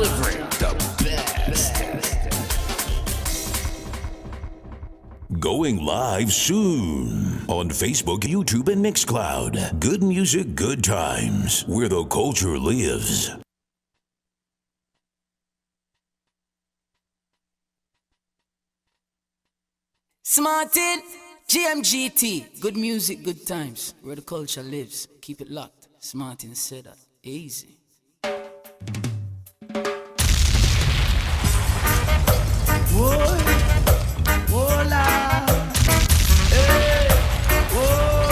delivering the best. Going live soon on Facebook, YouTube, and Mixcloud. Good music, good times, where the culture lives. Smartin, GMGT, good music, good times, where the culture lives. Keep it locked. Smartin said that. Easy. Whoa, whoa, la, hey, whoa,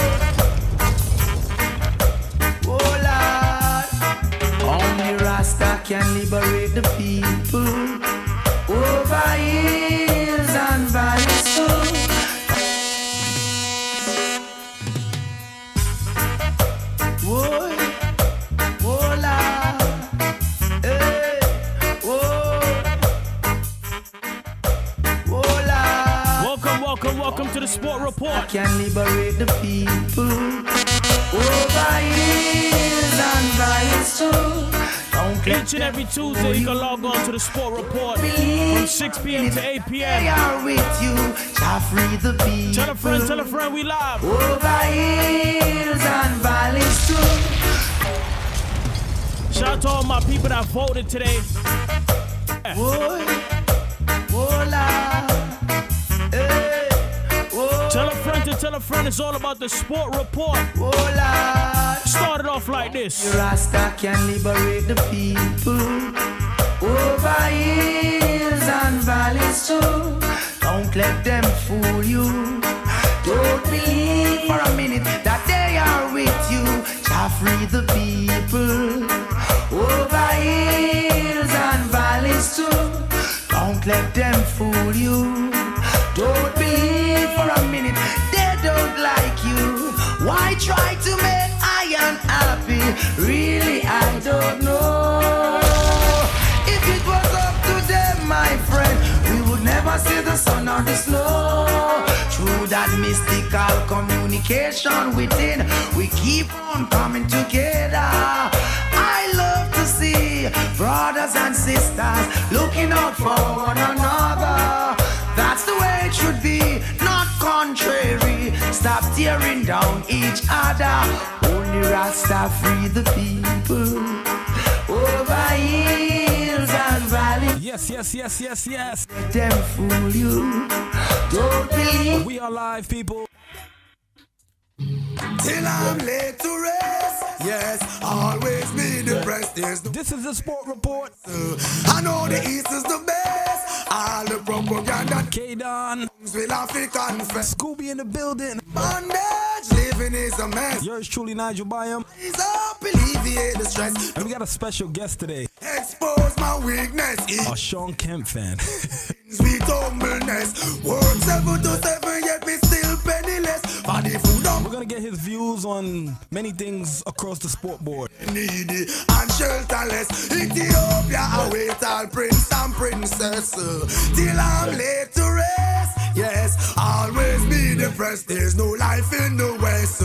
whoa, la. Only Rasta can liberate the people over hills and valleys. Whoa, whoa, la, hey, whoa. Welcome to the Sport Report. I can liberate the people over hills and valleys too. Each and every Tuesday you can log on to the Sport Report from 6 p.m. to 8 p.m. They are with you, shall free the people. Tell a friend, we live. Over hills and valleys too. Shout out to all my people that voted today. Whoa, whoa, la. Tell a friend, it's all about the Sport Report. Started off like this. Rasta can liberate the people over hills and valleys too. Don't let them fool you. Don't believe for a minute that they are with you. Shall free the people over hills and valleys too. Don't let them fool you. Don't believe for a minute they don't like you. Why try to make I unhappy? Really, I don't know. If it was up to them, my friend, we would never see the sun or the snow. Through that mystical communication within, we keep on coming together. I love to see brothers and sisters looking out for one another. That's the way it should be, not contrary. Stop tearing down each other. Only Rasta free the people over hills and valleys. Yes. Let them fool you. Don't believe. We are live, people. Till I'm late to rest. Yes, always be depressed. This is the Sport Report. I know the East is the best. All the propaganda. K-Don. Will have to confess. Scooby in the building. Bondage, living is a mess. Yours truly, Nigel Byam. Ease up, alleviate the stress. And we got a special guest today. Expose my weakness. A Sean Kemp fan. Sweet humbleness. Work 7 to 7, yet me still penniless. For the food we're gonna get his views on many things across the sport board. Needy and shelterless. Ethiopia await all prince and princess. Till I'm late to rest. Yes, always be depressed. There's no life in the West.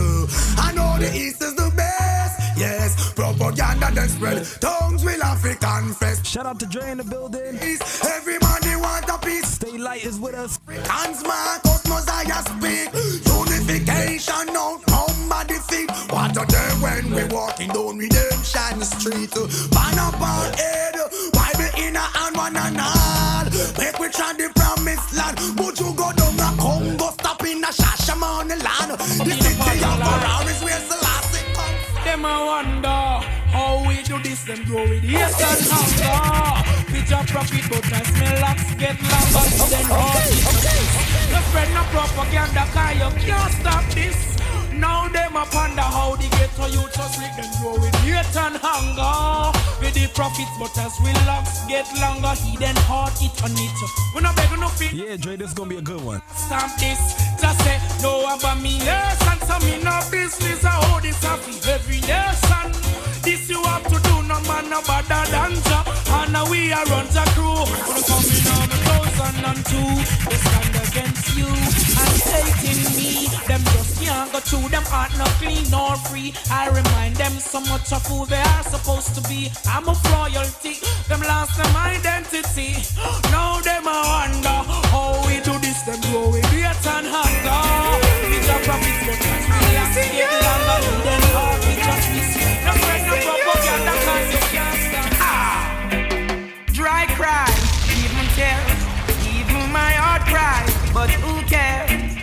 I know the East is the best. Yes, propaganda then spread. Tongues will have to confess. Shout out to Dre in the building. Everybody want a piece. Stay Light is with us. Hands Marcos Mosiah speak. Unification now, nobody think. What a day when we walking down Redemption Street. Ban up our head, Bible in a hand, one and all. Make we try the promised land. Would you go down a Congo, stop in a Shashamane land? The city of Ferraris, where's the last thing come from? Them I wonder how we do this, them grow with yes and hunger. Picture profit, but my smell locks get longer. Then the spread no propaganda, cause you can't stop this. Now them a ponder how they get to you, just make them grow with hate and hunger. With the profits, but as we locks get longer, he then hard it on it. We no beg no feet. Yeah, Dre, this is gonna be a good one. Stamp this, just say no about me, yes, and some me no business. I hold this up every nation. This you have to do, no man no better than ya. And now we are run the crew. Gonna come in on 1,002. They stand against you and hating me. Them just can't go through them heart not clean nor free. I remind them so much of who they are supposed to be. I'm of royalty, them lost them identity. Now them a wonder how we do this, them grow with hate and hunger. We just profit but we have to get longer. Then all we just miss. No spread no propaganda cause you can't stop. Dry cry, even tears, even my heart cries, but who cares?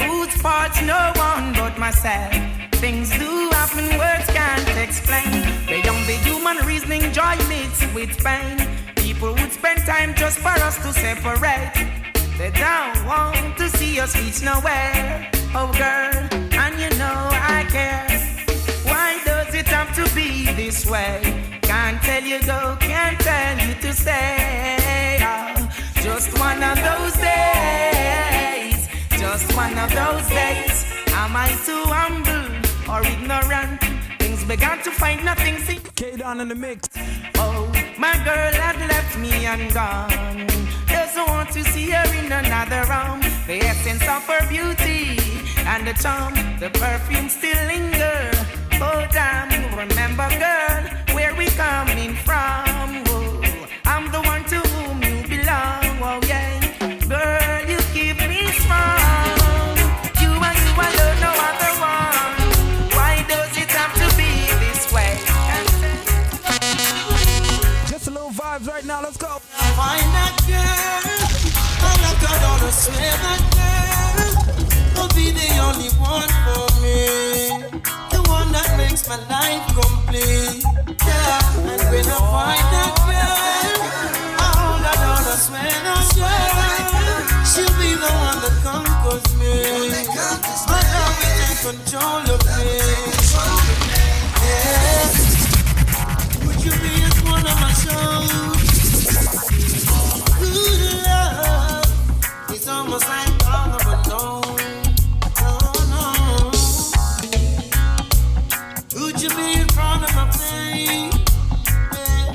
Whose fault's no one but myself. Things do happen, words can't explain. Beyond the human reasoning, joy mixed with pain. People would spend time just for us to separate. They don't want to see us reach nowhere. Oh girl, and you know I care. Why does it have to be this way? Can't tell you go, can't tell you to stay. Oh, just one of those days. Just one of those days. Am I too humble or ignorant? Things began to find nothing. K-Don in the mix. Oh, my girl had left me and gone. Doesn't want to see her in another room. The essence of her beauty and the charm, the perfume still linger. Oh damn, remember girl, where we coming from? Oh, I'm the one to whom you belong. Oh yeah, girl, you keep me strong. You and you alone, no other one. Why does it have to be this way? Just a little vibes right now, let's go. Find that girl, I'm not gonna swear that girl will be the only one for me. That makes my life complete. Yeah, and when I find that girl, all I know is when I swear she'll be the one that conquers me. My love will take control of me. Yeah, would you be at one of my shows? Good love, it's almost like all of alone. Would you be in front of my face? Yeah.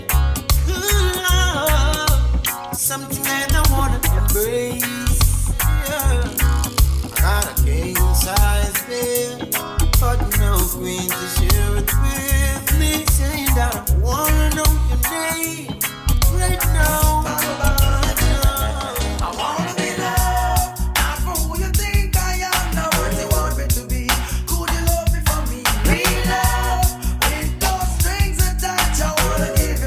Good love, something that I wanna embrace. Yeah. Not a king size bed, but no queen to share it with me. Saying that I wanna know your name right now. I wanna be loved, not for who you think I am, not what you want me to be. Could you love me for me? Real love.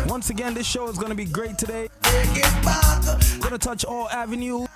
Once again, this show is going to be great today. Going to touch all avenues.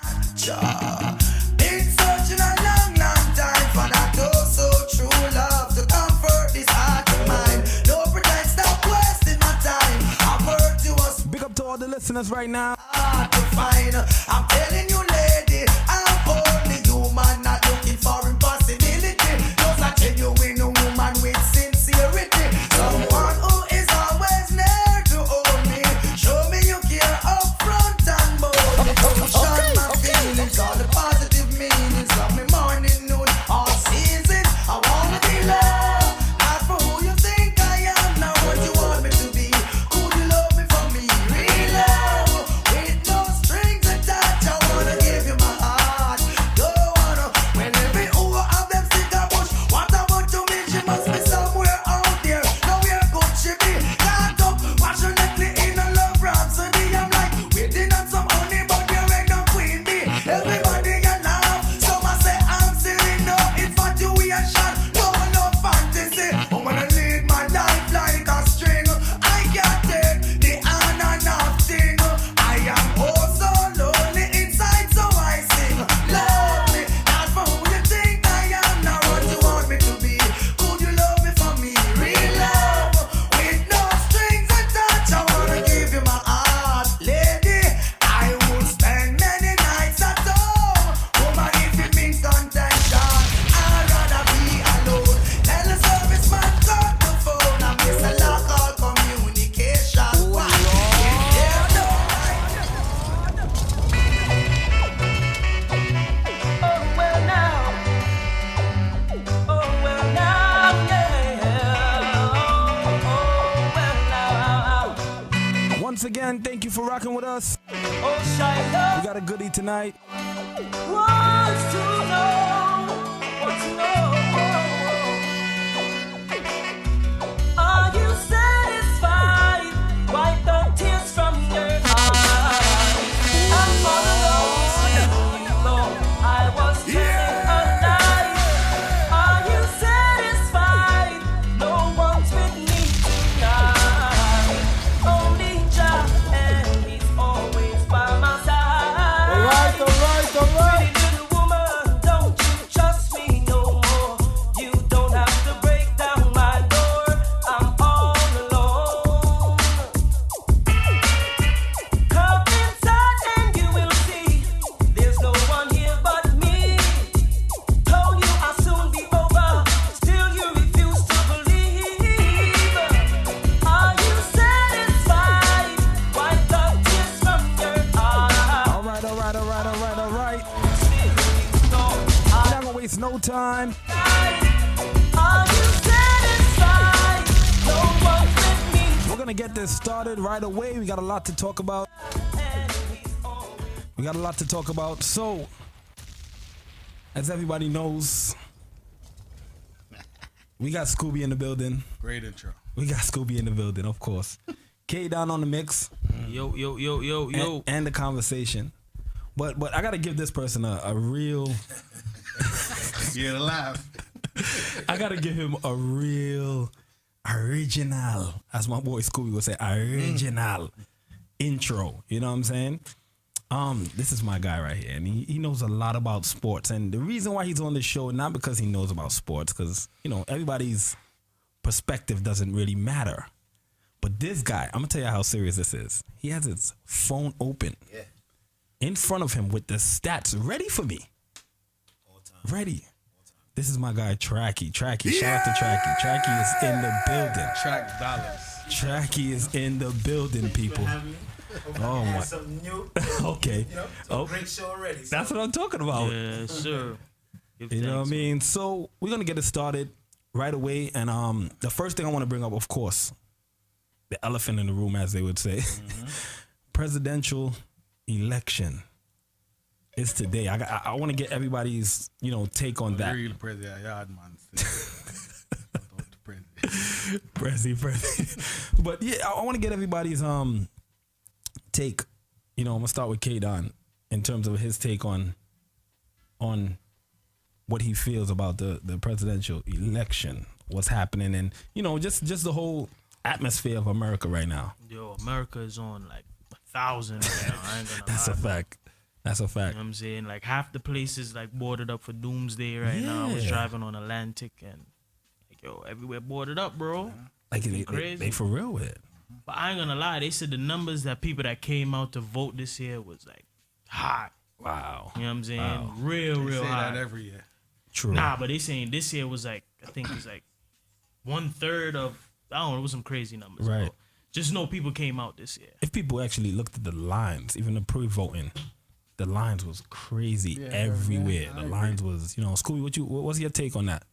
Been searching a long, long time for that oh so true love to comfort this heart of mine. No pretend, stop wasting my time. I've heard you was big up to all the listeners right now. Hard to find. I'm telling you, lady, I'm only human, not looking for impossibility. Just a genuine woman with sincerity. Someone who is always near to hold me. Show me you care up front and boldly. Don't shun my feelings, all the positive meanings of me morning, noon, all seasons. I wanna be loved, not for who you think I am, not what you want me to be. Could you love me for me? Real love, with no strings attached. I wanna give you my heart. Don't wanna, when every who of them stick a bush. What about you, me? She must be somewhere out there. Now where could she be? Caught up, passionately in a love rhapsody. I'm like waiting on some honey, but you ain't no queen bee. Everybody can laugh, some I say I'm silly. No infatuation, no fantasy. I'm gonna lead my life like a string. I can't take the on and off thing. I am oh so lonely inside, so I sing. Love me, not for who you think I am, not what you want me to be. Could you love me for me? Real love, with no strings attached. I wanna give you my heart, lady. I will spend many nights at home. Woman, if it means contention, I'd rather be alone. Tell the service man cut the phone. I miss a lock all communication. Why? Yeah, no. Oh well now, yeah. Oh well now. Once again, thank you for rocking with us. Oh Shiloh We got a goodie tonight. wants to know what's Are you satisfied? Wipe the tears from your eyes. I'm all alone, though I was telling a lie. Are you satisfied? No one's with me tonight. Only Jah, and He's always by my side. All right. Pretty little woman, don't you trust me no more? You don't have to break down my door. I'm all alone. Come inside and you will see there's no one here but me. Told you I'll soon be over, still you refuse to believe. Are you satisfied? Wipe the tears from your eyes. All right. We're not gonna waste no time. Are you satisfied? No one's with me. We're gonna get this started right away. We got a lot to talk about. So, as everybody knows, we got Scooby in the building. Great intro. We got Scooby in the building, of course. K down on the mix. Yo. And the conversation. But I gotta give this person a real. Yeah, to laugh. I gotta give him a real original, as my boy Scooby would say, original intro. You know what I'm saying? This is my guy right here, and he knows a lot about sports. And the reason why he's on this show, not because he knows about sports, because everybody's perspective doesn't really matter. But this guy, I'm gonna tell you how serious this is. He has his phone open in front of him with the stats ready for me. Ready. This is my guy Tracky. Shout out to Tracky. Tracky is in the building. Track dollars. Tracky is in the building, people. Oh my. Okay. Great show already. So. That's what I'm talking about. Yes, sir. You know what I mean? So we're gonna get it started right away. And the first thing I want to bring up, of course, the elephant in the room, as they would say, presidential election is today. I want to get everybody's take on that. Real president, man. Prezi. But yeah, I want to get everybody's take. I'm gonna start with K-Don in terms of his take on what he feels about the presidential election, what's happening, and just the whole atmosphere of America right now. Yo, America is on like 1,000 right now. I ain't gonna That's lie. a fact. That's a fact. You know what I'm saying? Like half the places like boarded up for doomsday right now. I was driving on Atlantic and everywhere boarded up, bro. Like crazy. They for real with it. But I ain't gonna lie, they said the numbers that people that came out to vote this year was like hot. Wow. You know what I'm saying? Wow. Real They say hot. that every year. True. Nah, but they saying this year was like, I think it was like 1/3 of, I don't know, it was some crazy numbers. Right. Bro. Just know people came out this year. If people actually looked at the lines, even the pre-voting, the lines was crazy everywhere. The lines was, Scooby, what's your take on that?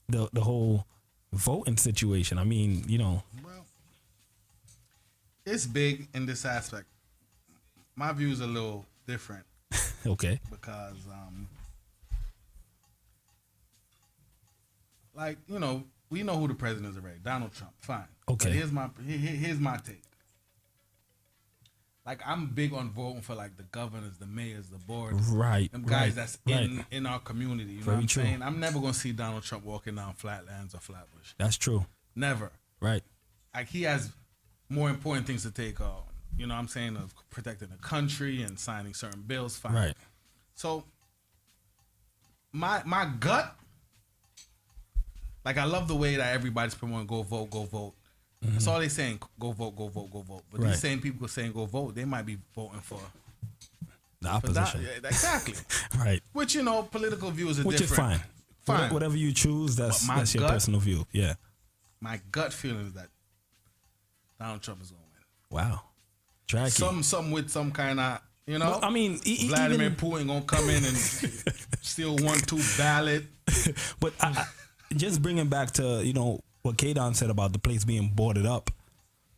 The whole voting situation. I mean, Well, it's big in this aspect. My view is a little different. Okay. Because, we know who the president is already. Donald Trump. Fine. Okay. But here's my take. Like, I'm big on voting for like the governors, the mayors, the boards, Right. them guys right, that's right. in our community. You know Very what I'm true. saying? I'm never gonna see Donald Trump walking down Flatlands or Flatbush. That's true. Never. Right. Like, he has more important things to take on. You know what I'm saying? Of protecting the country and signing certain bills. Fine. Right. So my gut, like, I love the way that everybody's promoting go vote, go vote. That's all they saying, go vote, go vote, go vote. But Right. these same people saying go vote, they might be voting for The opposition. yeah, exactly. Right. Which, political views are Which is different. fine. Fine. Whatever you choose, But my that's your gut- personal view. Yeah. My gut feeling is that Donald Trump is gonna win. Wow. Tracky. Some with some kind of, Well, I mean, Vladimir even, Putin gonna come in and steal 1-2 ballot. but I just bringing back to what K-Don said about the place being boarded up.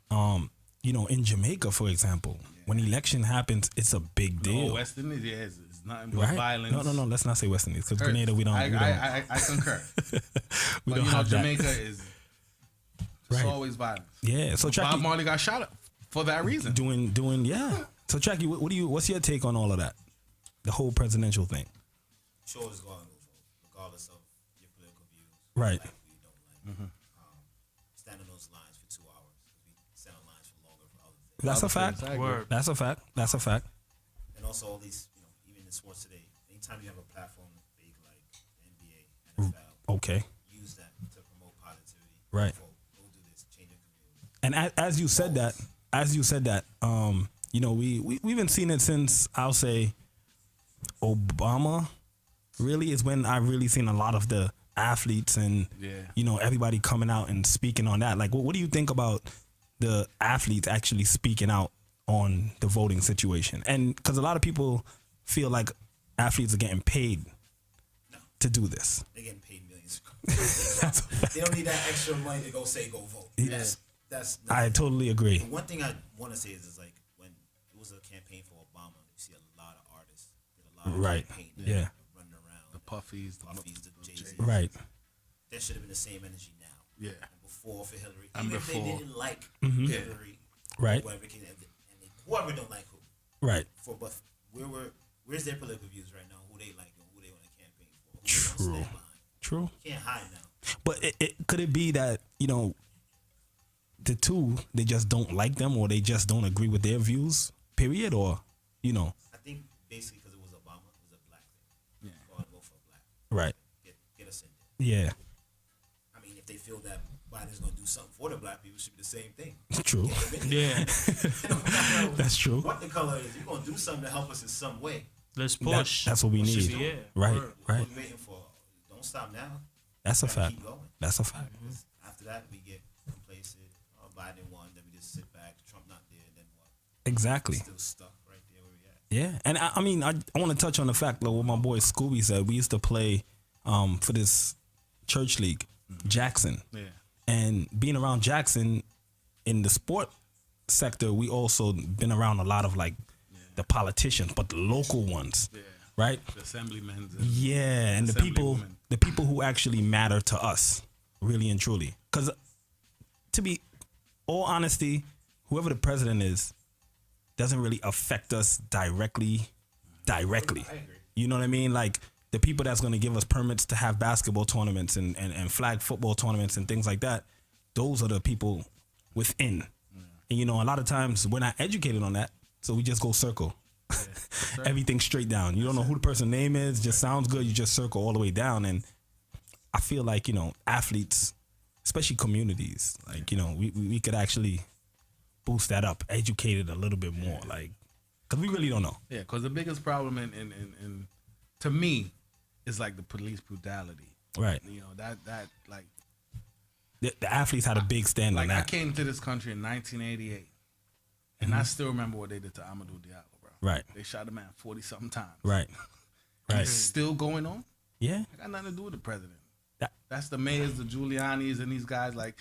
In Jamaica, for example, when election happens, it's a big deal. West Indies, yeah, it's is nothing but Right? violence. No. Let's not say West Indies because Hurts. Grenada we don't. I concur. We But don't you know, have Jamaica that. is it's Right. always violence. Yeah. So Bob Jackie Marley got shot up for that reason. doing yeah. So Jackie, what's your take on all of that? The whole presidential thing. Sure is going to vote, regardless of your political views. Right. Like we don't like. Stand in those lines for 2 hours. We stand in lines for longer for other things. That's a fact. That's a fact. That's a fact. And also all these, even in sports today, anytime you have a platform big like the NBA, NFL, Okay. use that to promote positivity. Right. Vote. Go do this, change your community. And as you said that, we've been seeing it since I'll say Obama. Really is when I really seen a lot of the athletes and everybody coming out and speaking on that. Like, what do you think about the athletes actually speaking out on the voting situation? And because a lot of people feel like athletes are getting paid to do this. They're getting paid millions. They don't need that extra money to go vote. Yeah. That's I totally agree. The one thing I want to say is like when it was a campaign for Obama, you see a lot of artists did a lot of Right. campaign, Yeah. running around, The Puffies, the Jay-Z. Right. There should have been the same energy now. Yeah. And before for Hillary, And even if they before. didn't like Mhm. Hillary, Right. Whoever, whoever don't like who, Right. But where's their political views right now? Who they like and who they want to campaign for? Who True. They want to stand behind. True. You can't hide now. But could it be that, the two, they just don't like them or they just don't agree with their views, period? Or, I think basically because it was Obama, it was a black thing. Yeah. Go for a black. Right. Get us in there. Yeah. I mean, if they feel that Biden's going to do something for the black people, it should be the same thing. True. Yeah. That's true. What the color is, you're going to do something to help us in some way. Let's push. That's what we Push need. it, yeah. Right. What Right. are we waiting for? Don't stop now. That's a Gotta fact. keep going. That's a fact. After that, we get complacent. Biden won, then we just sit back. Trump not there, then what? Exactly. Still stuck right there where we at. Yeah. And I want to touch on the fact that what my boy Scooby said. We used to play for this church league, Jackson. Yeah. And being around Jackson in the sport sector, we also been around a lot of like the politicians, but the local ones. Yeah. Right? The assemblymen. Yeah, and the people who actually matter to us, really and truly. Because to be all honesty, whoever the president is doesn't really affect us directly. I agree. You know what I mean? Like the people that's going to give us permits to have basketball tournaments and flag football tournaments and things like that, those are the people within. And a lot of times we're not educated on that, so we just go circle. Everything straight down. You don't know who the person's name is, just sounds good, you just circle all the way down. And I feel like, athletes, especially communities, like, we could actually boost that up, educate it a little bit more, like, because we really don't know. Yeah, because the biggest problem in to me is like the police brutality. Right. That like the athletes had a big stand on I that. came to this country in 1988, and I still remember what they did to Amadou Diallo, bro. Right. They shot a man 40-something times. Right. And Right. it's still going on. Yeah. It got nothing to do with the president. That's the mayors, the Giulianis, and these guys. Like,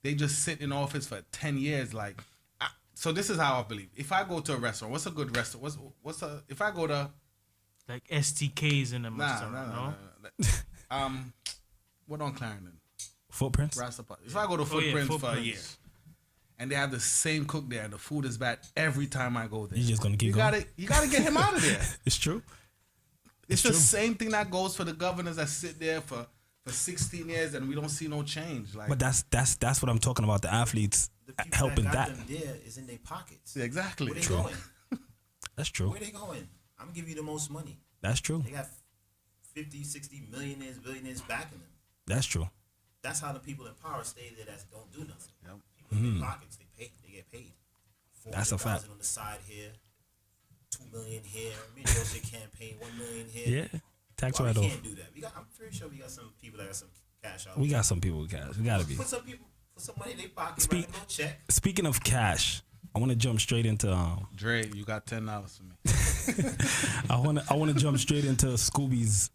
they just sit in office for 10 years. Like, so this is how I believe. If I go to a restaurant, what's a good restaurant? If I go to like STKs in them or something, no. What on Clarendon? Footprints? Rastapati. If I go to Footprints for a year, and they have the same cook there, and the food is bad every time I go there, You're just gonna keep going. You gotta get him out of there. It's true. It's the same thing that goes for the governors that sit there for 16 years and we don't see no change. Like, But that's what I'm talking about. The athletes The people helping that got that. them there is in their pockets. Yeah, exactly. Where they True. going? That's true. Where they going? I'm gonna give you the most money. That's true. They got 50, 60 millionaires, billionaires backing them. That's true. That's how the people in power stay there that don't do nothing. Yep. People in their pockets, they get paid. That's a fact. 400,000 on the side here, 2 million here. Shit campaign, 1 million here. Yeah. Tax Why we write-off. can't do that? I'm pretty sure we got some people that got some cash out. We got some people with cash. We gotta be. Put some money in their pocket, write a little check. Speaking of cash, I want to jump straight into Dre, you got $10 for me. I want to jump straight into Scooby's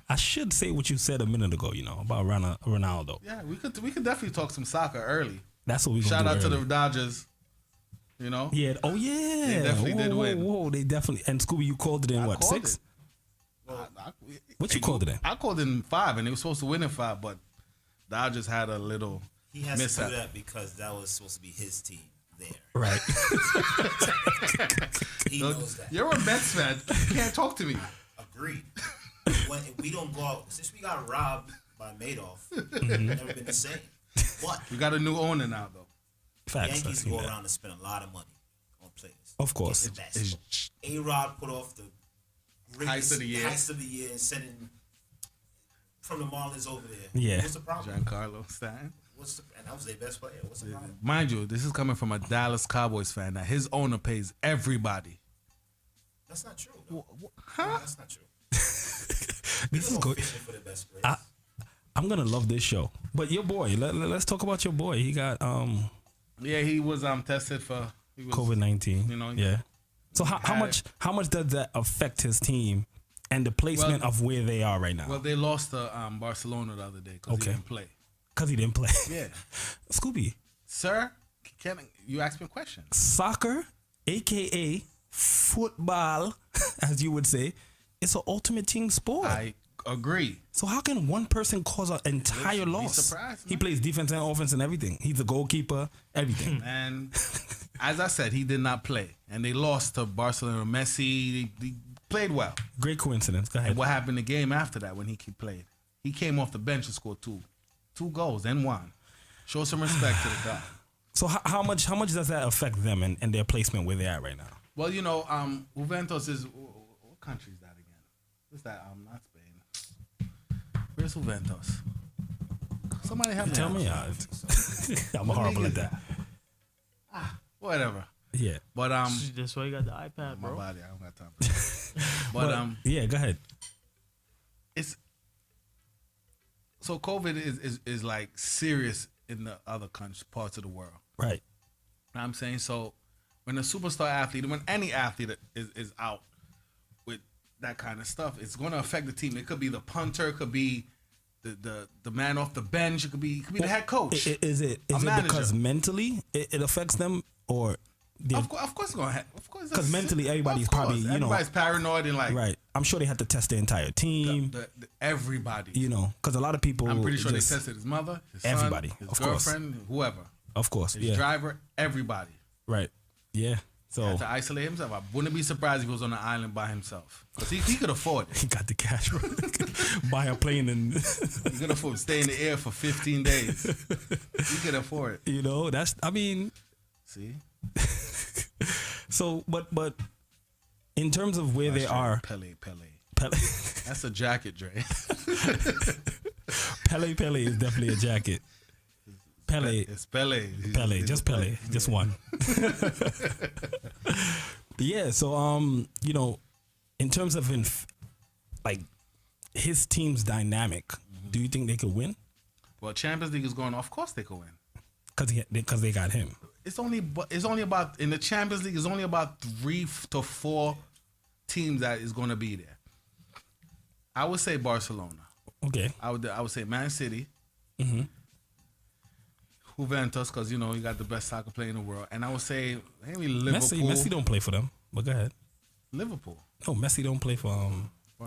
I should say what you said a minute ago, about Ronaldo. Yeah, we could definitely talk some soccer early. That's what we Shout gonna out do to early. the Dodgers. You know? Yeah. Oh yeah. They definitely did win. Whoa, they definitely. And Scooby, you called it in what, 6? What you called it in? I called it in 5, and they were supposed to win in 5, but Dodgers had a little He has mishap. to do that because that was supposed to be his team there. Right. He knows that. You're a Mets fan. You can't talk to me. Agreed. When we don't go out, since we got robbed by Madoff, it's never been the same. But We got a new owner now, though. Facts. Yankees I see go that. around and spend a lot of money on players. Of course. It's the best. A-Rod put off the greatest Heist of the year. heist of the year and sending from the Marlins over there. Yeah. What's the problem? Giancarlo Stanton. And that was their best player. What's the problem? Mind you, this is coming from a Dallas Cowboys fan. That his owner pays everybody. That's not true. Though. Huh? No, that's not true. This is good. For the best players. I'm gonna love this show. But your boy, let's talk about your boy. He got Yeah, he was tested for COVID-19. You know, yeah. So how much does that affect his team and the placement of where they are right now? Well, they lost to Barcelona the other day because he didn't play. Because he didn't play. Yeah. Scooby. Sir, can you ask me a question? Soccer, aka football, as you would say, it's an ultimate team sport. I agree. So how can one person cause an entire loss? Surprised, he plays defense and offense and everything. He's a goalkeeper, everything. And as I said, he did not play, and they lost to Barcelona. Messi, they played well. Great coincidence. Go ahead. And what happened the game after that when he played? He came off the bench and scored two goals and won. Show some respect to the guy. So how much does that affect them and their placement where they're at right now? Well, you know, Juventus is what country is that again? What's that? Not Spain. Where's Juventus? Somebody help me. Tell me. I'm horrible at that. Whatever. Yeah. But that's why you got the iPad, bro. My body, I don't got time for that. But yeah, go ahead. It's so COVID is like serious in the other parts of the world. Right. You know what I'm saying? So when a superstar athlete, when any athlete is out with that kind of stuff, it's going to affect the team. It could be the punter, it could be the man off the bench, it could be the head coach. Is it because mentally it affects them, or of course it's gonna of course, because mentally everybody's probably everybody's paranoid and like right. I'm sure they had to test the entire team. Everybody, you know, because a lot of people. I'm pretty sure they tested his mother, his everybody, son, his of girlfriend, course. whoever. Of course, his driver, everybody. Right. Yeah. So he had to isolate himself. I wouldn't be surprised if he was on an island by himself because he could afford it. He got the cash. Buy a plane and he could afford stay in the air for 15 days. He could afford it. You know, See. So, but in terms of where they are, Pele. That's a jacket, Dre. Pele is definitely a jacket. Pele. It's Pele. Just Pele. Just one. Yeah. So, you know, in terms of like his team's dynamic, do you think they could win? Well, Champions League is going. Of course, they could win. Because they got him. It's only about in the Champions League. It's only about 3 to 4 teams that is going to be there. I would say Barcelona. Okay. I would say Man City. Juventus, because you know you got the best soccer player in the world, and I would say maybe Liverpool. Messi don't play for them, but go ahead. Liverpool. No, Messi don't play for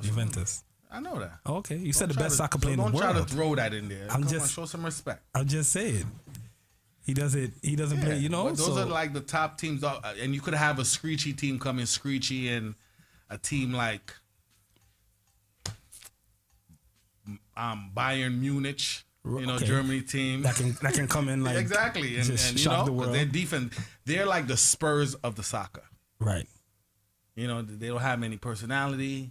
Juventus. I know that. Oh, okay, you said the best soccer player in the world. Don't try to throw that in there. Come on, show some respect. I'm just saying. He doesn't play. You know, those are like the top teams, and you could have a screechy team come in screechy, and a team like Bayern Munich. You know, Germany team that can come in like exactly, and you know, because their defense, they're like the Spurs of the soccer, right? You know, they don't have any personality.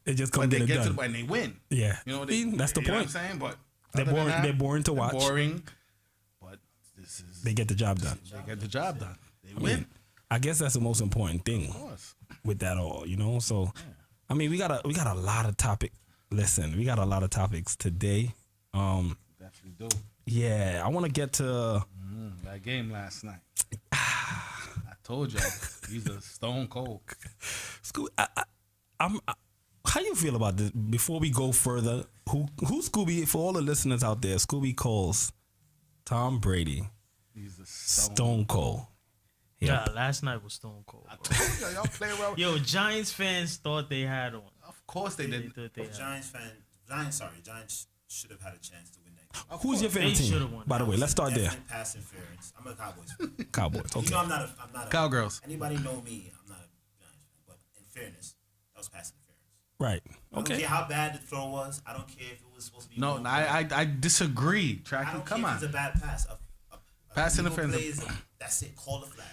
They just come get it done, and they win. Yeah, you know, that's the point. You know what I'm saying, but they're boring to watch. Boring, but they get the job done. They get the job done. They win. I guess that's the most important thing with that all. You know, so I mean, we got a lot of topics. Listen, we got a lot of topics today. Definitely do. Yeah, I want to get to that game last night. I told you, he's a stone cold. How you feel about this? Before we go further, who Scooby? For all the listeners out there, Scooby calls Tom Brady He's a Stone Cold. Yeah, last night was Stone Cold. Bro. Y'all play well. Yo, Giants fans thought they had one. Of course they did. Giants should have had a chance to win that game. Who's your favorite team? By the way, let's start there. Pass interference. I'm a Cowboys fan. Cowboys. Okay. You know I'm not a Cowgirls. Anybody know me? I'm not a Giants fan. But in fairness, that was pass interference. Right. I don't care how bad the throw was. I don't care if it was supposed to be. No, I disagree. Tracky, come on. It's a bad pass. Pass interference. That's it. Call the flag.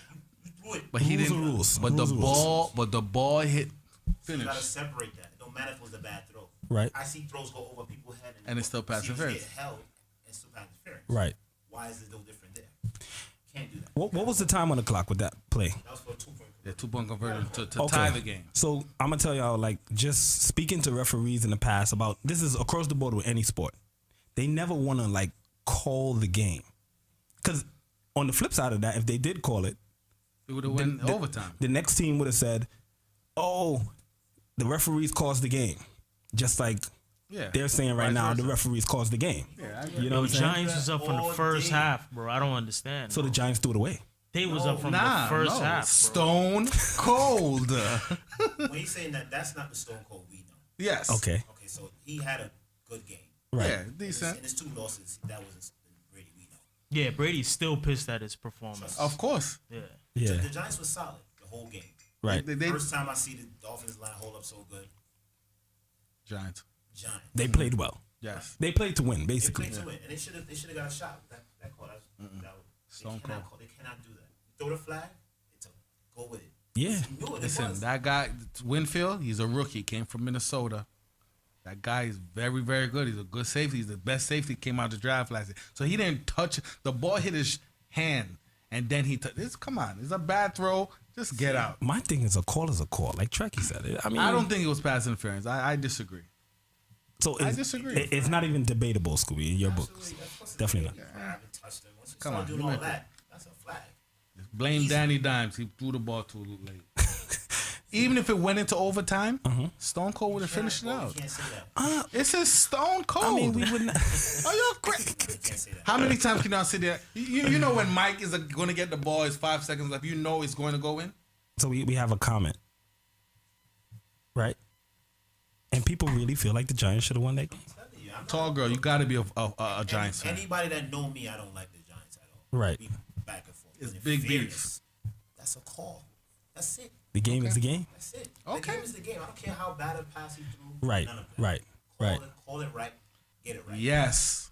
You threw it. But he didn't. Rules. But the ball hit. You gotta separate that. It don't matter if it was a bad throw. Right. I see throws go over people's head and it's still pass interference. Get held and still pass interference. Right. Why is it no different there? Can't do that. What was the time on the clock with that play? That was for a 2-point. Yeah, 2-point conversion to tie the game. So I'm gonna tell y'all, like, just speaking to referees in the past about this is across the board with any sport. They never want to like call the game, because on the flip side of that, if they did call it, it would have went overtime. The next team would have said, "Oh, the referees caused the game," just like they're saying right now, the referees caused the game. Yeah, you know what I'm saying? Giants was up from the first half, bro. I don't understand. So the Giants threw it away. They was up from the first half, bro. Stone cold. When he's saying that, that's not the Stone Cold we know. Yes. Okay. Okay, so he had a good game. Right. Yeah, decent. And his 2 losses, that wasn't the Brady we know. Yeah, Brady's still pissed at his performance. Of course. Yeah. Yeah. The Giants was solid the whole game. Right. First time I see the offensive line hold up so good. Giants. They played well. Yes. They played to win, basically. They played to win, and they should have got a shot. That call. Stone Cold. They cannot do that. Throw the flag. It's a go with it. Yeah. Listen, that guy Winfield, he's a rookie. Came from Minnesota. That guy is very, very good. He's a good safety. He's the best safety. Came out of the draft last year. So he didn't touch the ball. Hit his hand, and then he touched. Come on, it's a bad throw. Just get out. My thing is a call, like Trekkie said it. I mean, I don't think it was pass interference. I disagree. So I disagree. It's not even debatable, Scooby, in your book. Definitely not. I haven't touched him. Once you Come start on, doing all that, that's a flag. Blame Danny Dimes. He threw the ball too late. Even if it went into overtime, Stone Cold would have finished it out. You can't say that. It's a Stone Cold. I mean, we wouldn't. Are you crazy? You can't say that. How many times can y'all sit there? You know when Mike is going to get the ball, it's 5 seconds left. You know it's going to go in. So we have a comment, right? And people really feel like the Giants should have won that game. Tall girl, you got to be a Giants fan. Anybody that know me, I don't like the Giants at all. Right. We back and forth. It's But in big fairness, that's a call. That's it. The game is the game. That's it. Okay. The game is the game. I don't care how bad a pass he threw. Right. None of that. Right. Right. Call it right. Get it right. Yes.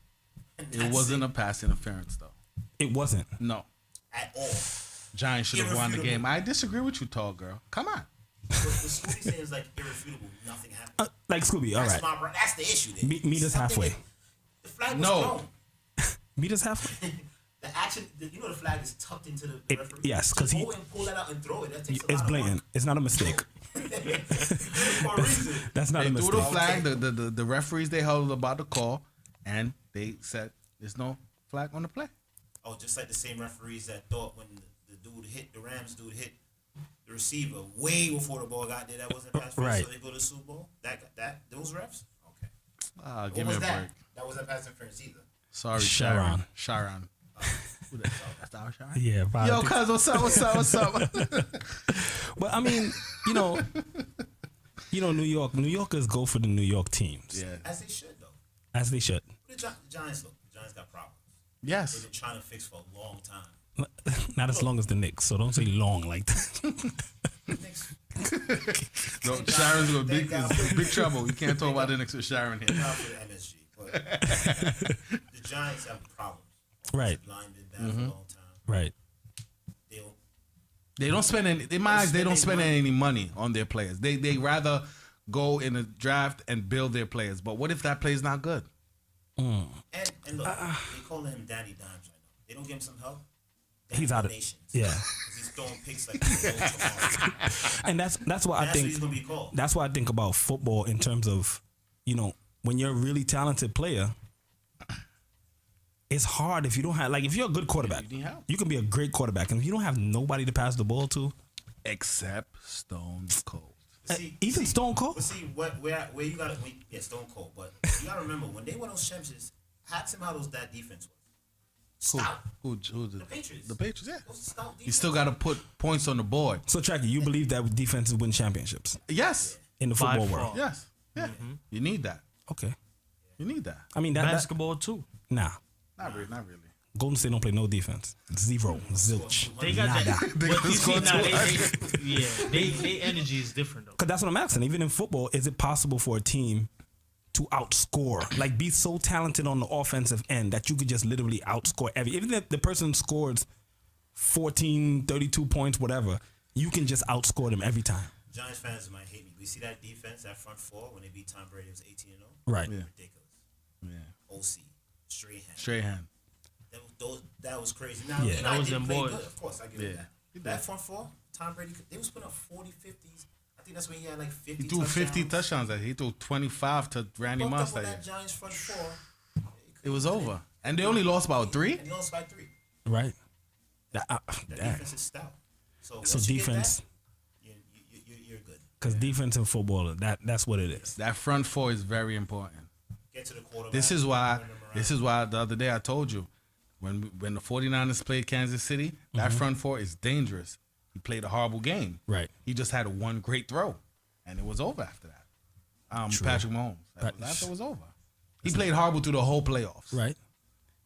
And It that's wasn't a pass interference, though. It wasn't. No. at all. Giants should have won the Irrefutable. game. I disagree with you, tall girl. Come on. What Scooby saying is like irrefutable. Nothing happened. Like Scooby, all That's right. That's the issue there. Meet us halfway. The flag was No. thrown. Meet us halfway. The action, you know, the flag is tucked into the It- referee. yes, 'cause To he- go and pull that out and throw it. That takes a It's lot blatant. It's not a mistake. For a reason. That's not They a threw mistake. the flag. The referees they held about the call, and they said there's no flag on the play. Oh, just like the same referees that thought when the dude hit the Rams dude hit the receiver way before the ball got there, that wasn't pass interference, Right. so they go to the Super Bowl. That those refs. Okay. Ah, give What me was a that? break. That wasn't pass interference either. Sorry, Sharon. Sharon. That's our Sharon. Yeah, probably. Yo, cuz, what's up? What's up? But I mean, New York. New Yorkers go for the New York teams, Yeah. As they should though. as they should. The Giants look. The Giants got problems. They've Yes. been trying to fix for a long time. Not as long as the Knicks, so don't say long like that. Knicks, No, Sharon's in Thank God. big trouble. You can't talk about the next with Sharon here. not for the MSG, but the Giants have problems. Right. Offensive line been bad for a long time. Right. They don't spend any. In my eyes, they don't spend any money on their players. They rather go in a draft and build their players. But what if that player's not good? And look, they calling him Danny Dimes right now. They don't give him some help. He's out of Nations. yeah. He's throwing picks like he's going tomorrow. And that's why I That's what think he's gonna be called. that's why I think about football in terms of, when you're a really talented player, it's hard if you don't have, like, if you're a good quarterback, You need help. you can be a great quarterback, and if you don't have nobody to pass the ball to, Except Stone Cold. even Stone Cold. But see, where you gotta Stone Cold. But you gotta remember when they won those championships, ask him how that defense was. Stout. Who The Patriots. The Patriots, yeah. Those are stout You still got to put points on the board. So, Tracky, you believe that defenses win championships Yes. in the football world? Yes. Yeah. You need that. Okay. You need that. I mean, that Basketball too. nah. Not really. Not really. Golden State don't play no defense. Zero. Zilch. They got Nada. that. But you see now, they energy is different though. Because that's what I'm asking. Even in football, is it possible for a team to outscore? Like, be so talented on the offensive end that you could just literally outscore even if the person scores 14, 32 points, whatever, you can just outscore them every time. Giants fans might hate me. We see that defense, that front four, when they beat Tom Brady, it was 18-0. Right. Yeah. Ridiculous. Yeah. OC. Strahan. Strahan. That was crazy. Now, Yeah. Eli That was didn't them play boys. good. Of course, I give Yeah. him that. That front four, Tom Brady, they was putting up 40, 50s. I think that's when he had like 50 He threw 50 touchdowns. He threw 25 to Randy Bumped Moss up on that year. that Giants front four. It was over. And they only lost about 3? And he lost by 3. Right. That Damn. defense is stout. So So once you get defense, that, you're good. because defense in football, that's what it is. That front four is very important. Get to the quarterback. This is why turn them around. the other day I told you when the 49ers played Kansas City, that front four is dangerous. He played a horrible game. Right. He just had one great throw, and it was over after that. True. Patrick Mahomes. After it was over. He played horrible through the whole playoffs. Right.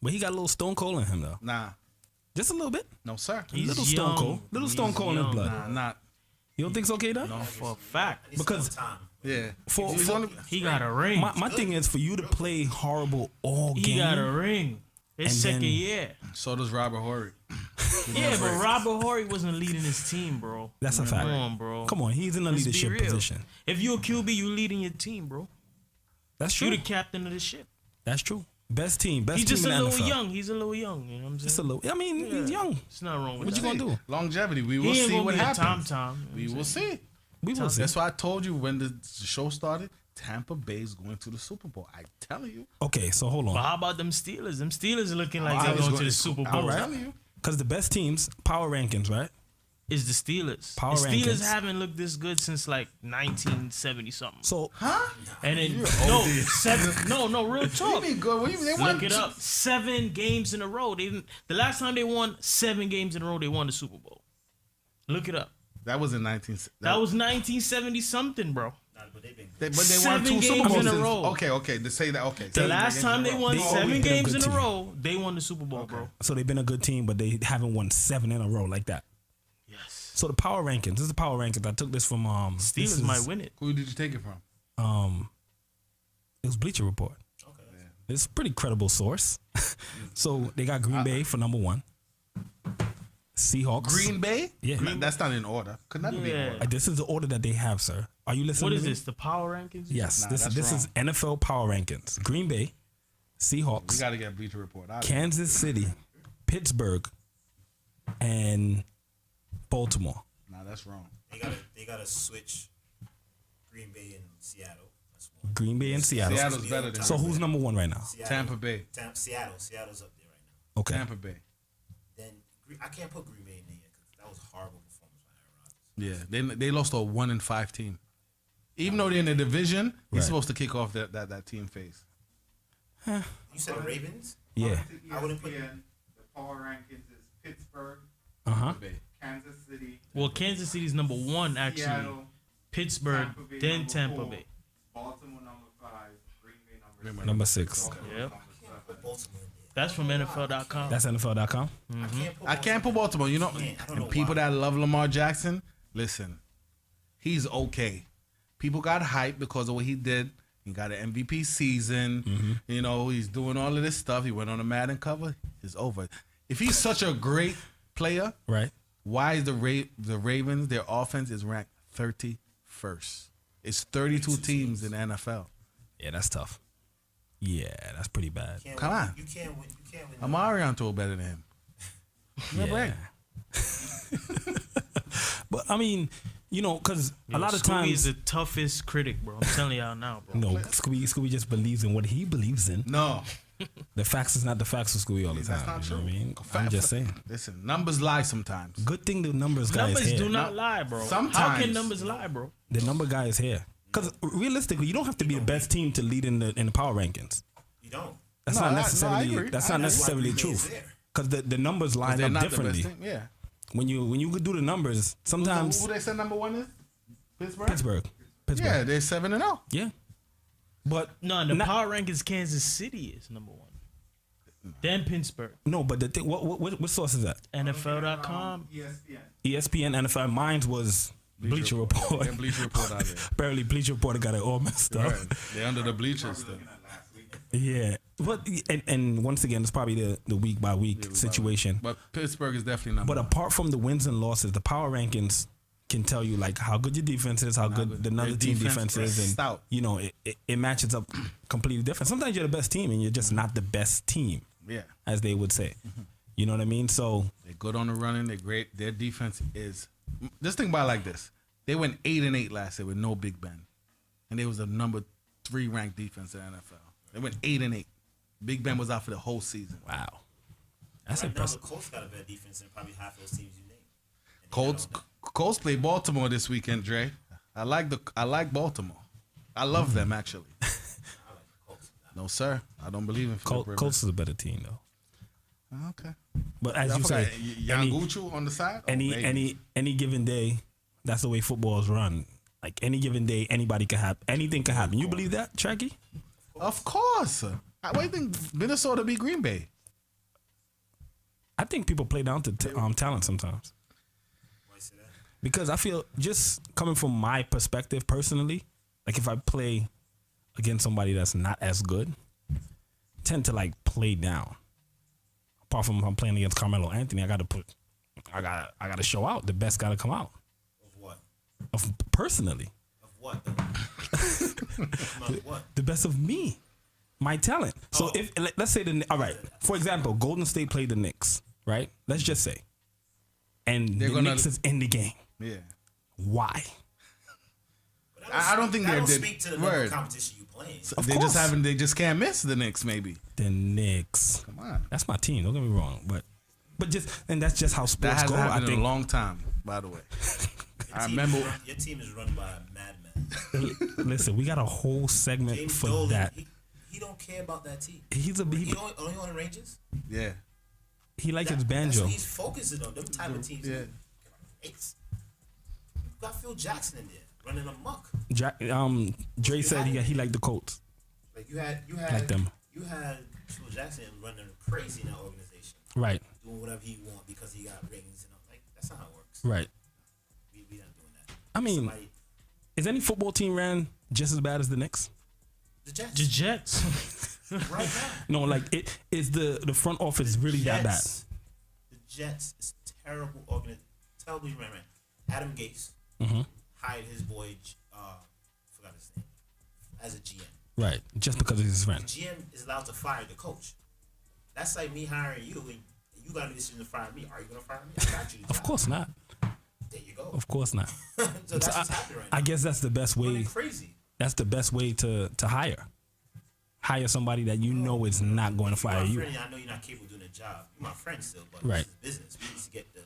But he got a little Stone Cold in him, though. Nah. Just a little bit. No, sir. He's Little young. Stone Cold. Little He's Stone Cold in his young. blood. Nah, not. You don't think so, K-Dub? No. For a fact. Because Time. Yeah. for, He's for only- He got a ring. my thing is for you to play horrible all He game. got a ring. His And second then- year. So does Robert Horry. Yeah, but Robert Horry wasn't leading his team, bro. That's a fact. Come on, bro. Come on, he's in a Let's be leadership real. position. If you're a QB, you leading your team, bro. That's You true. the captain of the ship. That's true. Best team. Best He's team just a in the little NFL. young. He's a little young. You know what I'm saying? Just a little. I mean, he's young. It's not wrong with What that. you gonna do? Longevity. We He will ain't see gonna what be a happens. Tom. We will see. We will see. That's why I told you when the show started, Tampa Bay is going to the Super Bowl. I tell you. Okay, so hold But on. how about them Steelers? Them Steelers are looking like I they're was going to going- the Super I Bowl. was telling you. Because the best teams, power rankings, right? Is the Steelers. Power the Steelers rankings. haven't looked this good since like 1970 something. So, And then You're no, OD. real talk. They won. Look it up. 7 games in a row. The last time they won 7 games in a row, they won the Super Bowl. Look it up. That was in 19. That was 1970 something, bro. But they've been But they won 7 2 games Super Bowls in a since- row. Okay. To say that. Okay. The last time they won They always 7 been a games good in a team. row, they won the Super Bowl, bro. so they've been a good team, but they haven't won 7 in a row like that. Yes. So the power rankings. This is the power rankings. I took this from Steelers this is, might win it. Who did you take it from? It was Bleacher Report. okay. It's a pretty credible source. So they got Green Bay for number 1. Seahawks. Green Bay? Yeah. That's not in order. Could not be in Yeah. order. This is the order that they have, sir. Are you listening? What to is me? this? The power rankings? Yes. Nah, this that's is NFL power rankings. Green Bay, We Seahawks, got to get Bleacher Report out. Kansas City, Pittsburgh, and Baltimore. Nah, that's wrong. They gotta switch Green Bay and Seattle. That's one. Green Bay and Seattle. Seattle's better than So who's number 1 right now? Seattle, Tampa Bay. Seattle's up there right now. Okay. Tampa Bay. Then I can't put Green Bay in there because that was a horrible performance by Aaron Rodgers. Yeah, they lost a 1-5 team. Even though they're in the division, he's Right. supposed to kick off that team phase. You said the Ravens? Yeah. I wouldn't put The power rankings is Pittsburgh, Uh-huh. Kansas City, Well, Kansas City's number 1, actually. Seattle, Pittsburgh, Tampa Bay then number Tampa 4, Bay. Baltimore number 5, Green Bay number Number 6. Yep. put Baltimore in there. That's from NFL.com. That's NFL.com. I can't put Baltimore. You know, I don't know and people why. that love Lamar Jackson, listen, he's okay. People got hyped because of what he did. He got an MVP season. You know, he's doing all of this stuff. He went on a Madden cover. It's over. If he's such a great player, Right. why is the Ravens, their offense is ranked 31st? It's 32 teams in the NFL. Yeah, that's tough. Yeah, that's pretty bad. Can't Come win. on. You can't win. You can't win. Amari on throw better than him. Yeah. But I mean, you know, because a lot of Scooby is times, the toughest critic, bro. I'm telling y'all now, bro. no, Scooby just believes in what he believes in. No. The facts is not the facts of Scooby all the That's time. not You know true. what I mean? I'm just saying. Listen, numbers lie sometimes. Good thing the numbers guy is Numbers here. do not lie, bro. How Sometimes. can numbers lie, bro? The number guy is here. Because realistically, you don't have to be the best team to lead in the power rankings. You don't. That's No, not I necessarily agree. that's I not agree. necessarily Green Bay's true. there. because the numbers line they're up not the differently. best team. Yeah. When you do the numbers, sometimes Who they said number one is? Pittsburgh. Pittsburgh. Yeah, they're 7-0. Yeah. But No, in the power rankings, Kansas City is number one. Then Pittsburgh. no, but the thing, what source is that? NFL.com. ESPN, NFL. Mine was Bleacher Report. Yeah, Bleacher Report out there. Apparently, Bleacher Report got it all messed up. Right. They're under the bleachers still. Yeah, but and once again, it's probably the week by week situation. But Pittsburgh is definitely number But one. apart from the wins and losses, the power rankings can tell you like how good your defense is, how good the other team defense is, and stout. you know it matches up completely different. Sometimes you're the best team and you're just not the best team. Yeah. As they would say. You know what I mean? So They're good on the running. They're great. Their defense is. Just think about it like this. They went 8-8 last year with no Big Ben, and they was a number 3 ranked defense in the NFL. They went 8-8. Big Ben was out for the whole season. Wow, that's right impressive. Now, the Colts got a better defense than probably half those teams you named. Colts play Baltimore this weekend, Dre. I like Baltimore. I love them actually. No sir, I don't believe in Philip Rivers. Colts is a better team though. Okay, but as I you say, forgot, Yanguchu on the side. Any given day, that's the way football is run. Like any given day, anybody can happen. Anything can happen. You believe that, Tracky? Of course. Why do you think Minnesota beat Green Bay? I think people play down to talent sometimes. Because I feel, just coming from my perspective personally, like if I play against somebody that's not as good, I tend to like play down. Apart from if I'm playing against Carmelo Anthony, I gotta show out. The best gotta come out. Of what? Of personally. Of what? What? The best of me, my talent. So if let's say all right, for example, Golden State played the Knicks, right? Let's just say, and the Knicks is in the game. Yeah. Why? I don't think they're speak to the level of competition you playing. Of they course. they just can't miss the Knicks maybe. The Knicks. Come on. That's my team. Don't get me wrong, but that's just how That sports hasn't go. happened I think. in a long time, by the way. I remember your team is run by a madman. Listen, we got a whole segment James for Dolan, that. He don't care about that team. He's a He only on the Rangers. Yeah. He likes his banjo. That's what he's focusing on. Them type of teams. Yeah. You got Phil Jackson in there running amok. Dre said he liked the Colts. Like you had like them. You had Phil Jackson running crazy in that organization. Right. Doing whatever he want because he got rings and I'm like, that's not how it works. Right. We not doing that. I mean, is any football team ran just as bad as the Knicks? The Jets. The Jets. Right now. No, like it is the front office really that bad. The Jets is terrible organization. Terribly ran. Adam Gase hired his boy, forgot his name, as a GM. Right, just because he's his friend. The GM is allowed to fire the coach. That's like me hiring you, and you got a decision to fire me. Are you gonna fire me? I got you. Of course not. There you go. Of course not. So that's what's happening right now. I guess that's the best way. Crazy. That's the best way to hire. Hire somebody that you know is not going to fire you. Friend, I know you're not capable of doing a job. You're my friend still, but Right. this is business. We need to get the.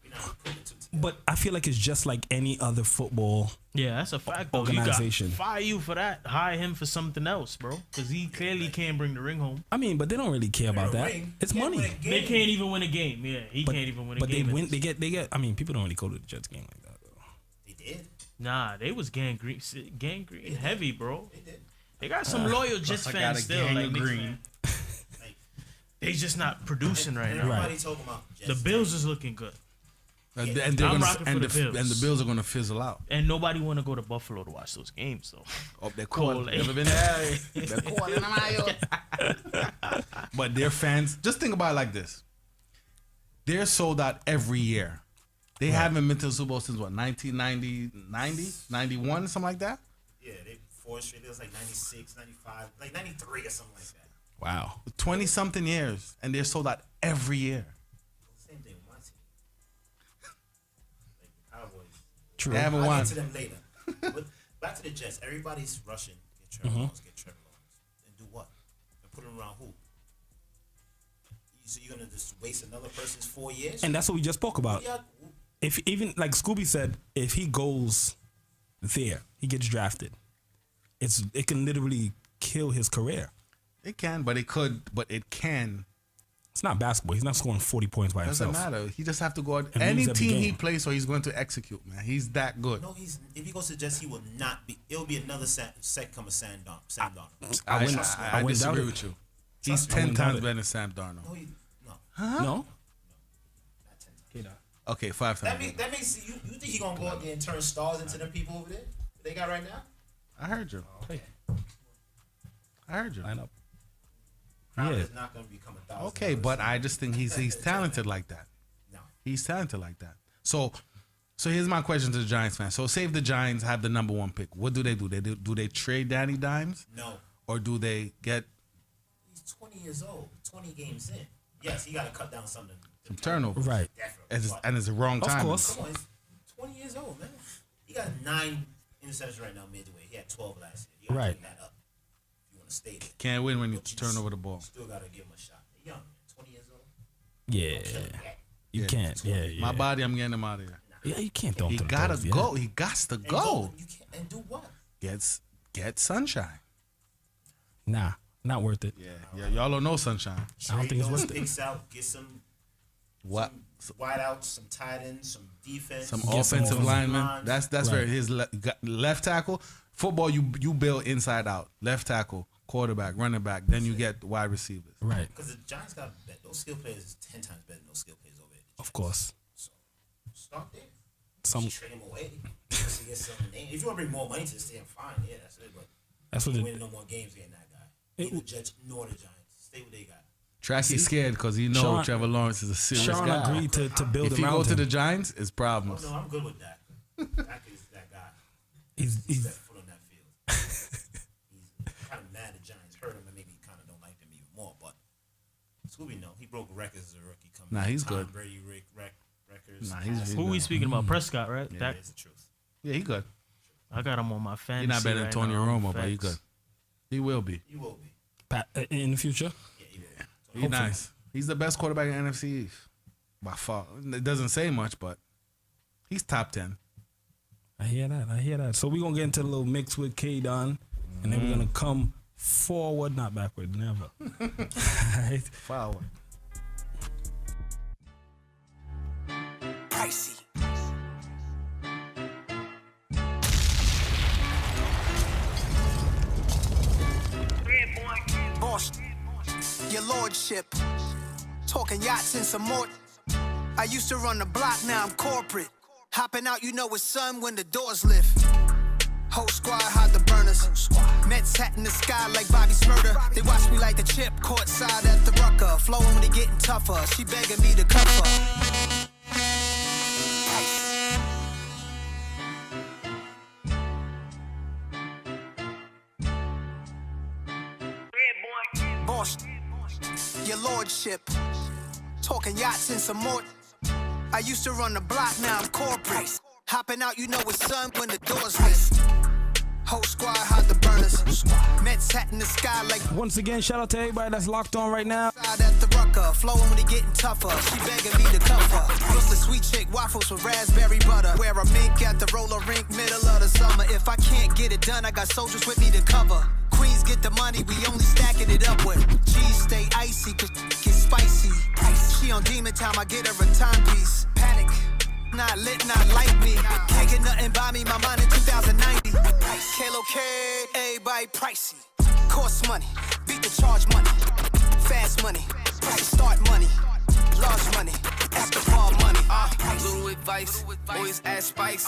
We're not putting the two together. But I feel like it's just like any other football. Yeah, that's a fact. Though. Organization. You got fire you for that. Hire him for something else, bro. Because he clearly can't bring the ring home. I mean, but they don't really care about that. It's money. They can't even win a game. Yeah, he can't even win a But game. they win. They get. I mean, people don't really go to the Jets game like that though. They did. Nah, they was gangrene heavy, bro. They got some loyal Jets I fans got a still. gang Like, of green. they just not producing right now. Everybody talking about The Bills is looking good. And they're I'm gonna, rocking for the Bills. and the Bills are gonna fizzle out. And nobody want to go to Buffalo to watch those games, though. Oh, they're Cold, cool. eh? Never been there. They're cool. But their fans, just think about it like this: they're sold out every year. They haven't been to the Super Bowl since what, 1990, 91, something like that. Yeah, they 4 straight. It was like 96, 95, like 93 or something like that. Wow. 20 something years, and they're sold out every year. Same thing with my team. Like the Cowboys. True. They haven't I'll won. get to them later. But back to the Jets. Everybody's rushing. Get Trevor Lawrence. Get Trevor Lawrence. And do what? And put him around who? So you're gonna just waste another person's 4 years? And that's what we just spoke about. Yeah. If even like Scooby said, if he goes there, he gets drafted. It can literally kill his career. It can, but it could, but it can It's not basketball. He's not scoring 40 points by Doesn't himself. matter. He just have to go out. And Any lose every team he game. plays, so he's going to execute, man. He's that good. No, if he goes to Jets, he will not be. It'll be another second come of Sam Darnold. I wouldn't disagree doubt with it. you. He's I wouldn't 10 doubt times it. better than Sam Darnold. No, no. Huh? No? Okay, 5 times. That means you think he gonna go out there and turn stars into them people over there they got right now? I heard you. I heard you. Line up. Crowder Yeah. is not gonna become $1,000. Okay, but I just think he's talented like that. No. He's talented like that. So here's my question to the Giants fans. So say if the Giants have the number 1 pick, what do? Do they trade Danny Dimes? No. Or do they get He's 20 years old, 20 games in. Yes, he got to cut down some turnovers? Right. And it's the wrong time. Of course. Come on, he's 20 years old, man. He got 9 interceptions right now midway. He had 12 last year. You got to Right. clean that up if you want to stay there. Can't win when you turn over the ball. Still got to give him a shot. He's young, man. 20 years old. Yeah. You can't. Yeah, yeah. My body, I'm getting him out of here. Yeah, you can't throw him He to the gotta post, yeah. go. He gots to go. You can't, and do what? Get Sunshine. Nah, not worth it. Yeah, y'all don't know Sunshine. I don't think it's worth it. Picks out, get some What? wideouts, some tight ends, some defense, Some Get some offensive offensive linemen. lines. That's Right. where his left tackle. Football, you build inside out. Left tackle, quarterback, running back. Then you get wide receivers. Right. Because the Giants got those skill players is 10 times better than those skill players over there. Of course. So start there. Some. Trade him away. Just to get some name. If you want to bring more money to the stadium, fine. Yeah, that's it. But That's what you it- winning no more games getting that guy. Neither the Jets nor the Giants. Stay what they got. Tracky's scared because he knows Sean- Trevor Lawrence is a serious Sean guy. agreed to build If him he out. go to the Giants, it's Oh, problems. no, I'm good with that. Dak is that guy. He's Step foot on that field. He's kind of mad the Giants hurt him and maybe kind of don't like them even more. But Scooby, no, he broke records as a rookie. Coming Nah, he's Tom good. Brady records. Nah, he's Who we good. speaking about? Prescott, right? Yeah, That it's the truth. Yeah, he good. I got him on my fantasy. He's not better than right Tony now. Romo, but he Facts. good. He will be. He will be. in the future. Yeah, he will. He's nice. He's the best quarterback in NFC East by far. It doesn't say much, but he's top 10. I hear that. So we're going to get into a little mix with K-Don, and then we're going to come forward, not backward, never. Right? Forward. Pricey. Boss, your lordship, talking yachts and some more. I used to run the block, now I'm corporate. Hopping out, you know it's sun when the doors lift. Whole squad hide the burners. Mets hat in the sky like Bobby Smurder. They watch me like a chip, courtside at the Rucker. Flowing when they getting tougher. She begging me to cover. Boss, your lordship, talking yachts and some more. I used to run the block, now I'm corporate. Hopping out, you know it's sun when the doors lift. Whole squad hide the burners. Mets hat in the sky like. Once again, shout out to everybody that's locked on right now. At the Rucker, flowing when they getting tougher. She begging me to cover. What's the sweet chick waffles with raspberry butter? Wear a mink at the roller rink, middle of the summer. If I can't get it done, I got soldiers with me to cover. Queens get the money, we only stacking it up with. Cheese stay icy, cause get spicy. She on demon time, I get her a timepiece. Panic. Not lit, not like me. Can't get nothing by me, my mind in 2090. Kalo K, everybody pricey. Cost money, beat the charge money. Fast money, price start money. Large money, Escobar money. Little advice, always add spice.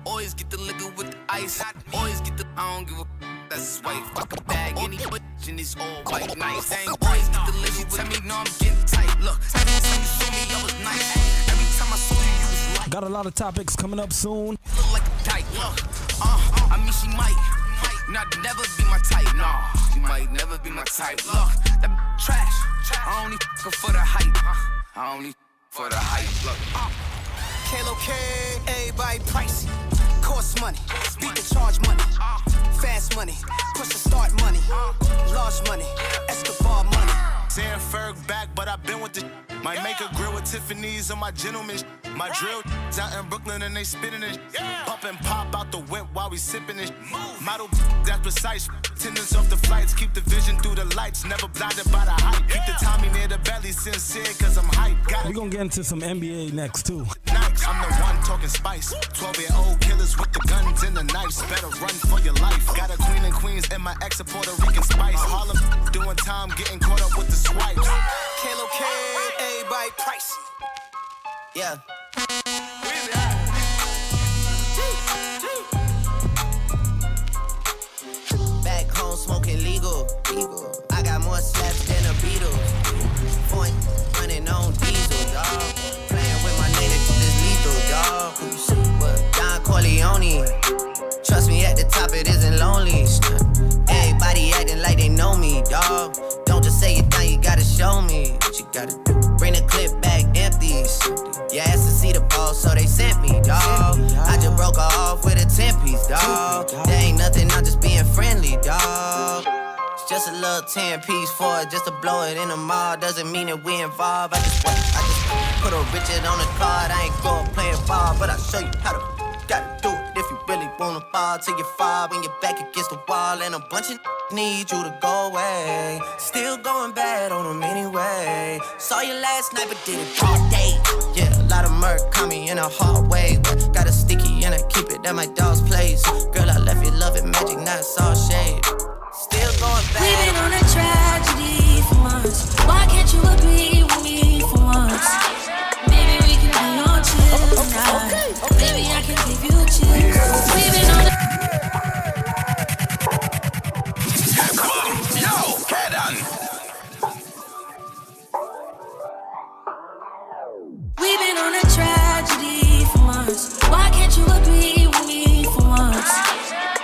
Always get the liquor with the ice. Always get the, I don't give a that's his wife. Fuck a bag, any bitch and it's all white nice. Dang, always get the liquor with me, no I'm getting tight. Look, every time you saw me, I was nice. Every time I saw you, you was like. Got a lot of topics coming up soon. Look like a dyke, look. I mean she might not never be my type. Nah, she might never be my type. Look, that trash. I only f*** her for the hype. I only f*** for the hype. Look. Kalo K, everybody pricey. Cost money, beat the charge money. Fast money, push the start money. Large money, Escobar money. Saying Ferg back, but I've been with the might make a grill with Tiffany's on my gentleman. My drill out in Brooklyn and they spinning it. Pump and pop out the whip while we sipping it. Model that's precise. Attendance off the flights, keep the vision through the lights. Never blinded by the hype. Keep the Tommy near the belly. highly sincere, cause I'm hype. We're gonna get into some NBA next too. I'm the one talking spice. 12-year-old killers with the guns and the knives. Better run for your life. Got a queen and queens and my ex a Puerto Rican spice. Harlem doing time, getting caught up with the swipes. Kalo K, everybody pricey. Yeah. Back home smoking legal. I got more slaps than the Beatles. Point running on diesel, dog. Playing with my name, this lethal, dog. But Don Corleone. Trust me, at the top it isn't lonely. Everybody acting like they know me, dog. Don't just say it now, you gotta show me what you gotta do. Bring the clip back empty. Yeah, asked to see the ball, so they sent me, dog. I just broke her off with a 10-piece, dog. There ain't nothing, I'm just being friendly, dog. It's just a little 10-piece for it, just to blow it in the mall. Doesn't mean that we involved. I just put a Richard on the card. I ain't going playing ball, but I'll show you how to gotta do it. If you really wanna fall till you fall when you're back against the wall, and a bunch of need you to go away. Still going bad on them anyway. Saw you last night but did it all day. Yeah, a lot of murk caught me in a hard way. Got a sticky and I keep it at my dog's place. Girl, I left you loving magic, not it's all shade. Still going bad. We've been on a tragedy for months. Why can't you agree with me for once? Maybe we can be on chill tonight. Maybe I can give you a chill. We've been on a We've been on a tragedy for months. Why can't you agree with me for once?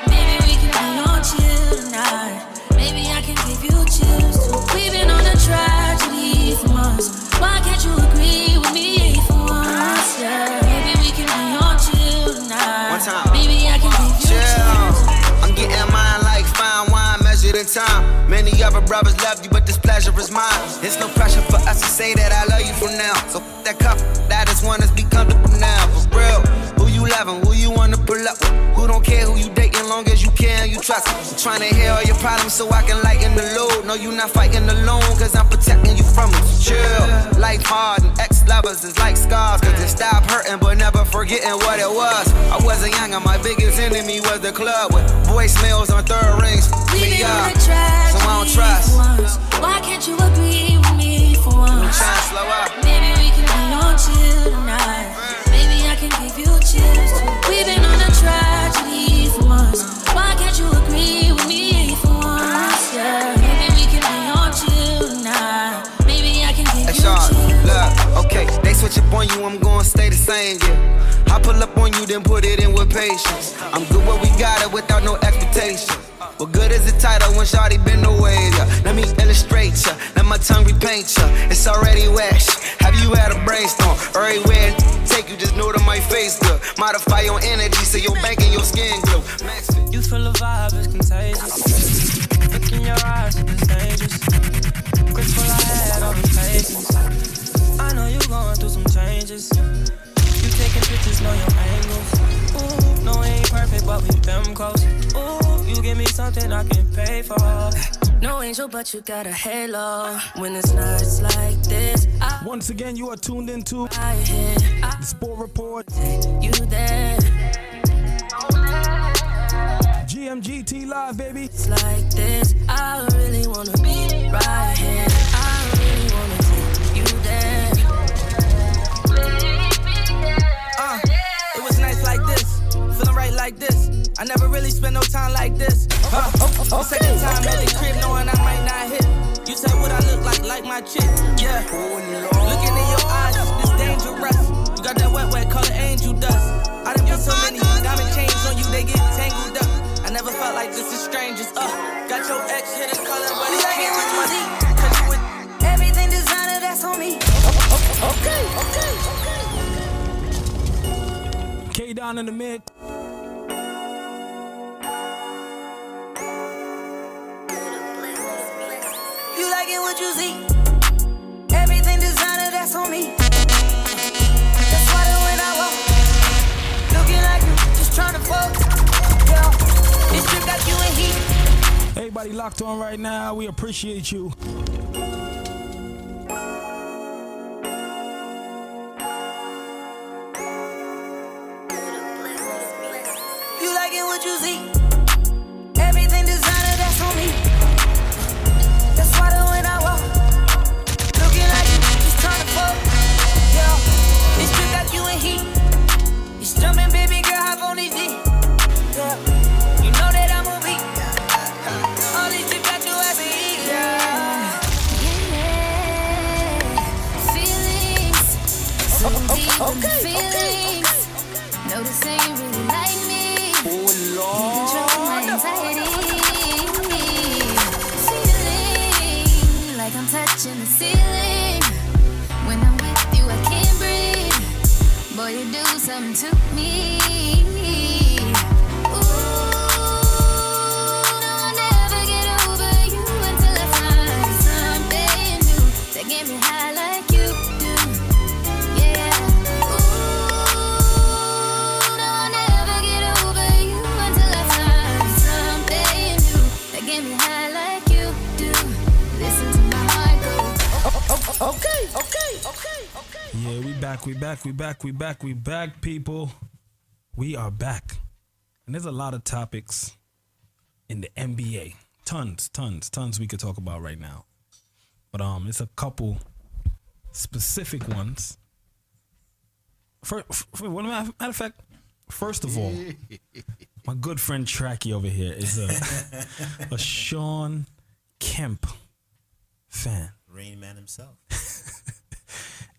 Maybe we can be on chill tonight. Maybe I can give you chills too. We've been on a tragedy for months. Why can't you agree with me for once? Yeah. Maybe we can be on chill tonight. One time. Maybe I can give you chills. I'm getting mine like fine wine measured in time. Many other brothers love you, but this pleasure is mine. It's no pressure for us to say that I love you from now. So that cup, I just want us to be comfortable now. For real, who you loving, who you wanna pull up with? Who don't care who you dating, long as you can, you trust me. I'm trying to hear all your problems so I can lighten the load. No, you not fighting alone, cause I'm protecting you from it. Chill, life hard and ex-lovers is like scars. Cause it stopped hurting but never forgetting what it was. I wasn't young and my biggest enemy was the club with voicemails on third rings. Me up, so I don't trust. Why can't you agree with me for once? Trying to slow up. Maybe we can be on chill tonight. Maybe I can give you chills too. We've been on a tragedy for once. Why can't you agree with me for once? Yeah. Maybe we can be on chill tonight. Maybe I can give you chills. Look, okay, they switch up on you, I'm gonna stay the same, yeah. I pull up on you, then put it in with patience. I'm good where we got it without no expectation. What good is the title when shawty been away? Yeah. Let me illustrate ya, let my tongue repaint ya. It's already wet. Have you had a brainstorm? Everywhere take you, just know that my face good. Modify your energy so your bank and your skin glow. Youthful of vibe is contagious. Look in your eyes, it's dangerous. Grateful I had all the patience. I know you going through some changes. You taking pictures, know your angles. Ooh, no, it ain't perfect, but we them close. Ooh, you give me something I can pay for. No angel, but you got a halo. When it's nights like this, Once again, you are tuned into the Sport Report. You there? GMGT.LIVE, baby. It's like this. I really wanna be right here. I really wanna take you there. It was nice like this, feeling right like this. I never really spent no time like this. Second time at the crib, knowing I might not hit. You said what I look like my chick. Yeah. Looking in your eyes, it's dangerous. You got that wet color angel dust. I done put so many diamond chains on you, they get tangled up. I never felt like this is strangers. Got your ex hit his color, but he can't with money. Everything designer, that's on me. Okay. K down in the mid. You like it what you see? Everything designer, that's on me. That's why when I walk, looking like you, just trying to fuck. Yeah, this trip got you in heat. Everybody locked on right now. We appreciate you. get what you see. Everything designer, that's on me. That's why when I walk, looking like you just trying to fuck. Yeah, this trip got you in heat. It's jumping, baby girl, hop on these feet. Yeah, you know that I'm a beat. All these trips got you happy. Yeah, feelings, so deep in the feelings. Notice that you really like me. Oh Lord, control my anxiety. Feeling like I'm touching the ceiling. When I'm with you, I can't breathe. Boy, you do something to me. Ooh, no, I'll never get over you until I find something new that get me high like you do. Yeah. Ooh, no, I'll never get over you until I find something new that get me high like you do. Listen to my heart go. Okay. Yeah, we back, people. We are back. And there's a lot of topics in the NBA. Tons we could talk about right now. But it's a couple specific ones. Matter of fact, first of all, my good friend Tracky over here is a Sean Kemp fan. Rain Man himself.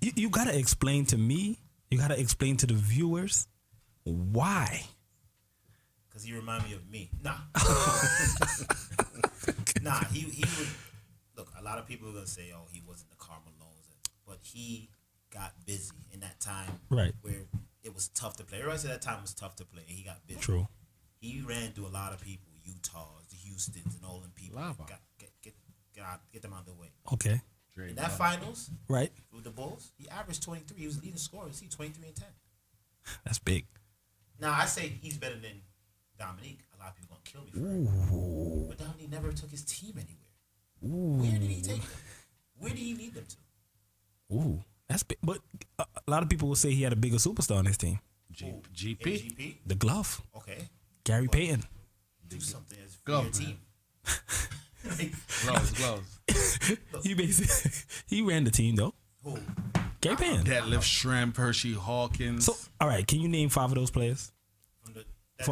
You gotta explain to me, you gotta explain to the viewers why. Because he remind me of me. Nah. Nah, he would. Look, a lot of people are going to say, oh, he wasn't the Karl Malones. But he got busy in that time. Right. Where it was tough to play. Everybody said that time was tough to play. And he got busy. True. He ran through a lot of people. Utahs, the Houstons, and all them people. Get them out of the way. Okay. In that finals, right, with the Bulls, he averaged 23. He was leading scorer. See, 23 and 10. That's big. Now, I say he's better than Dominique. A lot of people going to kill me for Ooh. it. But Dominique never took his team anywhere. Ooh. Where did he take them? Where did he lead them to? Ooh, that's big. But a lot of people will say he had a bigger superstar on his team. GP? The glove. Okay. Gary Payton. Do something as for your team. Gloves. he ran the team though. Who? Gary Payton. Deadlift Shrimp, Hershey Hawkins. So, all right, can you name 5 of those players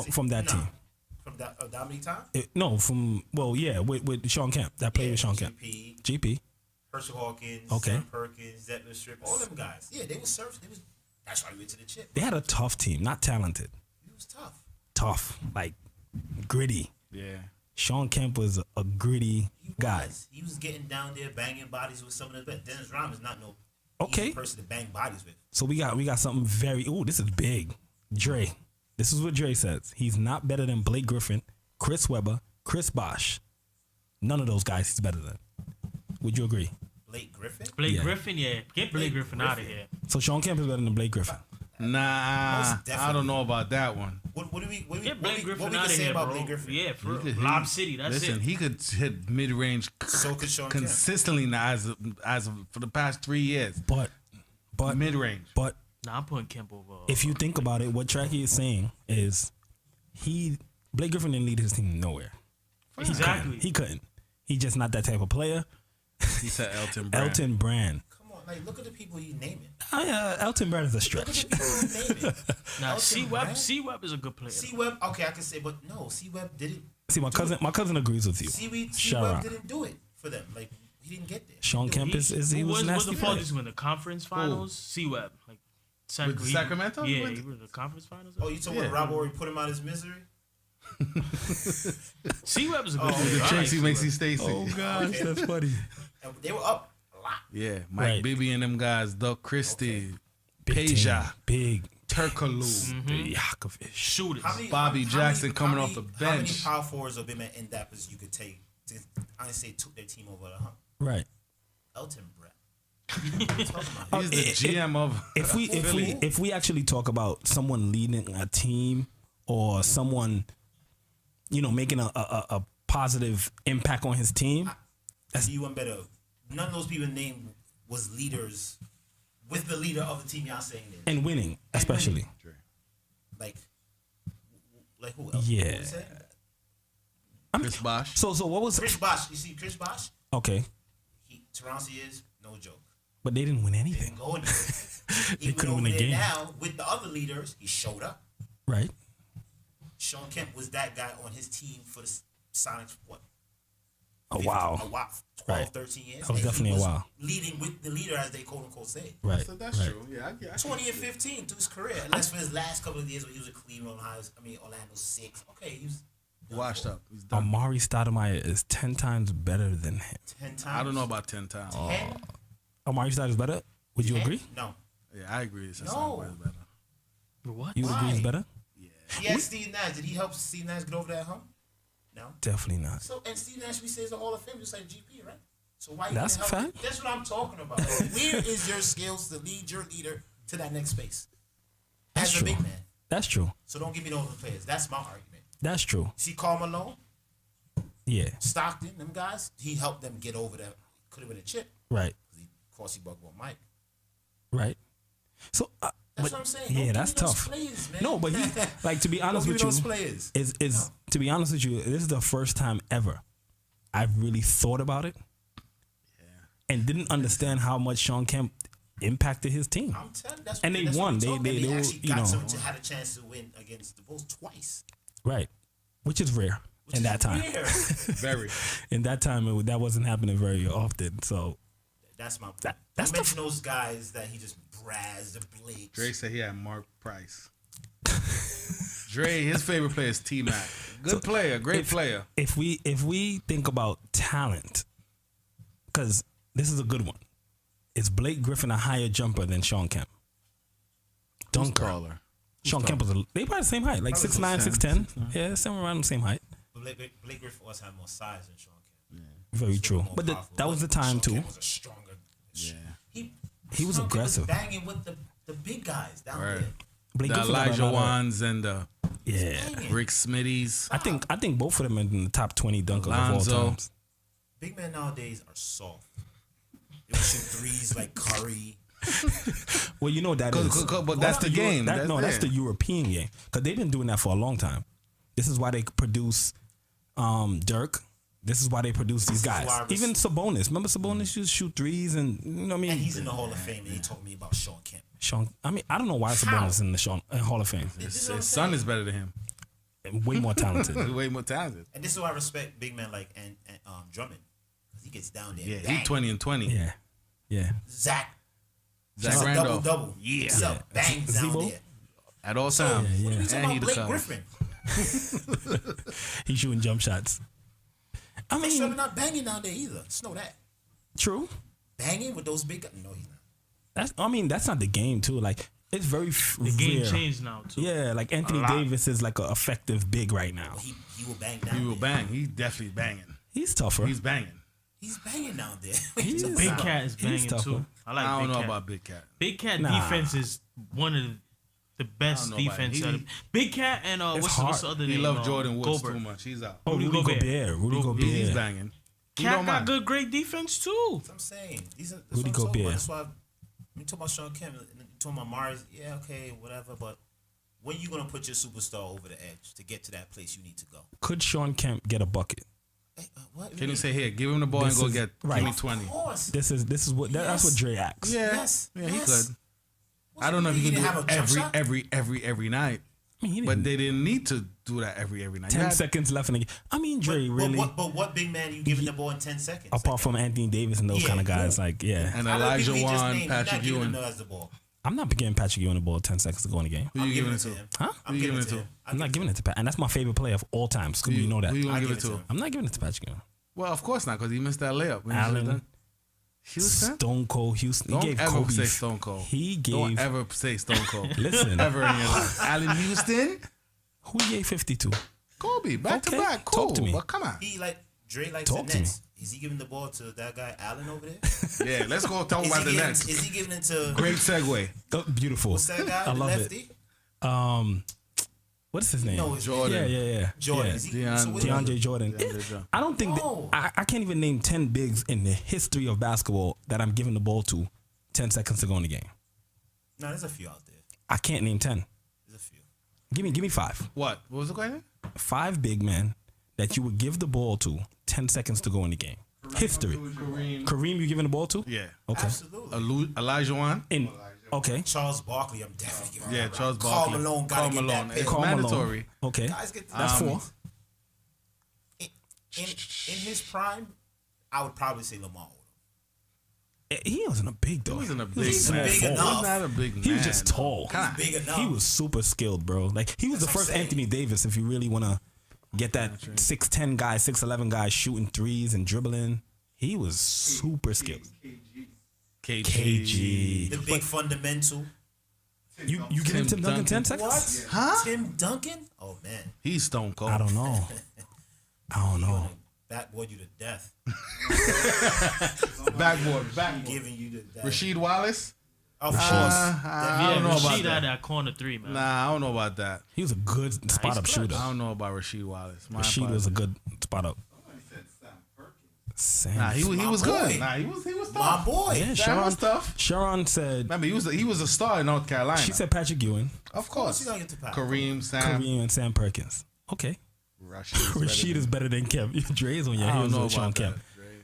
from that team? From that Dominique time? With Sean Kemp. That played with Sean Kemp. GP. Herschel Hawkins. Okay. Sam Perkins, Deadlift Shrimp, all them guys. Yeah, they were surfing. That's why we went to the chip. They had a tough team, not talented. It was tough. Tough, like gritty. Yeah. Sean Kemp was a gritty guy. He was getting down there banging bodies with some of the best. Dennis Rodman is not no easy person to bang bodies with. So we got something very. Ooh, this is big. Dre. This is what Dre says. He's not better than Blake Griffin, Chris Webber, Chris Bosh. None of those guys he's better than. Would you agree? Blake Griffin? Blake Griffin, yeah. Get Blake Griffin out of here. So Sean Kemp is better than Blake Griffin. Nah, I don't know about that one. What do we get Blake Griffin out of say here, about bro? Blake Griffin? Yeah, for Lob City. That's listen, it. he could hit mid range consistently now as of for the past 3 years. But mid range. But I'm putting Kemp over. If you think about it, what Tracky is saying is Blake Griffin didn't lead his team nowhere. Exactly. He couldn't. He's just not that type of player. He said Elton Brand. Elton Brand. Come on, like look at the people you naming. Elton Brand is a stretch. Nah, C-Web is a good player. C-Web, okay, I can say, but no, C-Web didn't. See, my cousin agrees with you. C-Web didn't do it for them. Like he didn't get there. Sean Kemp he was nasty. Was the farthest win the conference finals? C-Web, like with Sacramento. Yeah, he was the conference finals. Oh, you told me Rob Horry put him out of his misery. C-Web is a good player. Tracy Macy Stacy. Oh gosh, that's funny. And they were up a lot. Yeah, Mike Bibby and them guys, Doug Christie, Peja, Big Turkaloo, Yakovich, shooters. Bobby Jackson coming off the bench. How many power forwards or big men in that position you could take to, I say, took their team over the hump? Right. Elton Brand. He's the GM of. If we actually talk about someone leading a team or someone, making a positive impact on his team, that's you one better. None of those people named was leaders with the leader of the team y'all saying this. And winning, especially. Like Like who else? Yeah. Who would say? Chris Bosh. So what was Chris Bosh? You see Chris Bosh? okay? Terrence is no joke. But they didn't win anything. Go in there. They couldn't win a game. Now with the other leaders, he showed up. Right. Sean Kemp was that guy on his team for the Sonics. What? A while. 12, 13 years. That was definitely a while. Leading with the leader, as they quote unquote say. Right. So that's true. Yeah, I 20 and 15 to his career. Unless for his last couple of years when he was at Cleveland, Orlando 6. Okay, he was washed up. He's done. Amari Stoudemire is 10 times better than him. 10 times. I don't know about 10 times. 10? Amari Stoudemire is better. Would you 10? agree? No. Yeah, I agree. It's No. better. What? You agree he's better? He had Steve Nash. Did he help Steve Nash get over that hump? No. Definitely not. So and Steve Nash we say is a Hall of Fame just like GP, right? So why That's you a help fact. him? That's what I'm talking about. Where is your skills to lead your leader to that next space? That's As true. a big man. That's true. So don't give me those other players. That's my argument. That's true. See Karl Malone, Yeah. Stockton, them guys, he helped them get over that. Could have been a chip. Right. Of course, he bugged on Mike. Right. So That's but, what I'm saying. Yeah, Don't that's give me those tough. players, man. No, but he like to be honest Don't with give me you, those players. is to be honest with you, this is the first time ever I've really thought about it, and didn't understand how much Sean Kemp impacted his team. I'm telling you, that's And what, they that's won. What They were, you got know, had a chance to win against the Bulls twice. right, which is rare in that time. Rare. Very. In that time, that wasn't happening very often. So That's my point. that's Don't mention those guys that he just brazzed the Blake. Dre said he had Mark Price. Dre, his favorite player is T-Mac. Good player, great player. If we think about talent, because this is a good one, is Blake Griffin a higher jumper than Sean Kemp? Who's taller? Sean Kemp was they probably the same height, like 6'9", 6'10". Yeah, somewhere around the same height. Blake Griffin also had more size than Sean Kemp. Very true. But that was the time Sean too. Kemp was a stronger. Yeah. He was Sean Kemp aggressive. banging with the big guys down Right. there. Blake The Griffin got a Elijah lot of- Wands and the Rick Smitties. I think both of them are in the top 20 dunkers of all Lonzo. times. Big men nowadays are soft. They shoot threes like Curry. Well, you know what that is. But that's the game. That's the European game. Because they've been doing that for a long time. This is why they produce Dirk. This is why they produce these guys. Even Sabonis. Remember Sabonis used to shoot threes and you know what I mean? And he's in the Hall of Fame and he told me about Sean Kemp. I don't know why Sabonis is in the Hall of Fame. His son is better than him. Way more talented. Way more talented. And this is why I respect big men like Drummond. Because he gets down there. Yeah, bang. he 20 and 20. Yeah. Yeah. Zach Zach Randolph. double. Yeah. What's up? Bangs down Zebo? there. At all times. What are we talking And he about the Blake color. Griffin? He's shooting jump shots. I He's mean, not banging down there either. Just know that. true. Banging with those big guys? No, he's not. That's not the game too. Like it's very The game rare. changed now too. Yeah, like Anthony Davis is like an effective big right now. He will bang down He will there. bang. He's definitely banging. He's tougher. He's banging. He's banging down there. He's Big Cat is He's banging tougher. too. I like. I don't Big know Cat. about Big Cat. Big Cat Nah. defense is one of the best I don't know about defense. him. out of- Big Cat and what's the other He name? loved Jordan Woods Gobert. too much. He's out. Oh, Rudy Gobert. Rudy Gobert. He's banging. He Cat don't got mind. good, great defense too. That's what I'm saying. That's Rudy what I'm talking Gobert. about. That's why when you talk about Sean Kemp, and you talk about Mars, yeah, okay, whatever, but when you gonna put your superstar over the edge to get to that place you need to go? Could Sean Kemp get a bucket? What? Can you say here, give him the ball This and go is- get right. give me 20? Of course. This is what that's what Dre asks. Yeah, Yes. yeah, he Yes. could. I don't know if he can do have a jump shot? it every night. I mean, he But didn't- they didn't need to do that every night. 10 seconds left in the game. I mean, Dre really. But what big man you giving the ball in 10 seconds? Apart from Anthony Davis and those Yeah, kind of guys, yeah. like yeah. And I know Elijah people he just Wan, named, he's Patrick not giving Ewing. them the ball. I'm not giving Patrick Ewing the ball 10 seconds to go in the game. Who you giving it to? him. Huh? I'm Who you giving it giving to it him. I'm not giving it to Pat, and that's my favorite player of all time. Scooby, you know that. Who you gonna I give give it it to to? him. I'm not giving it to Patrick Ewing. Well, of course not, because he missed that layup. When he should've Allen, done. Houston? Stone Cold Houston. Don't He gave ever Kobe. say Stone Cold. He Don't gave. ever say Stone Cold. Listen, Ever in your life. Allen Houston? who he gave 50 to? Kobe, back to Okay, back. Cool. talk to me. But come on. He like Dre likes Talk the to me. Nets. Is he giving the ball to that guy Allen over there? Yeah, let's go talk Is about he the giving- Nets. Is he giving it to Great segue. Oh, beautiful. what's that guy? I the love lefty? it. What's his name? No, it's Jordan. Yeah. Jordan. Yeah. Is he, so what is he- DeAndre Jordan. DeAndre Jordan. I don't think No. I can't even name 10 bigs in the history of basketball that I'm giving the ball to 10 seconds to go in the game. No, there's a few out there. I can't name 10. There's a few. Give me 5. What was the question? 5 big men that you would give the ball to 10 seconds to go in the game. History. Kareem, you giving the ball to? Yeah. Okay. Absolutely. Elijah Wan. Okay. Charles Barkley, I'm definitely giving. Yeah, Charles Karl Barkley. Malone gotta get that pick. Karl mandatory. Malone. Okay. Guys get That's 4. In his prime, I would probably say Lamar. He wasn't a big though. He wasn't a He big was man. big He was enough. not a big man. He was just tall. He's big enough. He was super skilled, bro. Like he was That's the what I'm first saying. Anthony Davis. If you really want to get that 6'10" guy, 6'11" guy shooting threes and dribbling, he was super skilled. KG. The big fundamental. You give him Tim Duncan 10 seconds? What? Huh? Tim Duncan? Oh man. He's stone cold. I don't know. Backboard you to death. Backboard. Giving you to death. Rasheed Wallace. Of course. I don't know about Rasheed that. had that corner 3, man. Nah, I don't know about that. He was a good spot up shooter. I don't know about Rasheed Wallace. Rasheed was a good spot up. Sam. Nah, he was good. boy. Nah, he was tough. My boy. Yeah, That was tough. Sharon said. Remember, he was a star in North Carolina. She said Patrick Ewing, of course. you gotta get to Pat. Kareem, Sam, Kareem, and Sam Perkins. Okay. Rasheed is better than Kev. Dre's on your I don't heels know with Sean about Kemp.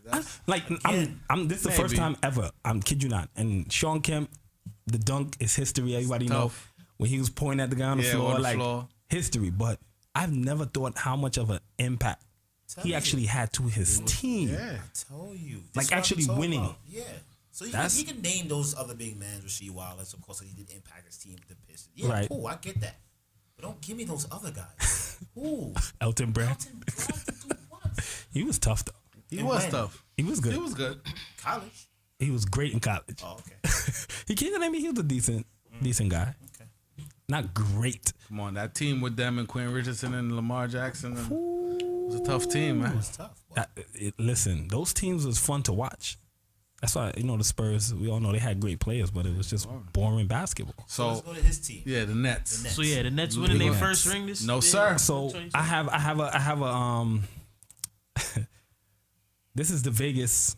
that. This is the first time ever. I'm kid you not. And Sean Kemp, the dunk is history. Everybody know Tough. when he was pointing at the guy on the floor, on the like floor. history. But I've never thought how much of an impact he actually had to his team. Yeah. I told you. Like This is what actually I'm talking winning. about. Yeah. So he can name those other big men, Rasheed Wallace, of course, he did impact his team with the Pistons. Yeah, Right. cool, I get that. But don't give me those other guys. Ooh. Elton Brand. He was tough though. He was tough. He was good. He was good. College. He was great in college. Oh, okay. He can't name me. He was a decent guy. Okay. Not great. Come on, that team with them and Quinn Richardson and Lamar Jackson. It was a tough team, man. It was tough. Listen, those teams was fun to watch. That's why the Spurs. We all know they had great players, but it was just boring basketball. So let's go to his team. Yeah, the Nets. So yeah, the Nets winning their first ring this. No, sir. So I have a this is the Vegas,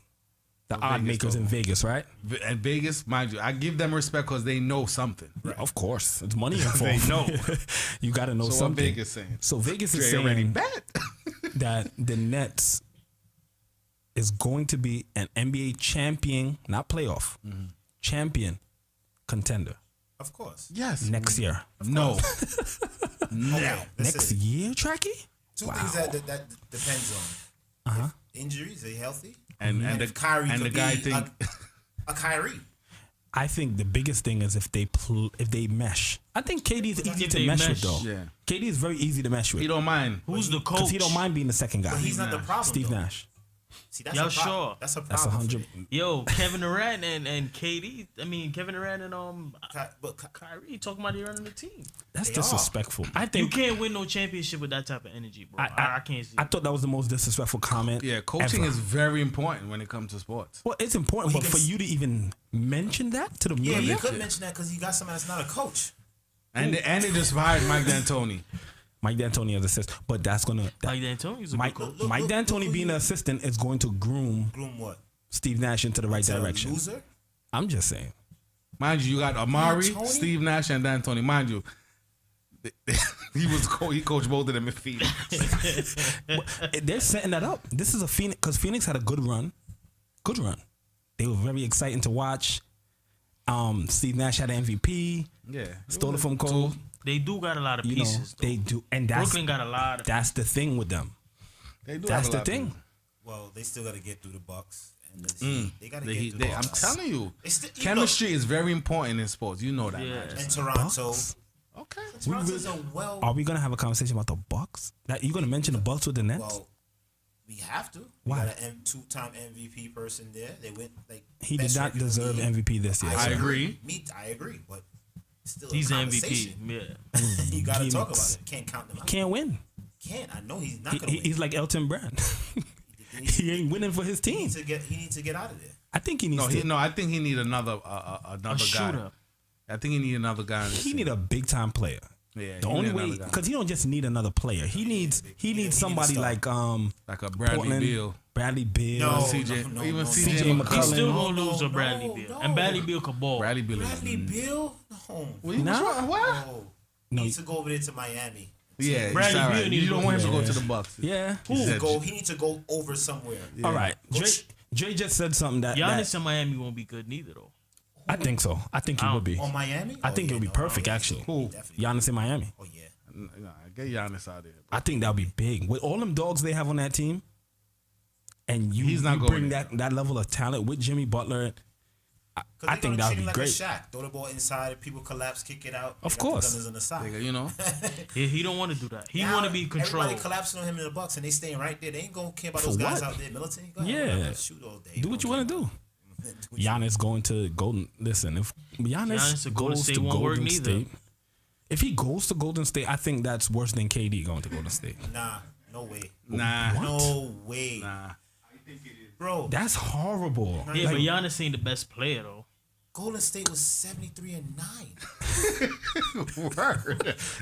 the odd makers in Vegas, right? And Vegas, mind you, I give them respect because they know something. Right. Of course, it's money involved. They know. You got to know So what something. Vegas saying? So Vegas is They already saying bet. that the Nets is going to be an NBA champion, not playoff, champion contender. Of course. Yes. Next year. No. Okay, Next year, Tracky? Two things that depends on. Injuries, are they healthy? And if Kyrie and could the guy be think a Kyrie. I think the biggest thing is if they mesh. I think KD is easy If to they mesh with mesh, though. yeah. KD is very easy to mesh with. he don't mind. Who's the Because coach? he don't mind being the second guy. But he's not the problem. Steve though. Nash. See, that's Y'all a problem. sure? That's a That's problem. 100. Yo, Kevin Durant and KD. I mean, Kevin Durant and But Kyrie talking about he running the team. That's They disrespectful. I You think can't win no championship with that type of energy, bro. I can't see. I thought that was the most disrespectful comment. Yeah, coaching ever. is very important when it comes to sports. Well, it's important, Well, but he for can you to even mention that to the yeah, media, you could mention that because you got somebody that's not a coach. And they just hired Mike D'Antoni. Mike D'Antoni as assistant, but that's gonna Mike D'Antoni's a Mike good coach. Mike D'Antoni being an assistant is going to groom Groom what? Steve Nash into the right To a direction. Loser? I'm just saying. Mind you, you got Amari, D'Antoni? Steve Nash, and D'Antoni. Mind you, he coached both of them in Phoenix. They're setting that up. This is a Phoenix because Phoenix had a good run. Good run. They were very exciting to watch. Steve Nash had an MVP. Yeah, Stole it from Cole. They do got a lot of You know, pieces. they do, and that's Brooklyn got a lot of. that's the thing with them. They do. That's have a the lot thing. Well, they still got to get through the Bucks. And the Heat. They got to get through the I'm Bucks. telling you, It's you chemistry is very important in sports. You know that. Yeah. Nigel. And Toronto. Okay. Toronto's a well. Are we gonna have a conversation about the Bucks? That you gonna mention the Bucks with the Nets? Well, we have to. Why? We got a two-time MVP person there. They went like. He did best not record in the deserve league. MVP this year. I agree. I agree, but still, He's a an conversation. MVP. Yeah. You got to He talk makes- about it. Can't count them out. Can't win. Can't. I know he's not gonna win. He's like Elton Brand. He ain't winning for his He team. needs to get out of there. I think he needs to. I think he need another guy. shooter. I think he need another guy. He need a big time player. Yeah, The he only need way, another guy. because he don't just need another player. He needs somebody like like a Bradley Portland, Beal. Bradley Beal, No, CJ, no, even no, CJ no. McCollum. He's still No, gonna lose to no, Bradley no, Beal, no. and Bradley Beal could ball. Bradley Beal. Bradley Beal? No. What? No. He needs to go over there to Miami. Yeah, Bradley Beal you don't want him to go to the Bucks. Yeah. He needs to go over somewhere. All right. Dre just said something that Giannis in Miami won't be good neither though. I think so. I think he would be. On Miami? I think it would be perfect actually. Who? Giannis in Miami. Oh yeah. Nah, get Giannis out there. I think that would be big with all them dogs they have on that team. And He's not you going bring that level of talent with Jimmy Butler. I think that would be like great. A Shaq. Throw the ball inside, people collapse, kick it out. Of course. Gunners on the side. You know. Yeah, he don't want to do that. He want to be controlled. Everybody collapsing on him in the Bucks, and they staying right there. They ain't gonna care about those guys out there. Military. Go ahead, shoot all day. Do what you want to do. Giannis going to Golden. Listen, if Giannis goes to Golden State, if he goes to Golden State, I think that's worse than KD going to Golden State. Nah, no way. Nah, what? No way. Nah, I think it is. Bro, that's horrible. Yeah, but Giannis ain't the best player though. Golden State was 73-9.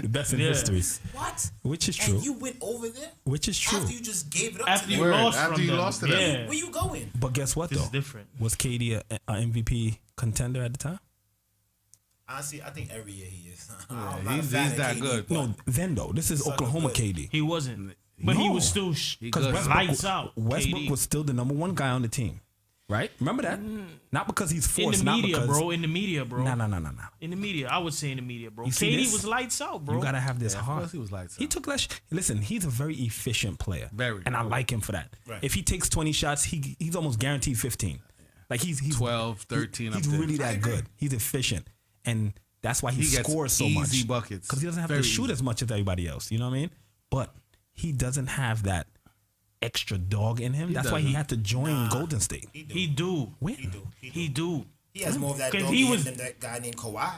The best in history. What? Which is true. And you went over there? Which is true. After you just gave it up after to you them. lost after from you them. lost to them. Yeah. Where you going? But guess what, though? It's different. Was KD a MVP contender at the time? Honestly, I think every year he is. Yeah, he's that good. No, then though. This is Oklahoma KD. He wasn't. But he was still because lights out. Westbrook KD. was still the number one guy on the team. Right? Remember that? Not because he's forced. In the media, not because, bro. In the media, bro. No. In the media. I would say in the media, bro. You see KD this? was lights out, bro. You gotta have this Of heart. course he was lights out. He took less. Listen, he's a very efficient player. And I like him for that. Right. If he takes 20 shots, he's almost guaranteed 15. Like he's 12, 13 He's up there. really that good. He's efficient. And that's why he gets scores so easy much. buckets. Because he doesn't have Very to shoot easy. as much as everybody else. You know what I mean? But he doesn't have that extra dog in him. That's why he doesn't. had to join Golden State. He do. When? He do. He has more of that 'Cause dog he in was- him than that guy named Kawhi.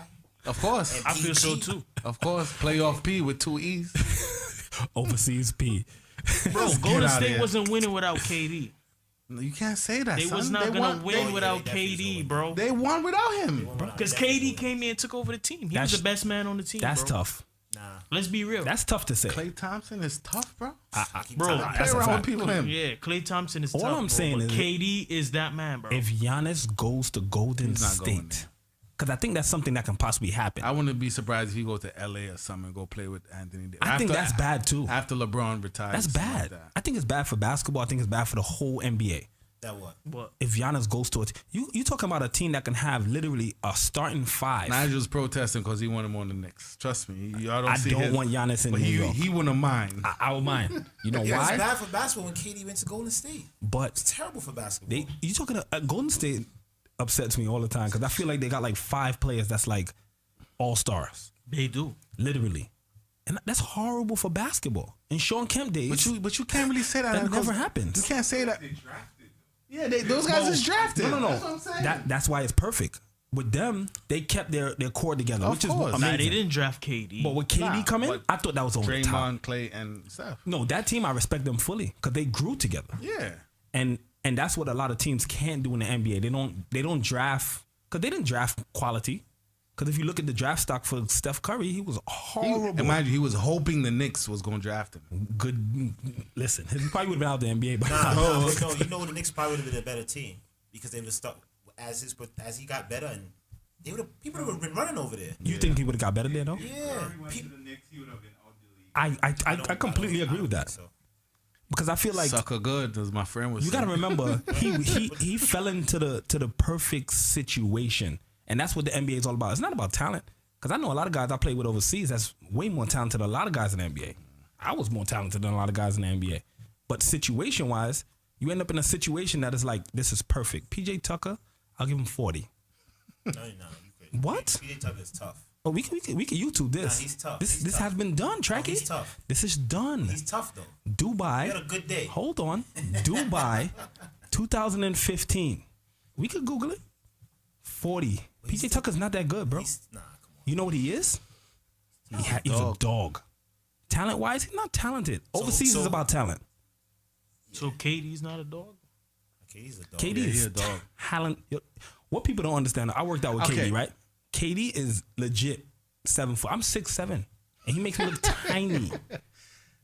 Of course. And I feel so PG. too. Of course. Playoff P with 2 E's. Overseas P. Bro, Get Golden outta State here. wasn't winning without KD. No, you can't say that, They son. was not They gonna won- win they- without they definitely KD, was bro. They won without him. Because KD came in and took over the team. He was That's- the best man on the team. That's bro. tough. Nah. Let's be real. That's tough to say. Klay Thompson is tough, bro. Bro, Play that's a around with fact. people him. yeah, Klay Thompson is All tough. I'm bro, saying but is- KD is that man, bro. If Giannis goes to Golden He's not going State, because I think that's something that can possibly happen. I wouldn't be surprised if he go to LA or something and go play with Anthony Davis. I think that's bad too. After LeBron retires. That's something bad. like that. I think it's bad for basketball. I think it's bad for the whole NBA. That what? What? If Giannis goes to it, you talking about a team that can have literally a starting five. Nigel's protesting because he wanted him on the Knicks. Trust me. Y'all I see don't his- want Giannis in but New he, York. He wouldn't mind. I would mind. You know Yeah, why? it's bad for basketball when KD went to Golden State. But It's terrible for basketball. you talking Golden State upsets me all the time because I feel like they got like 5 players that's like all stars. They do. Literally. And that's horrible for basketball. In Sean Kemp days, But you can't really say that. that because never happens. You can't say that. Yeah, those guys is drafted. No. That's what I'm saying. That's why it's perfect. With them, they kept their core together, Of which is course. amazing. Nah, they didn't draft KD. But with KD coming, but I thought that was over the top. Draymond, Clay, and Steph. No, that team I respect them fully because they grew together. Yeah. And that's what a lot of teams can't do in the NBA. They don't draft because they didn't draft quality. Because if you look at the draft stock for Steph Curry, he was horrible. Imagine he was hoping the Knicks was going to draft him. Good. Listen, he probably would have been out of the NBA. But No, you know the Knicks probably would have been a better team because they would have stuck as he got better and people would have been running over there. You think he would have got better there though? Yeah. I completely agree with that. Because I feel like sucker good, as my friend was you saying. got to remember he fell into the perfect situation, and that's what the NBA is all about. It's not about talent. Because I know a lot of guys I played with overseas that's way more talented than a lot of guys in the NBA. I was more talented than a lot of guys in the NBA. But situation wise, you end up in a situation that is like, this is perfect. PJ Tucker, I'll give him 40. No. What? PJ Tucker is tough. Oh, we can YouTube this. Nah, he's tough. This has been done, Tracky. He's tough. This is done. He's tough though. Dubai. He had a good day. Hold on. Dubai, 2015. We could Google it. 40. PJ Tucker's not that good, bro. Nah, come on. You know what he is? He's a dog. Talent wise, he's not talented. Overseas is about talent. So KD's not a dog? KD's a dog. KD Yeah, is he a dog. talent. What people don't understand, I worked out with Okay. KD, right? KD is legit 7 foot. I'm 6'7", and he makes me look tiny.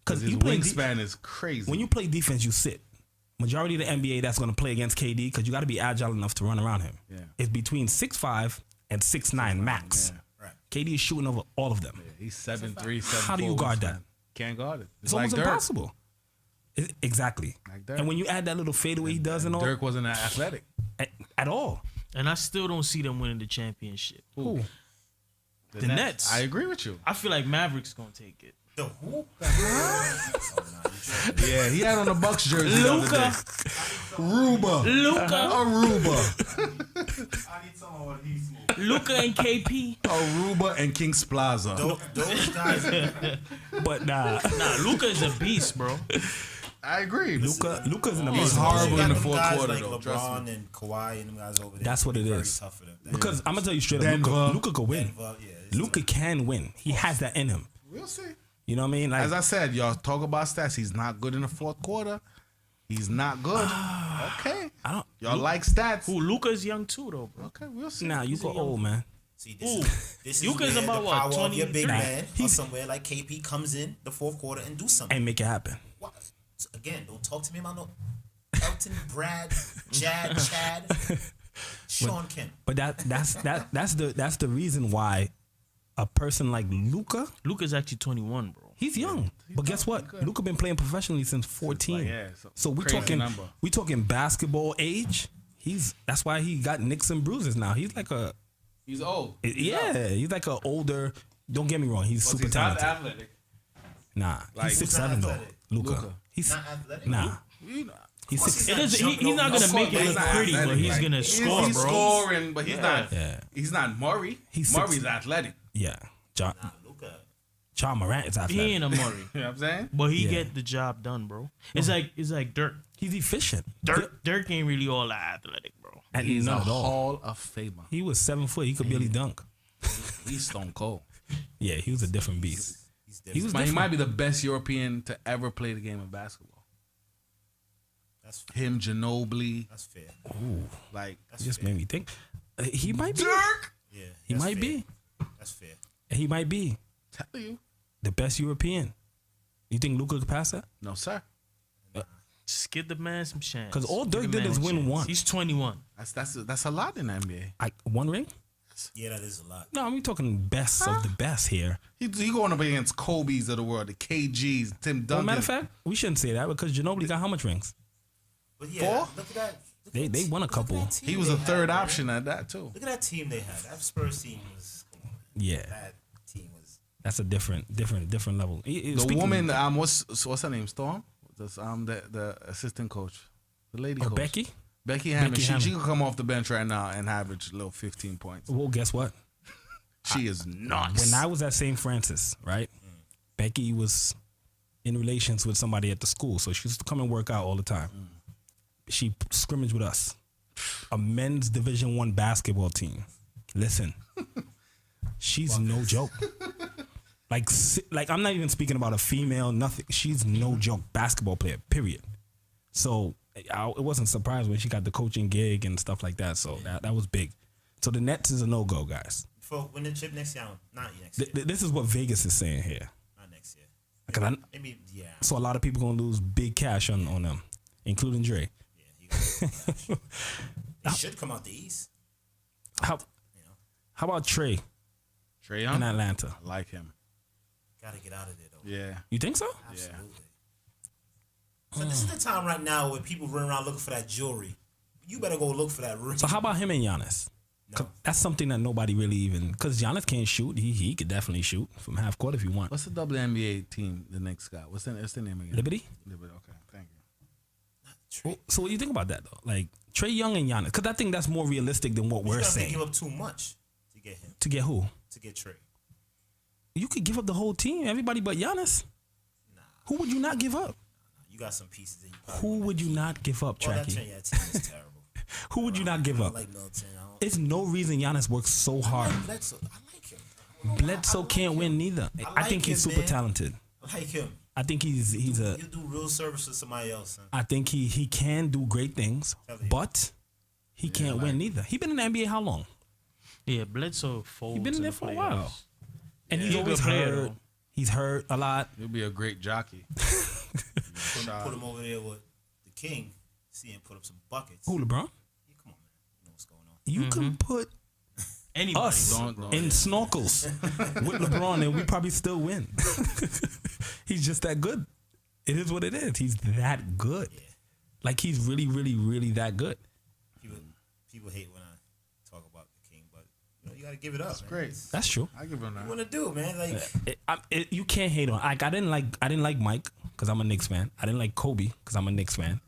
Because his wingspan is crazy. When you play defense, you sit. Majority of the NBA that's going to play against KD, because you got to be agile enough to run around him. Yeah. It's between 6'5" and 6'9" max. Yeah. Right. KD is shooting over all of them. Yeah, he's 7'3", 7'4". How do you guard that? Can't guard it. It's like almost Dirk. impossible. Exactly. Like Dirk. And when you add that little fadeaway he does and all, Dirk wasn't that athletic at all. And I still don't see them winning the championship. Who? The Nets. I agree with you. I feel like Mavericks gonna take it. The who? Yeah, he had on the Bucks jersey. Luka. Luka. I need some of what he smoked. Luka and KP. Aruba and Kings Plaza. Those guys. But nah, Luka is a beast, bro. I agree. Luka's in the He's middle. horrible in the fourth guys quarter, like though. Trust LeBron me. and Kawhi and them guys over there. That's what it Very is. tough for them. Because I'm gonna tell you straight up, Denver. Luka could win. Denver, yeah, Luka can win. He has that in him. We'll see. You know what I mean? Like, As I said, y'all talk about stats. He's not good in the fourth quarter. He's not good. Okay. I don't. Y'all like stats. Who Luka's young too though, bro. Okay, we'll see. Nah, you go old, man. See, Ooh. this is Luka's where about the what, power of your big 23? man or somewhere like KP comes in the fourth quarter and do something. And make it happen. What? So again, don't talk to me about no Elton, Brad, Chad, Sean Kemp. But that's the reason why a person like Luka's actually 21, bro. he's young. But guess what? Luka been playing professionally since 14. So we crazy number. talking basketball age. That's why he got nicks and bruises now. He's like He's old. he's like an older. Don't get me wrong. He's super He's not talented. athletic. Nah, Like, he's who's 6'7" though. athletic? Luka. He's Not athletic? nah. You know. He's course 6'7". He's not gonna make it look pretty, but he's gonna score, He's bro. scoring, but he's not. Yeah. He's not Murray. He's Murray's 6'. athletic. Yeah, John Luka. Morant is athletic. He ain't a Murray. You know what I'm saying? But he Yeah. get the job done, bro. It's like Dirk. He's efficient. Dirk ain't really all that athletic, bro. And He's not a at all. Hall of Famer. He was 7 foot. He could barely dunk. He's stone cold. Yeah, he was a different beast. He was He different. might be the best European to ever play the game of basketball. That's Him, Ginobili. That's fair. Ooh, Like, he just made me think. He might be. Dirk. Yeah, He that's might fair. be. That's fair. He might be Tell you. the best European. You think Luka could pass that? No, sir. Just give the man some chance. 'Cause all Give Dirk the did man is a win chance. once. He's 21. That's a lot in the NBA. One ring? Yeah, that is a lot. No, I'm talking best of the best here. He going up against Kobe's of the world, the KGs, Tim Well, Duncan. matter of fact, we shouldn't say that because Ginobili got how much rings? But yeah, 4? look at that. They won a couple. He was a third option at that too. Look at that team they had. That Spurs team was. Yeah, That team was. that's a different level. The woman, what's her name? Storm. The assistant coach, the lady coach. Becky. Becky Hammond. Becky She Hammond. could come off the bench right now and average a little 15 points. Well, guess what? She is nuts. When I was at St. Francis, right? Becky was in relations with somebody at the school, so she used to come and work out all the time. She scrimmaged with us, a men's Division I basketball team. Listen, she's no joke. Like I'm not even speaking about a female, nothing. She's no joke basketball player, period. So it wasn't surprised when she got the coaching gig and stuff like that. So that was big. So the Nets is a no-go, guys. For win the chip next year, not next year. This is what Vegas is saying here. Not next year. 'Cause Maybe yeah. So a lot of people gonna lose big cash on them, including Dre. He should come out the East. How about Trey? Trae Young in Atlanta. I like him. Gotta get out of there though. Yeah. You think so? Absolutely. So this is the time right now where people run around looking for that jewelry. You better go look for that ring. So how about him and Giannis? 'Cause that's something that nobody really even, because Giannis can't shoot. He could definitely shoot from half court if you want. What's the WNBA team the Knicks got? What's the name again? Liberty? Liberty. Okay, thank you. Well, so what do you think about that though? Like Trey Young and Giannis, because I think that's more realistic than what You we're gotta saying. give up too much to get him. To get who? To get Trey. You could give up the whole team, everybody but Giannis. Who would you not give up? You got some pieces that you. Who would you not give up, Well, that Tracky? team is terrible. Who would you not give up? Like Milton, It's no reason Giannis works so hard. Bledsoe. I like him. Bledsoe can't win neither. I think he's super talented. I like him. I think he's a. He'll do real service for somebody else. Son. I think he can do great things, but he can't win neither. He been in the NBA how long? Yeah, Bledsoe folds. He been in there the for a playoffs. while, and he's He's a always good player, hurt. though. He's hurt a lot. He'll be a great jockey. Put him over there with the king. See him put up some buckets. Who, LeBron? Yeah, come on, man. You know what's going on. You can put Anybody Us don't, bro. in snorkels with LeBron, and we probably still win. He's just that good. It is what it is. He's that good. Yeah. Like he's really, really, really that good. People hate when I talk about the king, but you gotta give it up. That's great. That's true. I give him that. What you wanna do, man? Like You can't hate on. I didn't like Mike because I'm a Knicks fan. I didn't like Kobe because I'm a Knicks fan.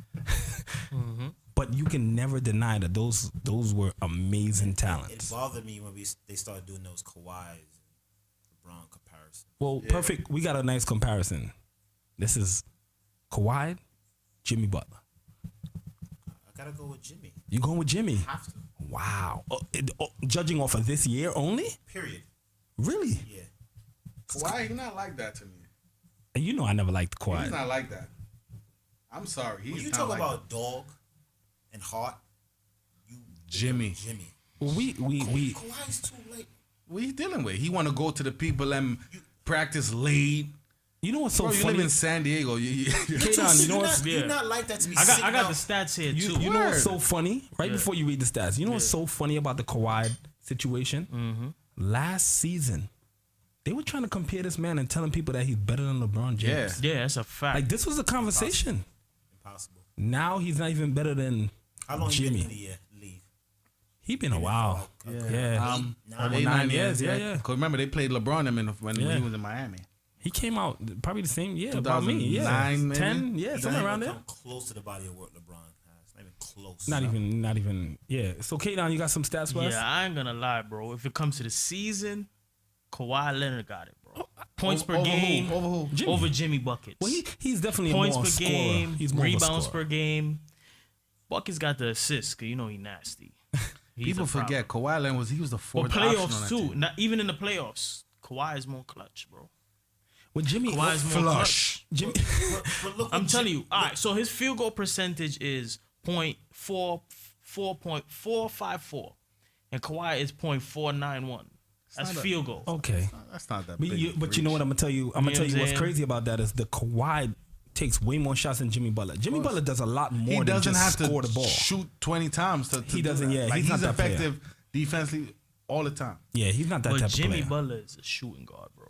But you can never deny that those were amazing talents. It bothered me when they started doing those Kawhis and LeBron comparisons. Well, perfect. We got a nice comparison. This is Kawhi, Jimmy Butler. I gotta go with Jimmy. You going with Jimmy? Have to. Wow. Judging off of this year only? Period. Really? Yeah. Kawhi, he's not like that to me. And you know I never liked Kawhi. He's not like that. I'm sorry. He's When you not talk like about dog and heart, Jimmy. Well, we Kawhi's too late. What are you dealing with? He want to go to the people and practice late. You know what's so Bro, funny? you live in San Diego. K-Don, you know what's You're not like that to be. I got the stats here too. You know what's so funny? Right before you read the stats, you know what's so funny about the Kawhi situation? Last season, they were trying to compare this man and telling people that he's better than LeBron James. Yeah, that's a fact. Like this was a conversation. Impossible. Now he's not even better than How long Jimmy. you been in the league? He been a while. Yeah. 9 years. Yeah. Cause remember they played LeBron when Yeah. he was in Miami. He came out probably the same year about me. Yeah, 2009 maybe? 10. Yeah, He somewhere don't around even there. come close to the body of work LeBron has. Not even close. Not even. Yeah. So K-Don, you got some stats for us? Yeah, I ain't gonna lie, bro. If it comes to the season, Kawhi Leonard got it, bro. Points per Over game who? Over who? Jimmy. over Jimmy buckets. Well, he's definitely Points more per scorer. game, He's more of a rebounds scorer. per game. Buckets got the assist, cause you know he nasty. He's People a problem. forget Kawhi Leonard was the Well, fourth option on playoffs that too. team. Not even in the playoffs, Kawhi is more clutch, bro. Well, Jimmy Kawhi's more flush. clutch. Jimmy, But look I'm what telling you. All right, so his field goal percentage is 4.454, and Kawhi is 0.491. That's not a- field goal. okay. That's not that But big. you know what I'm gonna tell you? I'm gonna You know tell you what I'm what's saying? crazy about that is the Kawhi takes way more shots than Jimmy Butler. Jimmy Butler does a lot more He than doesn't just have score to the ball. shoot 20 times to He do doesn't, that. yeah, Like he's not he's that player. effective defensively all the time. Yeah, he's not that But type Jimmy of player. Butler is a shooting guard, bro.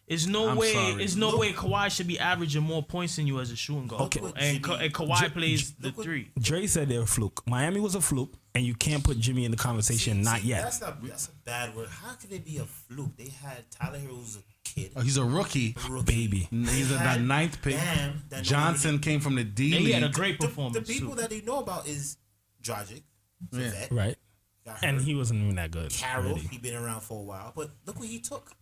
There's no I'm way. sorry. There's no way Kawhi should be averaging more points than you as a shooting guard. Okay. Bro. And Kawhi plays the three. Dre said they're a fluke. Miami was a fluke, and you can't put Jimmy in the conversation. Not yet. That's a bad word. How could it be a fluke? They had Tyler Hero was a kid. Oh, he's a rookie. Baby. He's They that had ninth pick. Bam, that Johnson came from the D And he had a League. great The performance people too. that they know about is Dragic, Yeah. Vivette, Right. got And hurt. he wasn't even that good. Carroll, really. he been around for a while, but look what he took.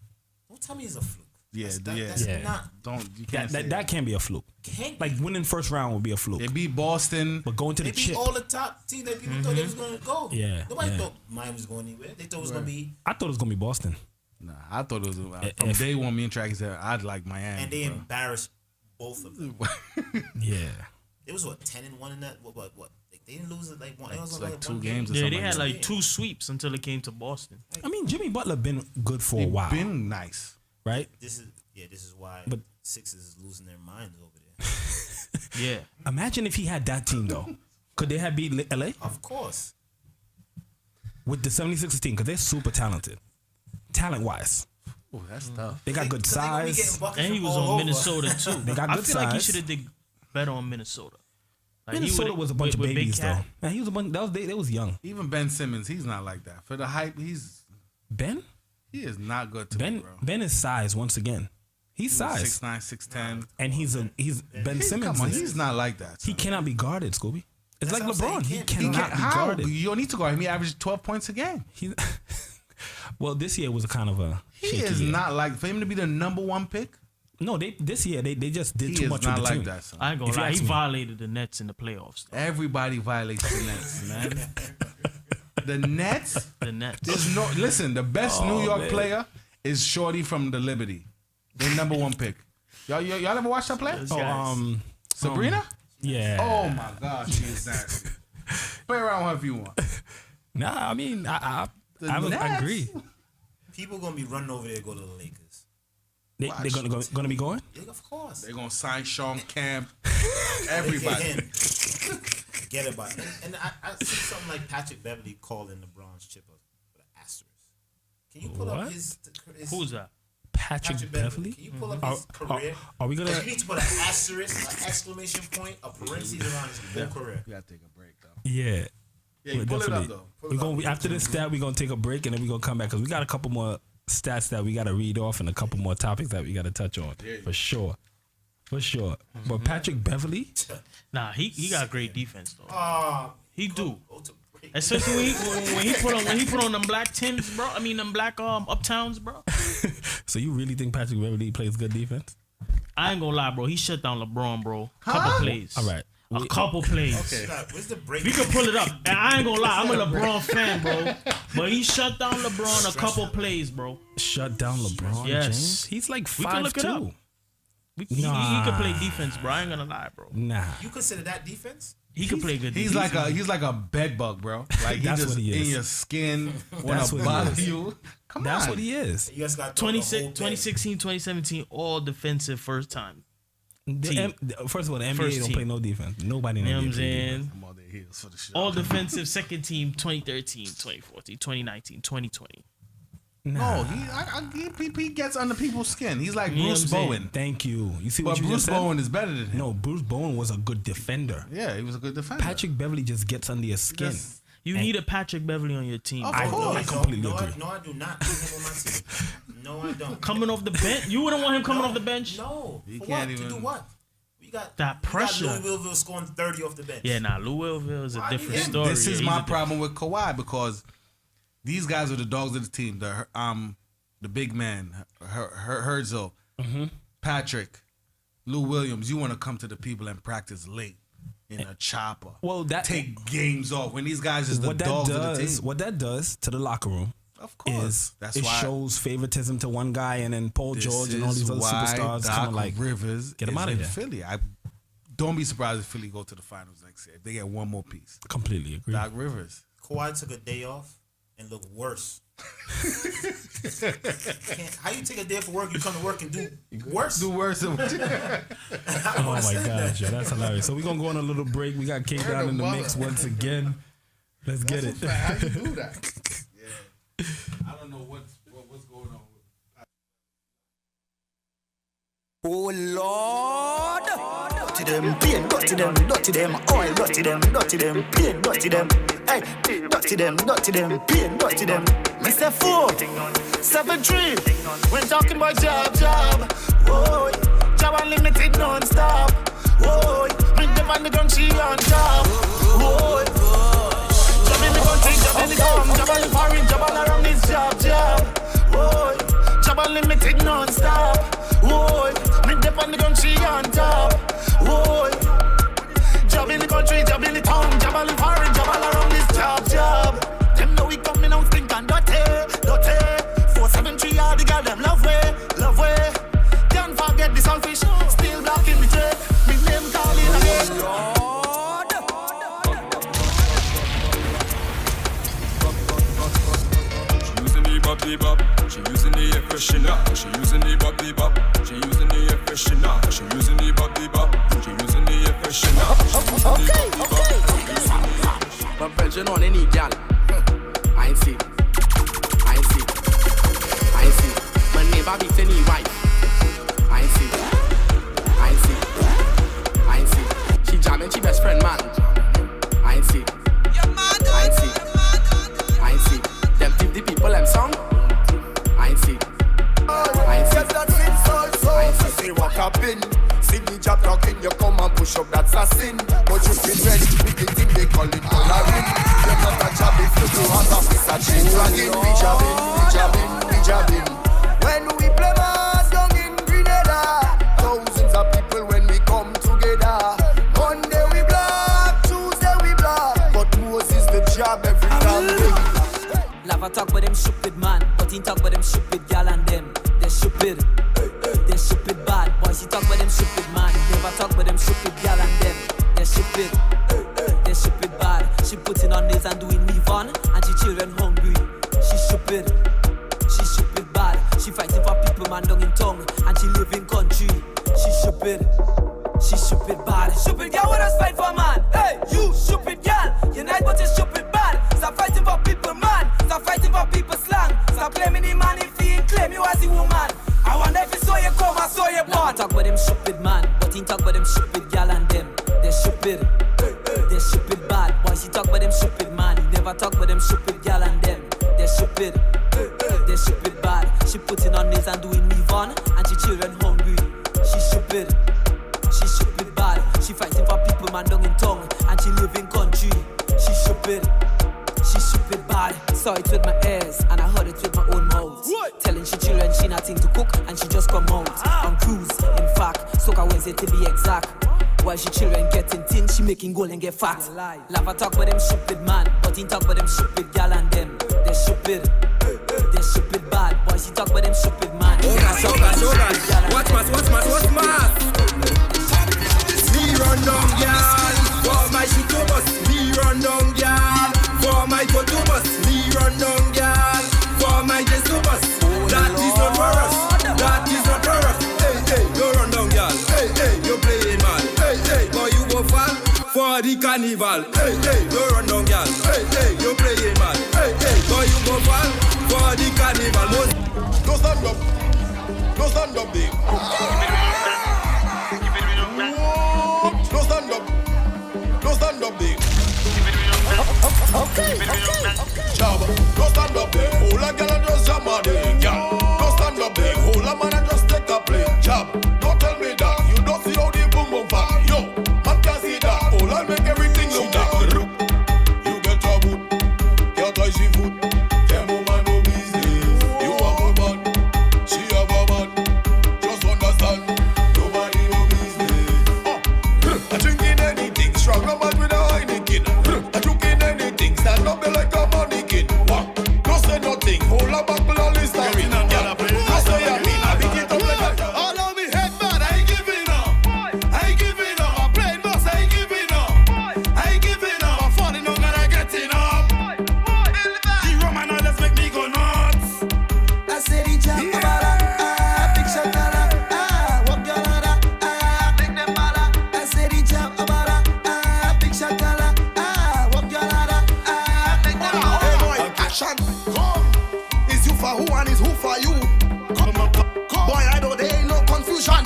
Don't tell me he's a fluke. Yeah, That's Yeah. not. Don't you can't say That can't be a fluke. Can't Like winning first round would be a fluke. They beat Boston. But going to They the beat chip. all the top teams that people thought they was going to go. Yeah, Nobody yeah. thought Miami was going anywhere. They thought it was going to be, I thought it was gonna be Boston. Nah, I thought it was from If- day one. Me and Tracky said I'd like Miami. and they bro. embarrassed both of them. Yeah. It was 10-1 in that. What? They didn't lose it like one. It was like like two one games or Yeah, something they had like like 2 sweeps until it came to Boston. I mean, Jimmy Butler been good for a He while, been nice. right? This is why But- Sixers is losing their minds over there. Yeah. Imagine if he had that team though. Could they have beat LA Of course. with the 76ers team? Because they're super talented, talent wise. Oh, that's tough. They got good 'Cause they gonna be size. getting buckets And he from was all on over. Minnesota too. They got I good feel like he size. should have did better on Minnesota. Like, he Minnesota would've- was a bunch of with Big babies though. Cat. Man, he was a bunch. They was young. Even Ben Simmons, he's not like that. For the hype, he is not good to me, bro. Ben is size once again. He's size, 6'9", 6'10". and he's Ben Simmons. Come on, is- he's not like that. He cannot be guarded, Scooby. It's That's like what I'm saying. LeBron. He He cannot can't- be how? guarded. You don't need to guard him. He averaged 12 points a game. He, well, this year was a kind of a He shaky is year. not like for him to be the number one pick. No, this year they just did He too is much not with the like team. that, son. I ain't gonna If you lie, he ask me. violated the Nets in the playoffs. Though. Everybody violates the Nets, man. The Nets. The Nets. There's no listen. The best New York man. player is Shorty from the Liberty. Their number one pick. Y'all ever watch that play? Sabrina. Yeah. Oh my gosh, she is nasty. Play around with her if you want. Nah, I mean, I Nets? agree. People gonna be running over there to go to the Lakers. They're gonna be going. Yeah, of course. They're gonna sign Sean Camp. Everybody. Get it, but and I see something like Patrick Beverly calling LeBron's chip Can you pull up his Who's that? Patrick Beverly? Can you pull up his career? Are we gonna? You need to put an asterisk, an exclamation point, a parentheses around his whole career. You gotta take a break though. Yeah. Yeah, you pull it up though. We're gonna after this stat, we're gonna take a break and then we're gonna come back because we got a couple more stats that we gotta read off and a couple more topics that we gotta touch on for sure. But Patrick Beverly, nah, he got great defense though. He do. Especially when he put on them black Tims, bro. I mean them black Uptowns, bro. So you really think Patrick Beverly plays good defense? I ain't gonna lie, bro. He shut down LeBron, bro. Couple plays. All right. A couple plays. Okay. Where's the break? We can pull it up. And I ain't gonna lie, I'm a LeBron fan, bro. But he shut down LeBron a couple plays, bro. Shut down LeBron James? He's like 5'2". We can look it up. He can play defense, bro. I ain't gonna lie, bro. Nah. You consider that defense? He can play good He's defense. he's like a bed bug, bro. Like he That's just what he is. in your skin, That's wanna what he bother is. you. Come That's on. what he is. You guys got 2016, 2017, all defensive first time. First of all, the NBA First don't team. play no defense. Nobody in the You know what I'm NBA play defense. saying? I'm on their heels for the show. All defensive second team 2013, 2014, 2019, 2020. No, he gets under people's skin. He's like Bruce Bowen. Thank you. You see But what you Bruce just said? Bowen is better than him. No, Bruce Bowen was a good defender. Yeah, he was a good defender. Patrick Beverly just gets under your skin. You need a Patrick Beverly on your team. Of I course. completely agree. No, I do not put him on my team. No, I don't. Coming off the bench? You wouldn't want him coming off the bench? No. He For can't what? To even- do what? We got That pressure. We got Louisville scoring 30 off the bench. Yeah, nah, Louisville is a different story. This is He's my a problem with Kawhi because these guys are the dogs of the team. The big man, Herzl, Patrick, Lou Williams. You want to come to the people and practice late in a chopper. Well, that take games off when these guys is the what that dogs of the does, team. what that does to the locker room, Of course, is that's it why shows favoritism to one guy, and then Paul this George and all these is other why superstars Doc kind of like Rivers get him is out of in there. Philly. I don't be surprised if Philly go to the finals next year if they get one more piece. Completely agree. Doc Rivers. Kawhi took a day off and looked worse. How you take a day for work? You come to work and do worse. Do worse. Oh my gosh, yeah, that's hilarious. So we're gonna go on a little break. We got K down in the mix once again. Let's get it. How you do that? Yeah. I don't know what's going on. Oh Lord, dirty them, pain, dirty them, oil, dirty them, pain, dirty them, hey, dirty them, pain, dirty them. Mr. 473, when talking about job, oh, job unlimited non-stop, oh, bring them on the gun, she on top, oh, job in the country, job in the home, job on the foreign, job all around this job, oh, job unlimited non-stop. Whoa, me dip on the country on top. Whoa, job in the country, job in the town, job all in foreign, job all around this job. Them know we coming out stink and dirty. 473 all the girl them love way. Can't forget the sunfish, still black in the trade. Big name calling again. Lord. She using the bop. She using the air freshener. She using the bop. She using the air freshener. She using the bop. She using the air freshener. Okay. But Belgian on any gal. I ain't see. My neighbor beat any wife. I ain't see. She jamming she best friend man. I ain't see. Them tip the people them song. I ain't see. See what happened. See the job talking, you come and push up, that's a sin. But you feel ready with the thing they call it coloring. You're not a job if you do have a piece of chain dragging. We jabbing. When we play mass down in Grenada, thousands of people when we come together. Monday we black, Tuesday we black, but Moses the job every day. Lava talk about them stupid man, but he talk about them stupid gal and them. They're stupid. They're stupid bad. Boys, he talk about them stupid man. Never talk about them stupid gal and them. They're stupid. They're stupid bad. She putting on nails and doing me fun, and she children hungry. She's stupid. She's stupid bad. She fighting for people man down in tongue, and she live in country. She's stupid. She's stupid bad. Stupid girl, what us fight for man? Hey, you stupid girl. You're nice but you're stupid bad. Stop fighting for people man. Stop fighting for people slang. Stop claiming stupid gal and them, they're stupid. They're stupid bad. She putting on nails and doing weave on, and she children hungry. She's stupid. She's stupid bad. She fighting for people man down in tongue, and she live in country. She's stupid. She's stupid bad. Saw it with my ears and I heard it with my own mouth. Telling she children she nothing to cook and she just come out on cruise. In fact, Soca Wednesday to be exact. While she children getting thin, she making gold and get fat. Lava talk about them stupid man, but he talk about them stupid gal and them. They're stupid. They're stupid bad. Boy, she talk about them stupid man. Watch mass. Me run down, girl. For my shitobus, me run down, girl. For my photobus, me run down, girl. For my jesubus, that is not for us. That is not for us. Hey, you run down, girl. Hey, you playing man. Hey, boy, you go fall for the carnival. Hey, you run down, girl. Hey, you playing man. Hey, boy, you go fall for the carnival. No stand up. No stand up, big. No stand up. No stand up, big. Okay. Chaba, no stand up, big. Hold a girl and just jam on it, yeah. No stand up, big. Hold a man and just take a play. Chaba, don't tell me that. You don't see how the boom boom back. Yo, man can see that. Hold on, make everything look that. You get trouble. Can't touch the food. Them woman no business. You have a man. She have a man. Just understand. Nobody no business. I drinking anything. Strong no man with a Heineken. I drinking anything. Stand up there like a mannequin. What? No say nothing. Hold a back below this time. No say I mean. I think it up like a all on me head man. I ain't giving up. I ain't giving up. I'm playing boss. I ain't giving up. I ain't giving up. I'm falling on and I'm getting up. The Roman others make me go nuts. I said he jump about big shot walk your ladder, make them bala. I said he jump about big shot walk your ladder, make them bala. Hey boy, action. Come. Is you for who and is who for you? Come. Boy, I know there ain't no confusion.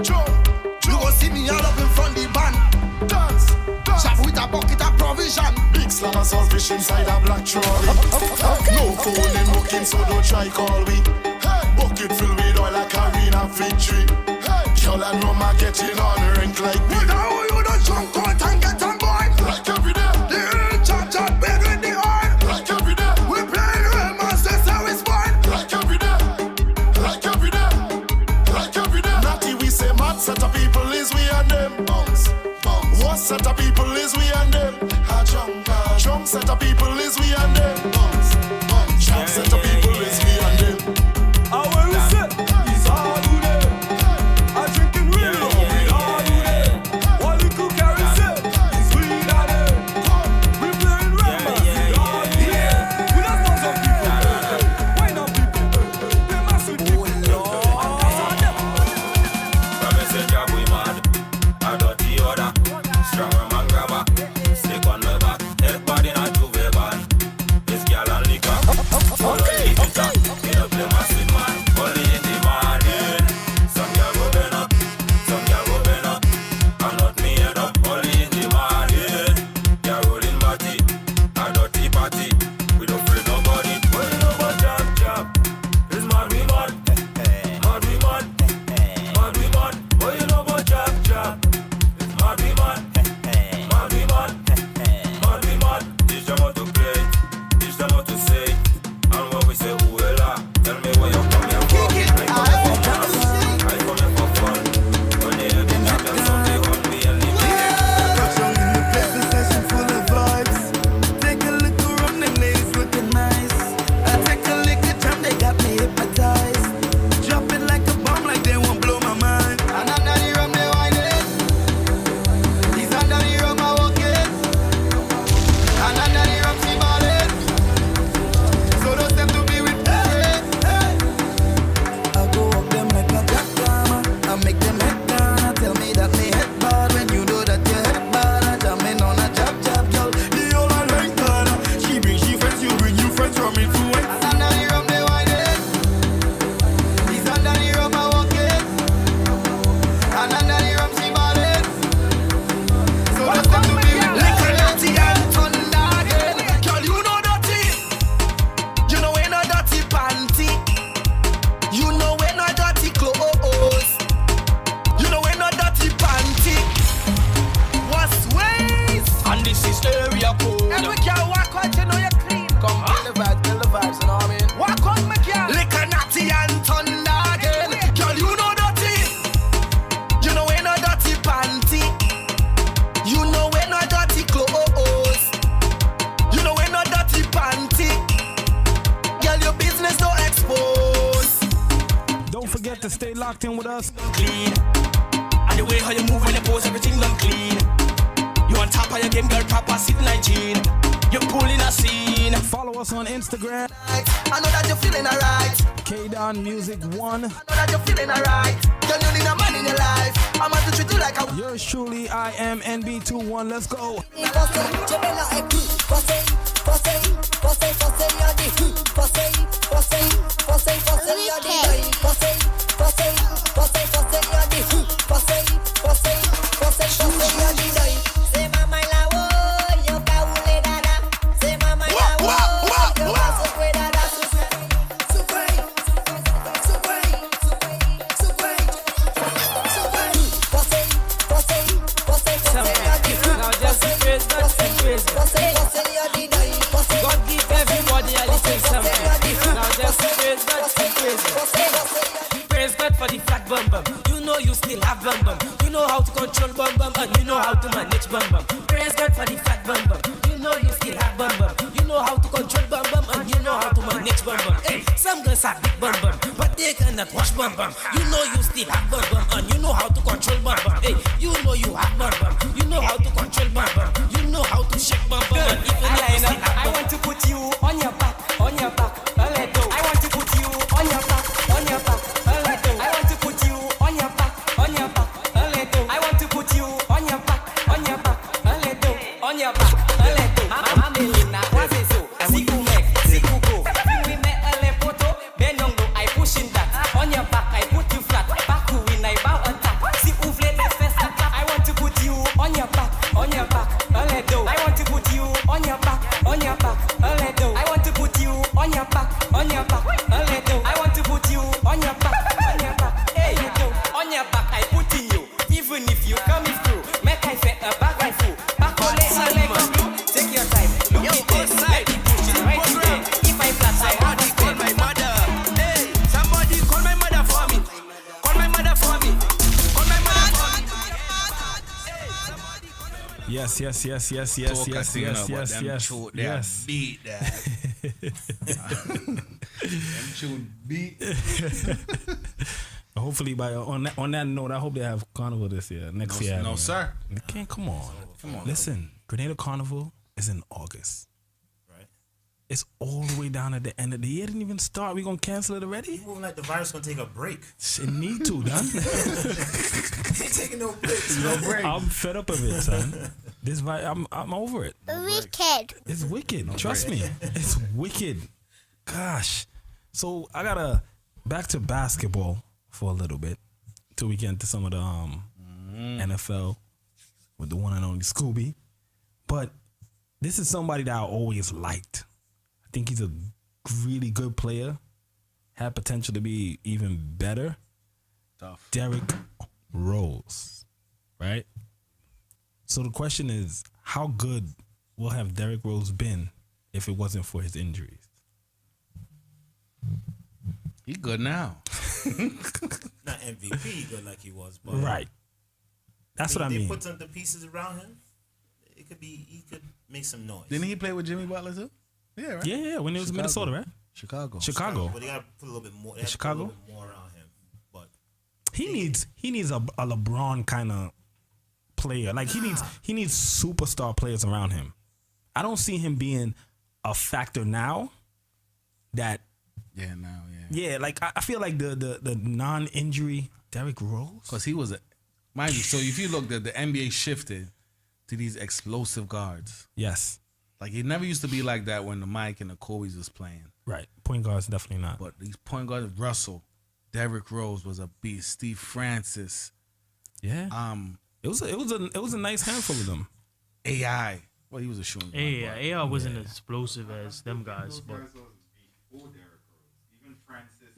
You go see me all up in front the band. Dance. Chap with a bucket of provision. Big slam and saltfish inside a black trolley. No phone in booking, so don't try call me. Bucket filled with oil like arena victory. Y'all and Roma getting on rink like me. Now you don't jump out and get on board. Like every day. The chop big with the oil. Like every day. We play real masters how it's born. Like every day. Like every day. Like every day. Natty we say mad set of people is we and them. Bounce. What set of people is we and them? Jump set of people is we and them. Jump set of people is we and them. How will we say? It's all you there. I'm drinking real love. It's all you there. What we could carry say? It's we and them. We playing rappers. It's all you there. We not want some people. Why not people? They must be people. From a center we mad. I got the order. Stronger man grabber. Stick on the back. Everybody not do van. This girl and liquor. Okay. We don't play massive man. Only in the morning. Some girl go bend up. Some girl go bend up. I'm not me head up. Only in the morning. You're rolling body. A dirty party. We don't free nobody. Well, you know about jab. It's mad we mad. Mad we mad. Mad we mad. Well, you know about jab. It's mad we mad. Mad we mad. Mad we mad. Teach them how to play. Teach them how to say. And what we say, Uela. Tell me where you come here for. I come here for mass. I come here for fun. When they hear me talk, them something on me and leave me. Got you in the place, a session full of vibes. Take a look around, them ladies looking nice. I take a lick of jam, they got me hypnotized. Drop it like a bomb, like they won't blow my mind. And under the rum, they whine it. He's under the rum, I walk it. And under the rum, she ball it. So those them to be with hey. I go up them like a jackhammer. I make them head down. I tell me that me head bad. When you know that your head bad, I jam in on a jab, girl. The whole I like that. She bring she friends, you bring you friends from influence. And under the rum, they whine it. He's under the rum, I walk it. And under the rum, she ball it. So those them to be with liquor, dirty and thunder again. Girl, you know that thing. forget to stay locked in with us. Clean. And the way how you move when you pose, everything done clean. You on top of your game, girl, proper sitting like Gene. You're pulling a scene. Follow us on Instagram. I know that you're feeling alright. K-Don Music 1. I know that you're feeling alright. Girl, you need a man in your life. I'm going to treat you like a... Yours truly, I am NB21. Let's go. God give everybody a little something. Now just praise God for the flat bum bum. You know you still have bum bum. You know how to control bum bum and you know how to manage bum bum. Praise God for the flat bum bum. You know you still have bum bum. You know how to control bum bum and you know how to manage bum bum. Hey, some girls have big bum bum, but they cannot wash bum bum. You know you still have bum bum and you know how to control bum bum. Hey, you know you have bum bum. You know how to control bum bum. You know how to shake bum bum. And even if you still have I want to put you on your back, on your back. Let go. I want to put you on your back, on your back. Let go. I want to put you on your back, on your back. Let go. I want to put you on your back, on your back. Let go. On your back. Let go. Amelina, what's it so? Siku mek, siku go. We met a lepoto. Benongo, I pushing that. On your back, I put you flat. Back to win, I bow attack. Si ouvre les fesses à clap. I want to put you on your back, on your back. Let go. I want to put you on your back, on your back. Let go. I want to put you on your back, on your back. Let go. I want to put you on your back, on your back. Hey, you go. On your back, I put in you. Even if you come through, make I say a back I fool. Back on it, take your time. Look at this. Let me push it right in there. If I flat, I want to call my mother. Hey, somebody call my mother for me. Call my mother for me. Call my mother for me. Yes. Beat that. Them tune beat. Hopefully, on that note, I hope they have Carnival this year. Next year. No, sir. You can't. Come on. Listen, Grenada Carnival is in August. Right. It's all the way down at the end of the year. It didn't even start. We gonna cancel it already? Moving like the virus gonna take a break. It need to, done. Ain't taking no breaks. No break. I'm fed up of it, son. I'm over it. Wicked. It's wicked. Trust me. It's wicked. Gosh. So I gotta back to basketball for a little bit till we get into some of the NFL with the one and only Scooby. But this is somebody that I always liked. I think he's a really good player. Had potential to be even better. Tough. Derrick Rose. Right? So the question is, how good will have Derrick Rose been if it wasn't for his injuries? He good now. Not MVP good like he was, but right. That's what I mean. They put some the pieces around him. It could be. He could make some noise. Didn't he play with Jimmy Butler too? Yeah, right. Yeah. When he was in Minnesota, right? Chicago. But they got to put a little bit more. They have to put a Chicago. little bit more around him. But He needs a LeBron kind of player. Like he needs superstar players around him. I don't see him being a factor now. That like I feel like the non-injury Derrick Rose, because he was mind you. So if you look, the NBA shifted to these explosive guards. Yes, like it never used to be like that when the Mike and the Kobe's was playing. Right, point guards definitely not. But these point guards, Russell, Derrick Rose was a beast. Steve Francis, yeah. It was a nice handful of them. AI, well, he was a shooting guard. AI wasn't as explosive as them guys, but.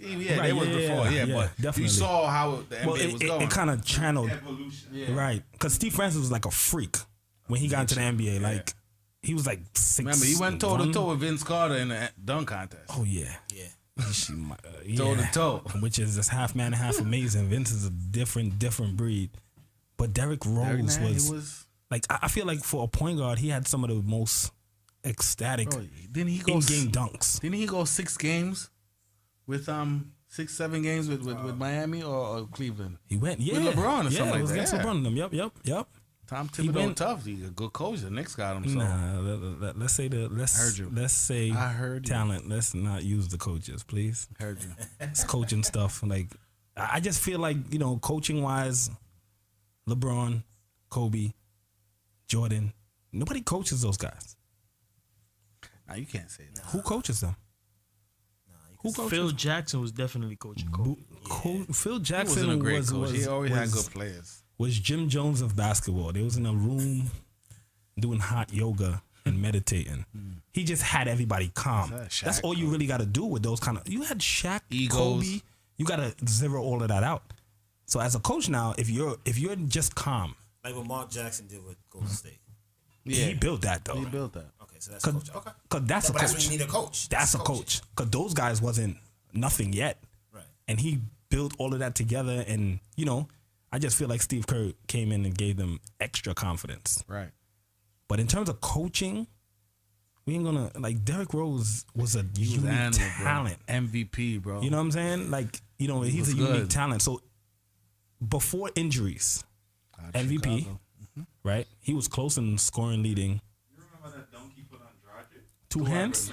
Yeah, they was before. Yeah, but definitely. You saw how the NBA was going. It kind of channeled, evolution, right? Because Steve Francis was like a freak when he got into the NBA. Like he was like 6'. Remember, he went toe to toe with Vince Carter in the dunk contest. Oh yeah, toe to toe, which is just half man and half amazing. Vince is a different breed, but Derrick Rose was like I feel like for a point guard, he had some of the most ecstatic didn't he go in-game dunks. Didn't he go 6 games with 6-7 games with Miami or Cleveland. He went, yeah, with LeBron or yeah, something it was like against that. LeBron and them. Yep. Tom He Thibodeau went- tough. He's a good coach. The Knicks got him. So. Nah, let's say let's say I heard you. talent. Let's not use the coaches, please. Heard you. It's coaching stuff. Like I just feel like, you know, coaching wise, LeBron, Kobe, Jordan, nobody coaches those guys. Nah, you can't say that. Who coaches them? Who coaches? Phil Jackson was definitely coaching Kobe. Phil Jackson wasn't a great was, coach. He always had was- good players. Was Jim Jones of basketball. They was in a room doing hot yoga and meditating. He just had everybody calm. Shaq That's all you really got to do with those kind of. You had Shaq, Egos. Kobe. You got to zero all of that out. So as a coach now, if you're just calm, Like what Mark Jackson did with Golden State. he built that though. He built that. Okay, so that's coach. Okay. Cause that's No, a but coach. that's when you need a coach. That's a coach. Cause those guys wasn't nothing yet. Right. And he built all of that together. And you know, I just feel like Steve Kerr came in and gave them extra confidence. Right. But in terms of coaching, we ain't gonna like Derrick Rose was a unique animal, bro. talent. MVP, bro. You know what I'm saying? Like, you know, he's was a unique good. talent. So before injuries, MVP, right? He was close in scoring leading. You remember that dunk he put on Dragic? Two hands?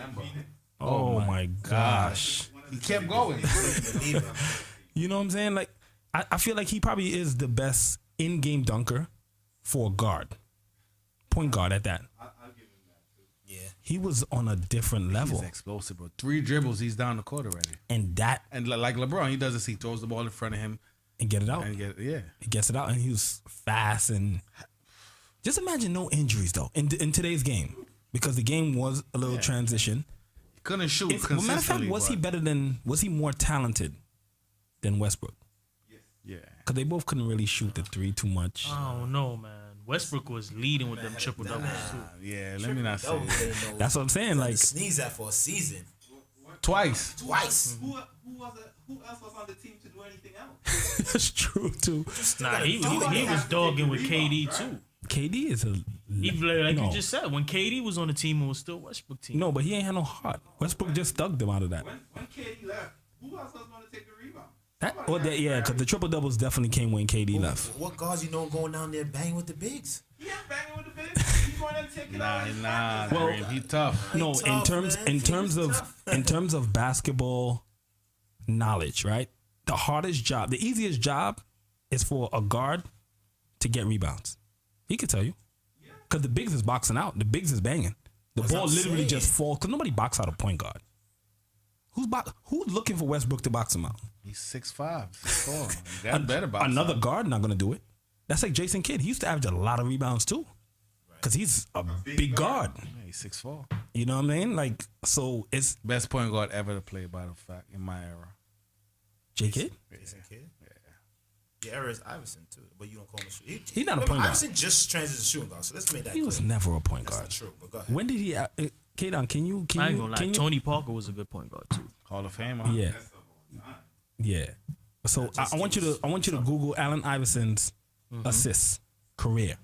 Oh my gosh. He kept going. You know what I'm saying? Like, I feel like he probably is the best in-game dunker for a guard. Point guard at that. I'll give him that too. Yeah. He was on a different level. He's explosive, bro. 3 dribbles, he's down the court already. And that. And like LeBron, he does this. He throws the ball in front of him. And get it out. And yeah. He gets it out, and he was fast. And just imagine no injuries, though, in today's game. Because the game was a little transition. He couldn't shoot Well, matter of fact, consistently. was he more talented than Westbrook? Yeah. Because they both couldn't really shoot the three too much. I don't know, man. Westbrook was leading with them triple doubles too. Yeah, let me not say that. That's what I'm saying. Like, Sneeze that for a season. Twice. Twice. Who else was on the team to do anything else? that's true, too. Nah, he was dogging with KD too. KD is a... Like no. you just said, when KD was on the team, it was still Westbrook team. No, but he ain't had no heart. Westbrook just thugged him out of that. When KD left, who else was going to take the rebound? Yeah, because the triple doubles definitely came when KD left. What guards you know going down there banging with the bigs? He ain't banging with the bigs. He's going to take it out. Nah, Well, Dream, he tough. No, in terms of basketball knowledge, right? The hardest job, the easiest job, is for a guard to get rebounds. He could tell you, because the bigs is boxing out. The bigs is banging. The ball literally just falls because nobody box out a point guard. Who's looking for Westbrook to box him out? He's 6'5", 6'4". That better box Another out. guard not gonna do it. That's like Jason Kidd. He used to average a lot of rebounds too, because he's a big guard. Yeah, he's 6'4". You know what I mean? Like, so it's Best point guard ever to play, by the fact, in my era. J Kidd. Jason Kidd? Yeah. The era is Iverson too, but you don't call him a shooter. He's not a point guard. Iverson just transitioned to shooting guard, so let's make that He was clear. never a point That's guard. not true, but go ahead. When did he? K-Don, can you? I ain't gonna lie. Tony Parker was a good point guard too. Hall of Famer. Yeah. Yeah. So I want you to Google Allen Iverson's assists career.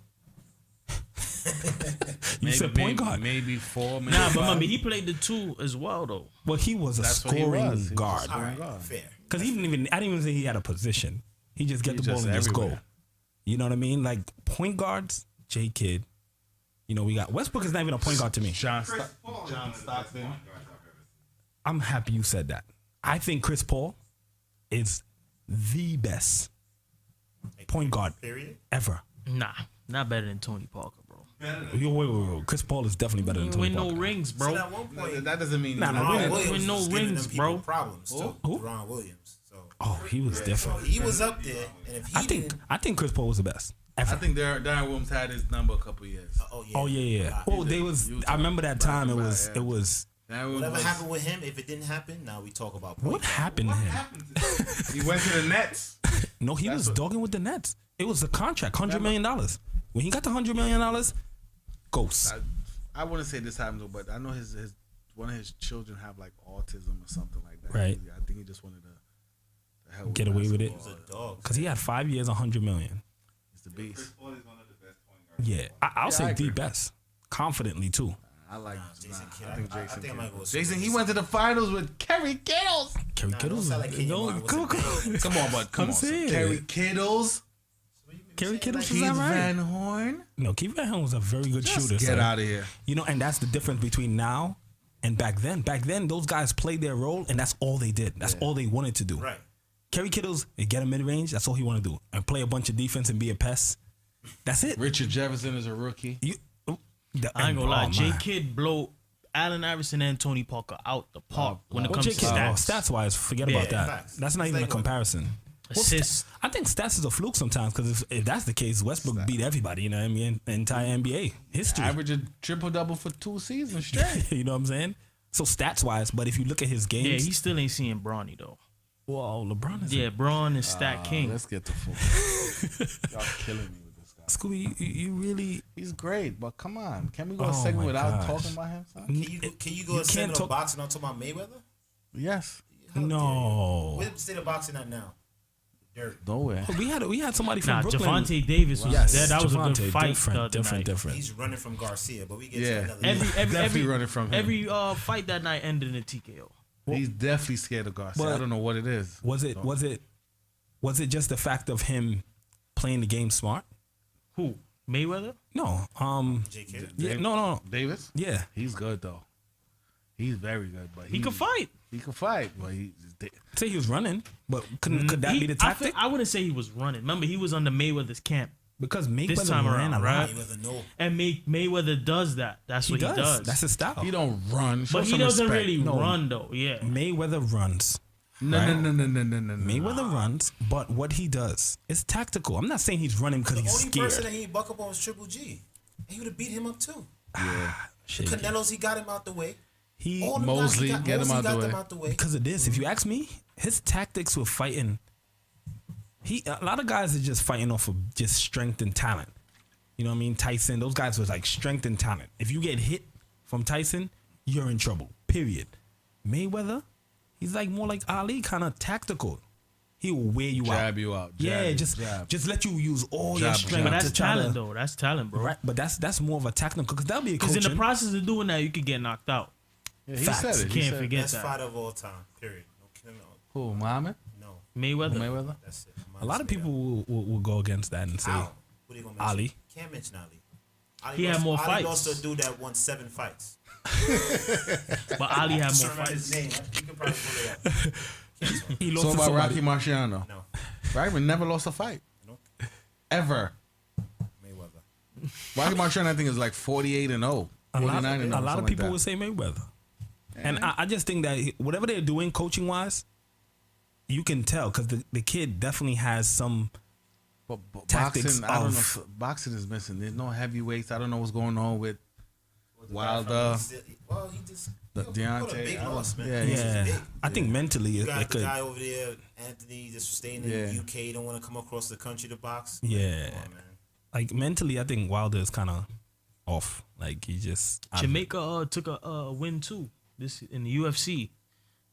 You said point guard. Maybe 4. Maybe Nah, but 5. remember he played the 2 as well though. Well, he was a That's what he scoring was. He was a guard. scoring guard. Fair. Because I didn't even say he had a position. He just get He the ball just and just go. everywhere. You know what I mean? Like point guards, J Kidd. You know, we got Westbrook is not even a point guard to me. John Stockton. I'm happy you said that. I think Chris Paul is the best point guard ever. Nah, not better than Tony Parker, bro. Wait. Chris Paul is definitely better than Tony Win Parker. no rings, bro. So at one point, That doesn't mean Nah, Ron win Williams no was giving rings, them people bro. problems too. Who? Ron Williams. So Oh, he was different. he was up there, and if he I think Chris Paul was the best ever. I think Darren Williams had his number a couple years. Oh yeah. Oh, they was. I remember that time. It was. Whatever happened with him, if it didn't happen, now we talk about What happened to him? He went to the Nets. No, he was dogging with the Nets. It was the contract, $100 million. When he got the $100 million, ghost. I wouldn't say this happened, but I know his one of his children have like autism or something like that. Right. I think he just wanted to help Get away with it. basketball. Because he had 5 years, $100 million. He's the beast. Yeah, I'll say the best. Confidently, too. I like Jason Kidd. I think I Jason. think I might go with Jason, he went to the finals with Kerry Kittles. Kerry Kittles. Come on, bud. Come on. saying. Kerry Kittles. Kerry Kittles Keith is that right? Van Horn. No, Keith Van Horn was a very good Just shooter. get son. out of here. You know, and that's the difference between now and back then. Back then, those guys played their role, and that's all they did. That's all they wanted to do. Right. Kerry Kittles, get a mid range. That's all he wanted to do, and play a bunch of defense and be a pest. That's it. Richard Jefferson is a rookie. I ain't gonna lie. J man. Kid blow Allen Iverson and Tony Parker out the park when it comes to Stats wise, forget about that. facts. That's not even a comparison. Assists. I think stats is a fluke sometimes because if that's the case, Westbrook beat everybody. You know what I mean? Entire NBA history. Average a triple-double for 2 seasons straight. You know what I'm saying? So stats wise, but if you look at his games, Yeah, he still ain't seeing Bronny though. Well, LeBron is. Yeah, Bron is stat king. Let's get to football. Y'all killing me with this guy. Scooby, you really. He's great, but come on. Can we go a Oh segment my without gosh. talking about him, son? Can you go a segment of boxing on talking about Mayweather? Yes. No. Where's the state of boxing at now? Dirt. Nowhere. We had somebody from Brooklyn. Javante Davis was Yes, there. That was a good Javante, fight. Different. He's running from Garcia, but we get to Yeah. another. Definitely running from him. Every fight that night ended in a TKO. He's definitely scared of Garcia. But I don't know what it is. Was it just the fact of him playing the game smart? Who? Mayweather? No. Yeah, no. Davis? Yeah. He's good though. He's very good, but He could fight. He could fight, but he Say he was running, but could that be the tactic? I wouldn't say he was running. Remember, he was under Mayweather's camp. Because this Mayweather time ran around, a lot. right? Mayweather, no. And Mayweather does that. That's what he does. That's his style. He don't run. Show But he some doesn't respect. really No. run though. Yeah. Mayweather runs. No. Mayweather runs, but what he does is tactical. I'm not saying he's running because The he's only person scared. that he buck up on was Triple G. And he would have beat him up too. Yeah. The Canelos, he got him out the way. He All the Mosley, guys, he got, get him Mosley out the got way. them out the way. Because of this, if you ask me, his tactics with fighting, a lot of guys are just fighting off of just strength and talent. You know what I mean? Tyson, those guys was like strength and talent. If you get hit from Tyson, you're in trouble. Period. Mayweather, he's like more like Ali, kind of tactical. He will wear you out. Jab you out. Yeah, Jab. just let you use all your Jab, strength. But that's to try talent to, though. That's talent, bro. right? But that's more of a tactical because that'll be a Because in coaching. the process of doing that, you could get knocked out. Yeah, he Facts. said it. Can't He said forget Best that. fighter of all time. Period. No. Who, Muhammad? No. Mayweather. That's it. A lot of people will go against that and say How? What are you gonna mention? Ali. Can't mention Ali. Ali He had lost- more Ali fights. lost to a dude that won 7 fights. But Ali had more Remember his fights. name. You can probably pull it up. He So lost to about somebody. Rocky Marciano. No. Rocky never lost a fight. Nope. Ever. Mayweather. Rocky Marciano, I think, is like 48-0. A lot 49-0, of people something like would say Mayweather. And I just think that whatever they're doing coaching wise, you can tell because the kid definitely has some But tactics boxing, I don't know. of Boxing is missing. There's no heavyweights. I don't know what's going on with Wilder, Well, he just the what a Deontay. big I don't- loss, man. Yeah, He's yeah. big. I think mentally You it got the could. guy over there, Anthony, just staying in Yeah. the UK, don't want to come across the country to box. Yeah. Come on, man. Like mentally, I think Wilder is kind of off. Like he just Jamaica took a win too. This in the UFC.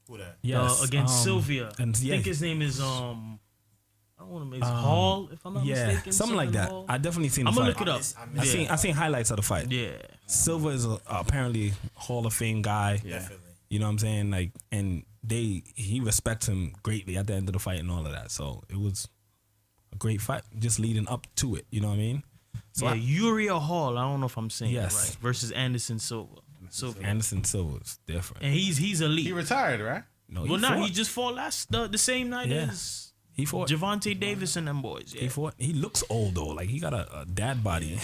Who that? Yes, against Sylvia. and I yeah. think his name is I don't want to make Hall if I'm not yeah, mistaken. something like that. Hall. I definitely seen the I'm fight. gonna look it up. I seen highlights of the fight. Yeah. Silva is apparently Hall of Fame guy. Yeah. You know what I'm saying? Like, and he respects him greatly at the end of the fight and all of that. So it was a great fight, just leading up to it. You know what I mean? So Yeah, Uriah Hall. I don't know if I'm saying Yes. it right. Versus Anderson Silva. Anderson Silva is different. And he's elite. He retired, right? No, Well, no, he just fought the same night Yeah. as He fought. Javante Davis and them boys. Yeah. He fought. He looks old though. Like he got a dad body.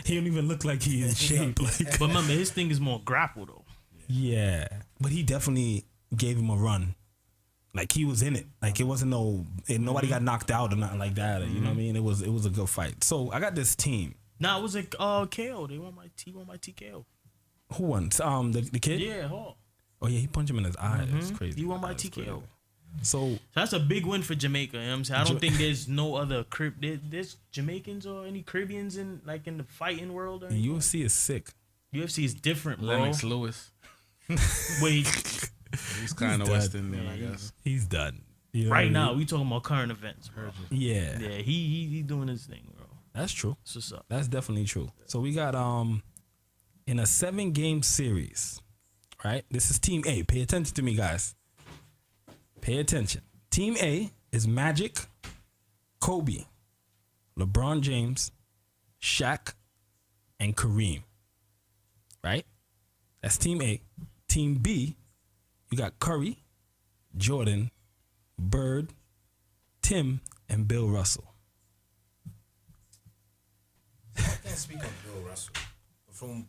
He don't even look like he in shape. Like, But remember, his thing is more grapple though. yeah, but he definitely gave him a run. Like he was in it. Like it wasn't nobody got knocked out or nothing like that. You know what I mean? It was a good fight. So I got this team. Nah, it was a KO. He won by TKO. Who won? The kid. Yeah, Hall. Oh yeah, he punched him in his eye. That's crazy. He won by That's TKO. crazy. So that's a big win for Jamaica. You know what I'm saying? I don't think there's no other there's Jamaicans or any Caribbeans in the fighting world. Or anything? UFC is sick. UFC is different, bro. Lennox Lewis. Wait, He's kind of done. West Indian, I guess. He's done. You know what I right mean? now we talking about current events, bro. Yeah. Yeah, he doing his thing, bro. That's true. That's what's up. That's definitely true. So we got in a 7-game series, right? This is Team A. Pay attention to me, guys. Pay attention. Team A is Magic, Kobe, LeBron James, Shaq, and Kareem. Right? That's Team A. Team B, you got Curry, Jordan, Bird, Tim, and Bill Russell. I can't speak on Bill Russell. But from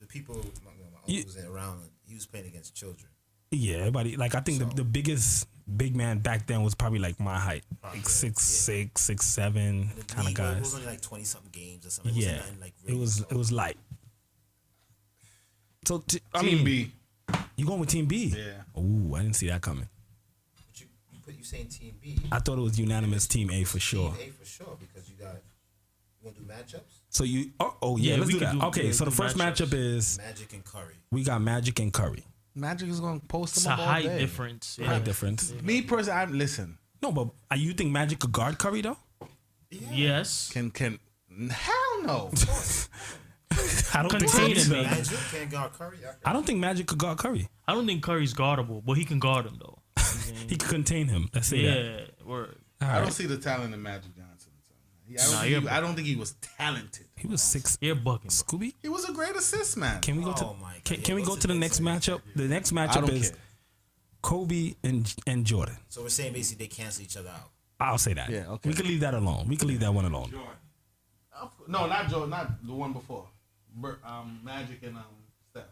the people, my uncle was around, he was playing against children. Yeah, everybody. Like, I think the biggest big man back then was probably like my height. Like 6'6", 6'7", kind of guys. It was only like 20-something games or something. Yeah, it was light. So, Team B. You going with Team B? Yeah. Ooh, I didn't see that coming. You saying Team B? I thought it was unanimous Team A for sure. Team A for sure, because you want to do matchups? So you, let's do that. Okay, so the first matchup is Magic and Curry. We got Magic and Curry. Magic is going to post them It's a up all height day. difference. Height difference. Me personally, listen. No, but you think Magic could guard Curry though? Yes. Can hell no. I don't think Contain so. him, Magic can't guard Curry. I don't think Magic could guard Curry. I don't think Curry's guardable, but he can guard him though. He could contain him. Let's say that. Yeah, word. I don't see the talent in Magic Johnson. I don't think he was talented. He was 6. You're bucking, Scooby. He was a great assist man. Can we go to? Can we go to the next matchup? The next matchup is Kobe and Jordan. So we're saying basically they cancel each other out. I'll say that. Yeah, okay. We can leave that alone. We can leave that one alone. No, not Jordan. Not the one before. Magic and Steph.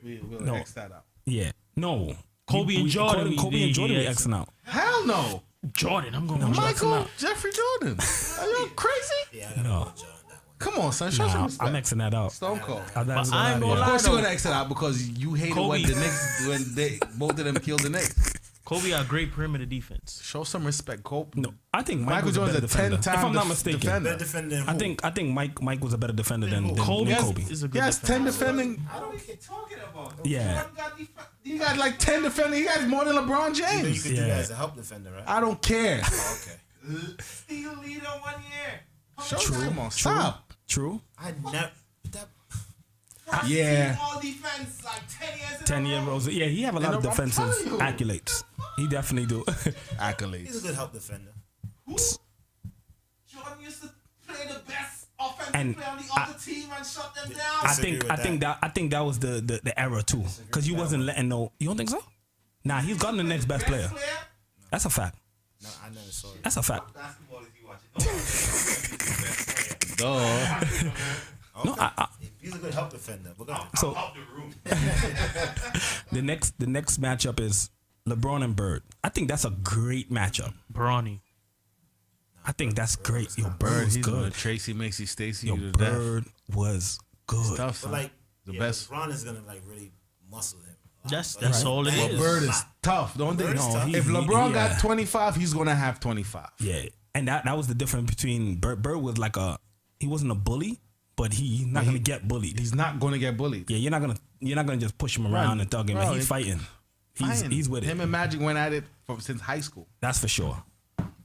We'll No. X that out. Yeah. No. Kobe and Jordan. Kobe and Jordan. We Xing out. Hell no. Jordan. I'm going No, with Michael. Michael Jeffrey Jordan. Are you crazy? Yeah, I gotta No. go with John that one. Come on, son. Show some Nah, respect. I'm Xing that out. Stone Cold. I ain't Of gonna course you're gonna X it out because you hated Kobe. when the Knicks when they both of them killed the Knicks. Kobe got great perimeter defense. Show some respect, Cole. No, I think Michael Jordan's Jordan's a 10-time If I'm not mistaken, defender. Better defender than who? I think Mike was a better defender than Kobe Kobe. is a good He has 10 defending. I don't know what you're talking about. Yeah. He got like 10 defending. He has more than LeBron You James. could do that as a help defender, right? I don't care. Oh, okay. Steal leader 1 year. Come on, stop. True. I never. Yeah. All defense like 10 years. 10-year Rose. Yeah, he have a lot of I'm defensive telling you. accolades. He definitely do. Accolades. He's a good help defender. Jordan used to play the best offensive And player on the other team and shut them down. I think that was the era too, because you wasn't letting no. You don't think so? Nah, he's gotten the next best player. That's a fact. No, I never saw it. That's a fact. Basketball is you watching. No, He's a good help defender. We're gonna So- Out the room. the next matchup is LeBron and Bird. I think that's a great matchup. Bronny. I think that's great. Yo, Bird Bird, was he's good. Tracy Macy Stacy. Yo, you to death. Bird was good. Tough, But son. like The yeah, best. LeBron is gonna like really muscle him. That's Right. all it But is. Bird is tough. Don't think. Bird is No, tough. if LeBron yeah. got 25, he's gonna have 25. Yeah, and that was the difference between Bird. Bird was like he wasn't a bully, but he's not gonna get bullied. He's not gonna get bullied. Yeah, you're not gonna just push him around and thug him. Bro, He's fighting. Fine. He's with it. Him and Magic went at it since high school. That's for sure.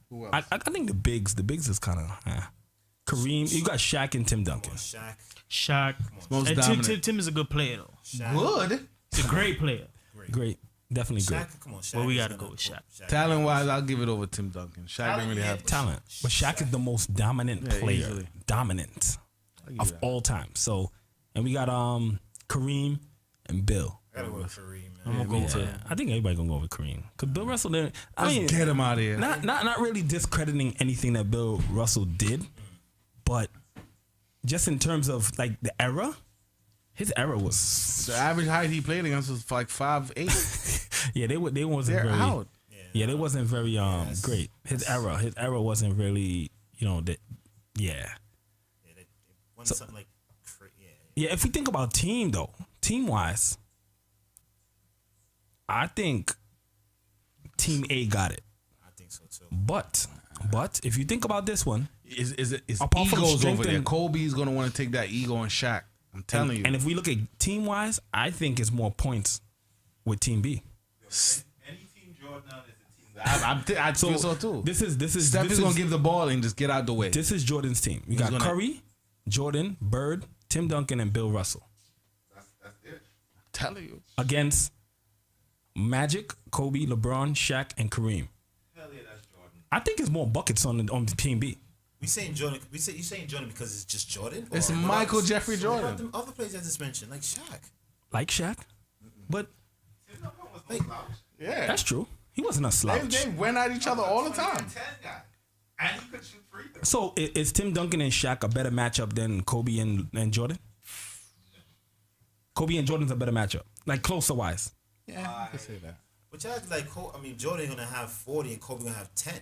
Who else? I think the bigs is kind of Kareem. You got Shaq and Tim Duncan. Shaq. Most And dominant. Tim is a good player though. Good. He's a great player. Great, definitely great. Come on, Shaq. Well, we gotta go with Shaq. Talent wise, I'll give it over Tim Duncan. Shaq didn't really have Talent, but Shaq is the most dominant Yeah, player, easily. dominant give of you that. all time. So, and we got Kareem and Bill. I gotta go with Kareem, man. I'm gonna go with Yeah, I think everybody gonna go with Kareem because Bill Russell didn't. I Let's mean, get him out of here. not really discrediting anything that Bill Russell did, but just in terms of like the era, his era was The average height he played against was like 5'8". yeah they wasn't They're very out. yeah they wasn't very great. His era wasn't really that Yeah, they won So- something like yeah. If we think about team wise, I think Team A got it. I think so too. But if you think about this one, Is Apart from egos strength over there? and- Kobe's gonna want to take that ego and Shaq. I'm telling you. and if we look at team wise, I think it's more points with Team B. Any team Jordan on is a team. I feel so too. This is Steph is gonna give the ball and just get out the way. This is Jordan's team. We got gonna- Curry, Jordan, Bird, Tim Duncan, and Bill Russell That's it. telling you. against Magic, Kobe, LeBron, Shaq, and Kareem. Hell yeah, that's Jordan. I think it's more buckets on Team B. We saying Jordan. You saying Jordan because it's just Jordan? It's Or Michael what Jeffrey What Jordan. about them other players I just mentioned, like Shaq? Like Shaq, but Yeah, that's true. He wasn't a slouch. They went at each other all the time. And he could shoot free throws. So is Tim Duncan and Shaq a better matchup than Kobe and Jordan? Kobe and Jordan's a better matchup, like closer wise. Yeah, I can say that. But y'all like, Jordan gonna have 40 and Kobe gonna have 10.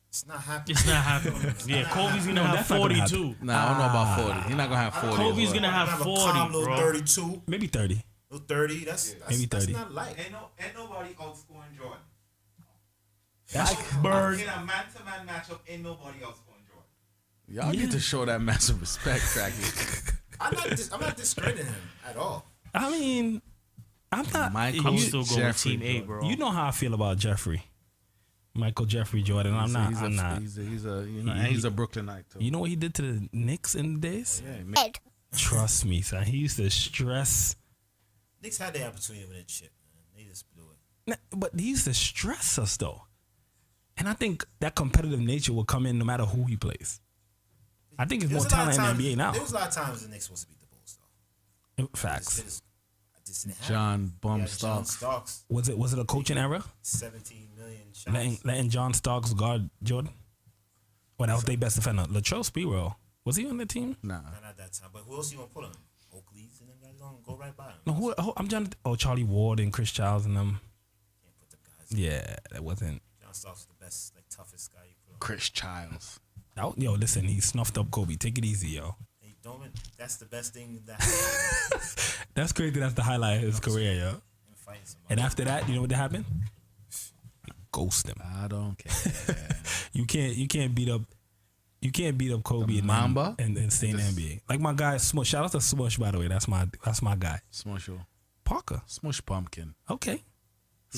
It's not happening. It's not happening. Yeah, Kobe's gonna have 42. Nah, I don't know about 40. He's not gonna have 40. Kobe's gonna have 40, bro. 32. Maybe 30. 30. That's maybe 30. That's not light. Ain't nobody outscoring Jordan. That's Bird. In a man-to-man matchup, ain't nobody outscoring Jordan. Y'all need to show that massive respect, Cracky. I'm not discrediting him at all. I mean, I'm not. Michael you, still going with Team A, bro. You know how I feel about Jeffrey, Michael Jeffrey Jordan. I'm not. He's a Brooklynite too. You know what he did to the Knicks in the days? Yeah, Trust me, son. He used to stress. Knicks had the opportunity with that shit, man. They just blew it. But he used to stress us though, and I think that competitive nature will come in no matter who he plays. I think it's more talent in the NBA now. There was a lot of times the Knicks supposed to beat the Bulls though. Facts. John John Starks. Starks. Was it a coaching error? 17 million shots. Letting John Starks guard Jordan? Well, that was their best defender. Latrell Sprewell. Was he on the team? Nah. Not at that time. But who else you gonna put on? Oakley's and them guys gonna go right by him. No, I'm John. Oh, Charlie Ward and Chris Childs and them. Can't put them guys. Yeah, that wasn't. John Starks was the best, like toughest guy you put on. Chris Childs. Yo, listen, he snuffed up Kobe. Take it easy, yo. Hey, that's the best thing that happened. That's crazy. That's the highlight of his career, yo. And after that, you know what happened? Ghost him. I don't care. You can't beat up Kobe and Mamba and stay in the NBA. Like my guy Smush. Shout out to Smush, by the way. That's my guy. Smush. Parker. Smush Pumpkin. Okay.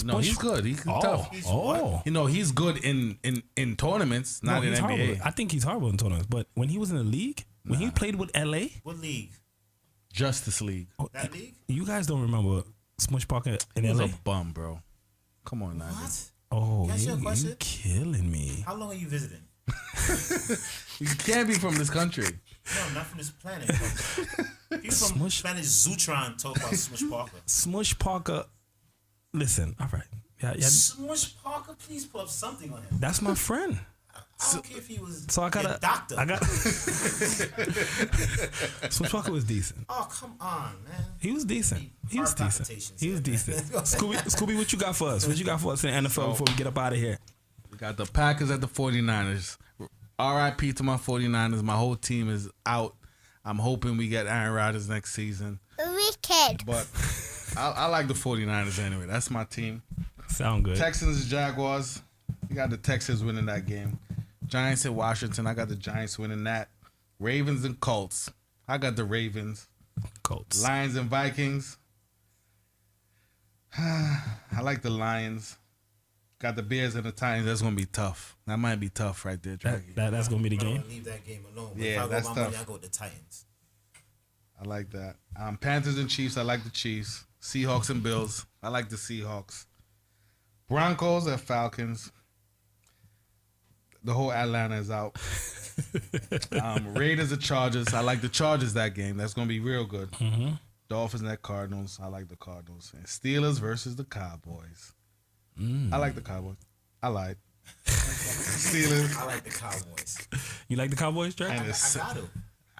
No, he's good. He's tough. He's good in tournaments, not in NBA. Horrible. I think he's horrible in tournaments. But when he was in the league, when he played with LA, what league? Justice League. That league? You guys don't remember Smush Parker in He was LA? a bum, bro. Come on, now. What? Oh, Can I ask you a you question? killing me. How long are you visiting? You can't be from this country. No, not from this planet. People from planet Zootron talk about Smush Parker. Smush Parker. Listen, all right. Yeah. Smush Parker, please put up something on him. That's my friend. I don't care if he was So I got a doctor. Smush Parker was decent. Oh, come on, man. He was decent. He was decent. Scooby, what you got for us? What you got for us in the NFL before we get up out of here? We got the Packers at the 49ers. R.I.P. to my 49ers. My whole team is out. I'm hoping we get Aaron Rodgers next season. Wicked. But I like the 49ers anyway. That's my team. Sound good. Texans, Jaguars. We got the Texans winning that game. Giants at Washington. I got the Giants winning that. Ravens and Colts. I got the Ravens. Colts. Lions and Vikings. I like the Lions. Got the Bears and the Titans. That's gonna be tough. That might be tough right there, Draggy. That's gonna be the game. Leave that game alone. But Yeah, if I that's go my money, tough. I go with the Titans. I like that. Panthers and Chiefs. I like the Chiefs. Seahawks and Bills. I like the Seahawks. Broncos and Falcons. The whole Atlanta is out. Raiders and Chargers. I like the Chargers that game. That's gonna be real good. Mm-hmm. Dolphins and Cardinals. I like the Cardinals. And Steelers versus the Cowboys. Mm. I like the Cowboys. I lied. Steelers. I like the Cowboys. You like the Cowboys, Drake? I got to.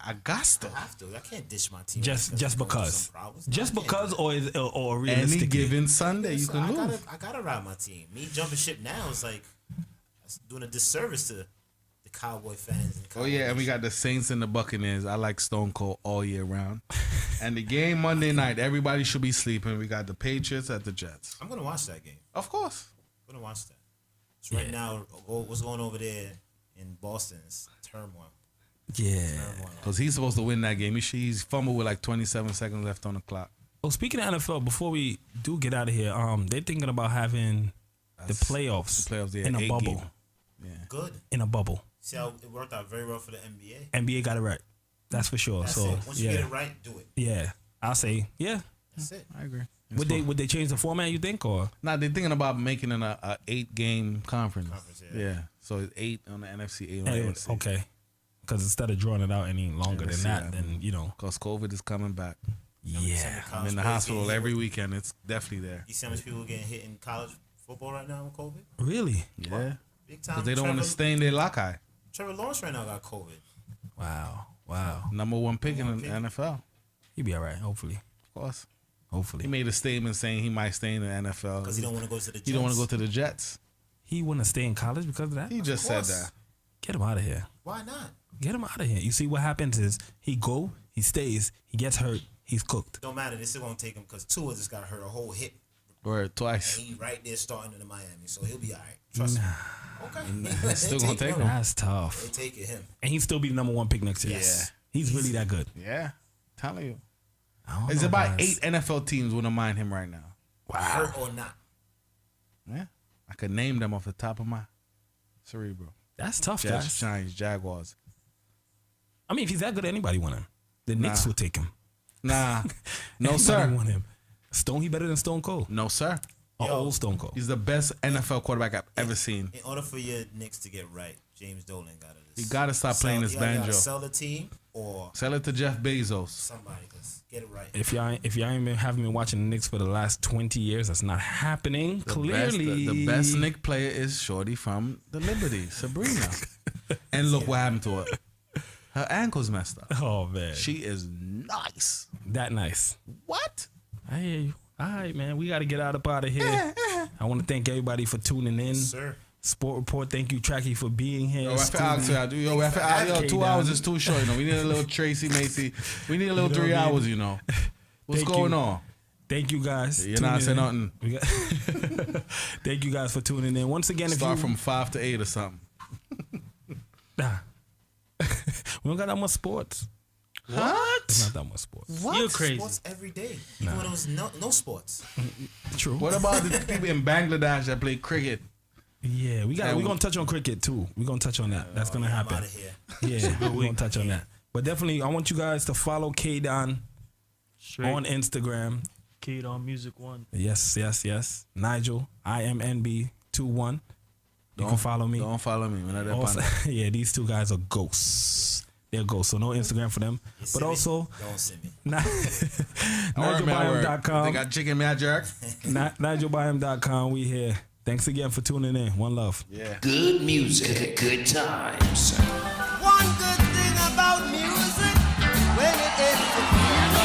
I got to. I have to. I can't dish my team. Just because. Just because, or Any realistically. given Sunday, you can lose. I gotta ride my team. Me jumping ship now is like that's doing a disservice to the Cowboy fans. And Oh yeah, and we got the Saints and the Buccaneers. I like Stone Cold all year round. And the game Monday night, everybody should be sleeping. We got the Patriots at the Jets. I'm gonna watch that game. Of course. I'm gonna watch that. So right now, what's going over there in Boston is turmoil. Yeah. Because he's supposed to win that game. He's fumbled with like 27 seconds left on the clock. Oh, speaking of NFL, before we do get out of here, they're thinking about having the playoffs, yeah, in a 8 bubble. game. Yeah. Good. In a bubble. See how it worked out very well for the NBA. NBA got it right. That's for sure. That's so it. Once you get it right, do it. Yeah. I'll say, yeah. That's it. I agree. Would they change the format? You think, or Nah, they're thinking about making it a 8-game conference. Yeah. So it's 8 on the NFC, 8 on the NFC. Okay, because instead of drawing it out any longer than NFC, that, then because COVID is coming back. Yeah, I'm in the hospital every weekend. It's definitely there. You see how much people getting hit in college football right now with COVID? Really? Yeah. Big time. Because they don't want to stay in their lockeye. Trevor Lawrence right now got COVID. Wow. Number 1 pick in the NFL. He'll be all right, hopefully. Of course. Hopefully. He made a statement saying he might stay in the NFL. Because he don't want to go to the Jets. He don't want to go to the Jets. He wouldn't stay in college because of that? He just said that. Get him out of here. Why not? Get him out of here. You see what happens is he stays, he gets hurt, he's cooked. Don't matter. This is going to take him because Tua just got hurt a whole hip. Or twice. And he right there starting in the Miami. So he'll be all right. Trust me. Okay. It's still going to take him. That's tough. They take it him. And he'll still be the number 1 pick next year. Yes. Yeah. He's really that good. Yeah. Telling you. It's It's about 8 NFL teams wouldn't mind him right now. Wow. Hurt or not. Yeah. I could name them off the top of my cerebral. That's tough, Jets, guys. Giants, Jaguars. I mean, if he's that good, anybody want him. The Knicks would take him. Nah. No, Anybody sir. want him. He better than Stone Cold. No, sir. Old Stone Cold. He's the best NFL quarterback I've ever seen. In order for your Knicks to get right, James Dolan got to. He got to stop playing this banjo. Sell the team or sell it to Jeff Bezos. Somebody, get it right. If y'all haven't been watching the Knicks for the last 20 years, that's not happening. Clearly, The best Knicks player is Shorty from the Liberty, Sabrina. And look what happened to her. Her ankle's messed up. Oh man, she is nice. That nice. What? I hear you. All right, man. We got to get out of here. I want to thank everybody for tuning in. Yes, sir. Sport Report. Thank you, Tracky, for being here. Yo, 2 hours is too short. We need a little Tracy Macy. We need a little 3 hours. What's going on? Thank you guys. You're not saying nothing. Thank you guys for tuning in. Once again, Start from 5 to 8 or something. Nah. We don't got that much sports. What? It's not that much sports. What? You're crazy. Sports every day. Even when it was no sports. True. What about the people in Bangladesh that play cricket? Yeah, we're gonna touch on cricket too. We're gonna touch on that. That's gonna happen. I'm out of here. Yeah, we're gonna touch on that. But definitely, I want you guys to follow K-Don on Instagram. K-Don Music 1. Yes. Nigel, IMNB21. You can follow me. Don't follow me. Also, yeah, these two guys are ghosts. They're ghosts, so no Instagram for them. But also, don't send me. NigelByam.com. They got chicken magic. NigelByam.com. We here. Thanks again for tuning in. One love. Yeah. Good music, good times. One good thing about music, when it ends, it feels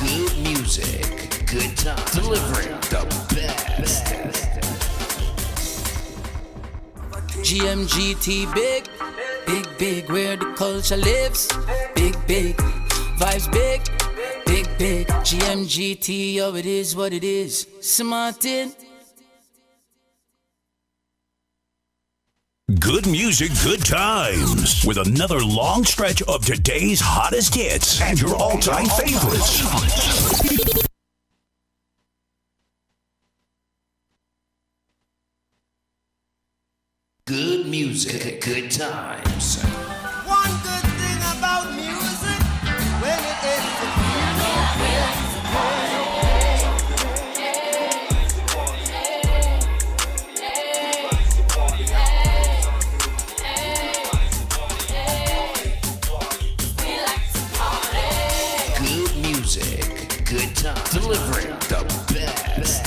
Good music, good times. Delivering the best. GMGT big, where the culture lives. Big, vibes big, GMGT, yo, it is what it is. Smartin'. Good music, good times. With another long stretch of today's hottest hits and your all-time favorites. Good music, good times. one good thing about music, when it ends, it Good music, good times. Delivering the best.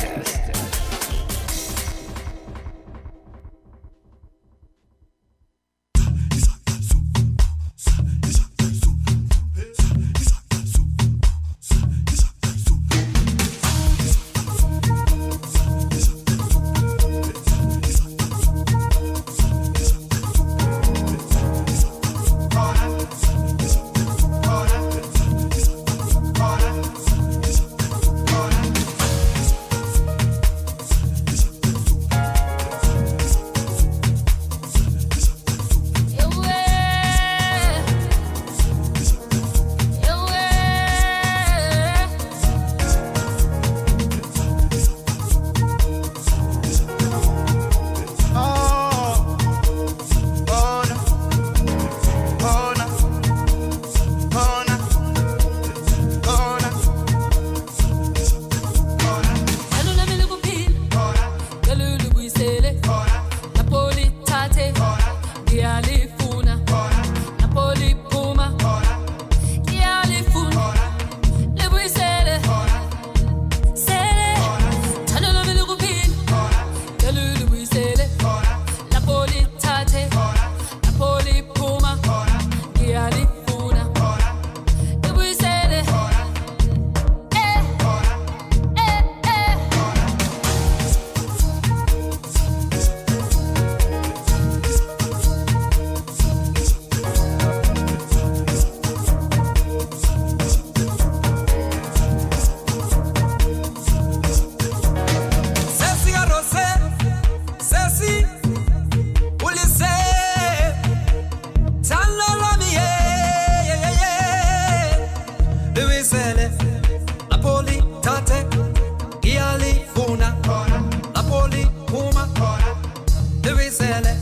Sele.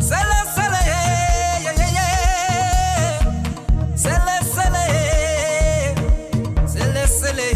Sele, sele, yeah, yeah, yeah. Sele, sele, sele, sele.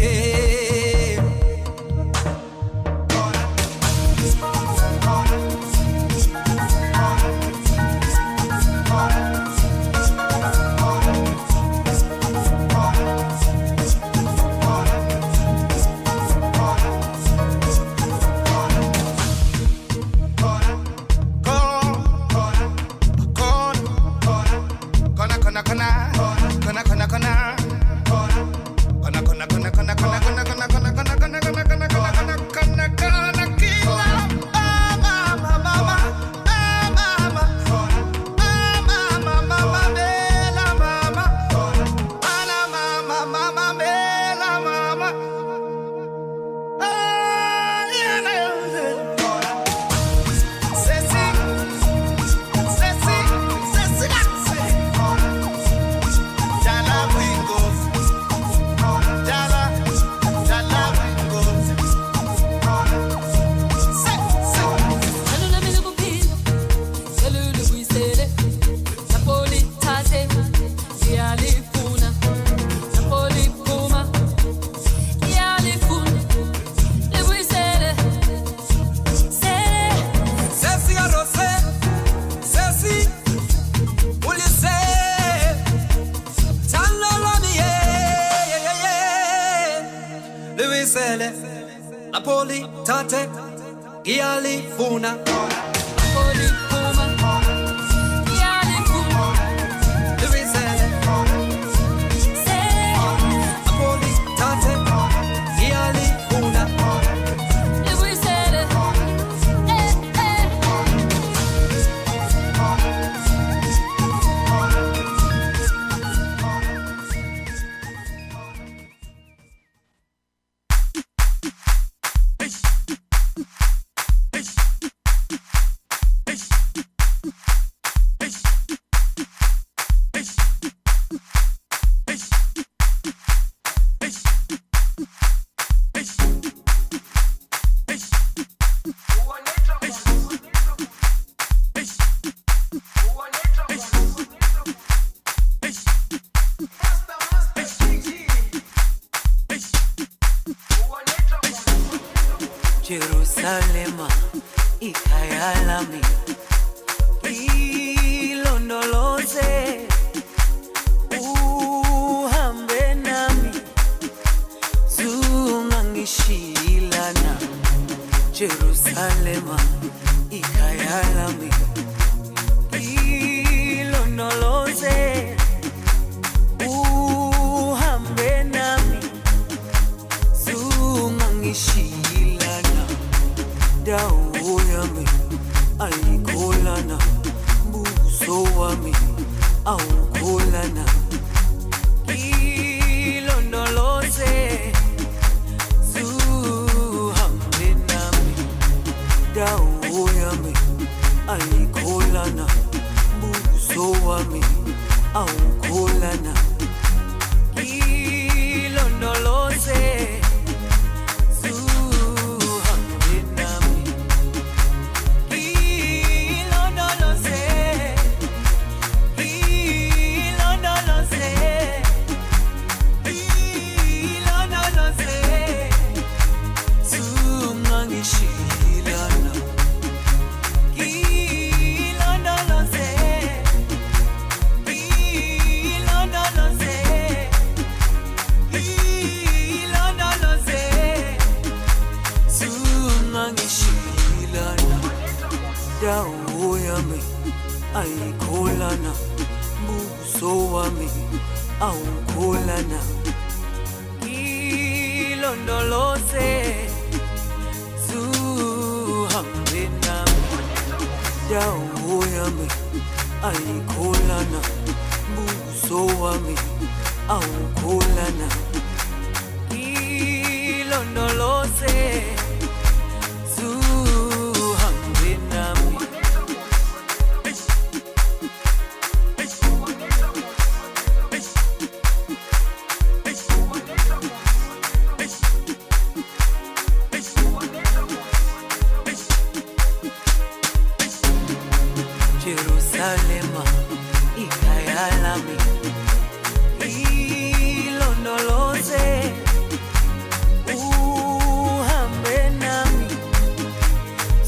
Napoli, tate, giali, funa. Napoli, Puma, giali, funa. Louiselle, Napoli, tate, giali, funa. Louiselle, Jerusalema, ikayalami, ilondoloze, uhambe nami, zungangishilana. Jerusalema, ikayalami, ilondoloze, uhambe nami, zungangishilana. Dawo yami ayikholana, buso wami awukholana. Ilondoloze, zuhambe nami. Dawo yami ayikholana, buso wami awukholana. Ilondoloze, dawo yami ayikholana, buso wami awukholana. Ilondoloze, zuhambe nami. Dawo yami ayikholana, buso wami awukholana. Ilondoloze, zuhambe nami. Jerusalema ikhaya lami ilondoloze uhambe nami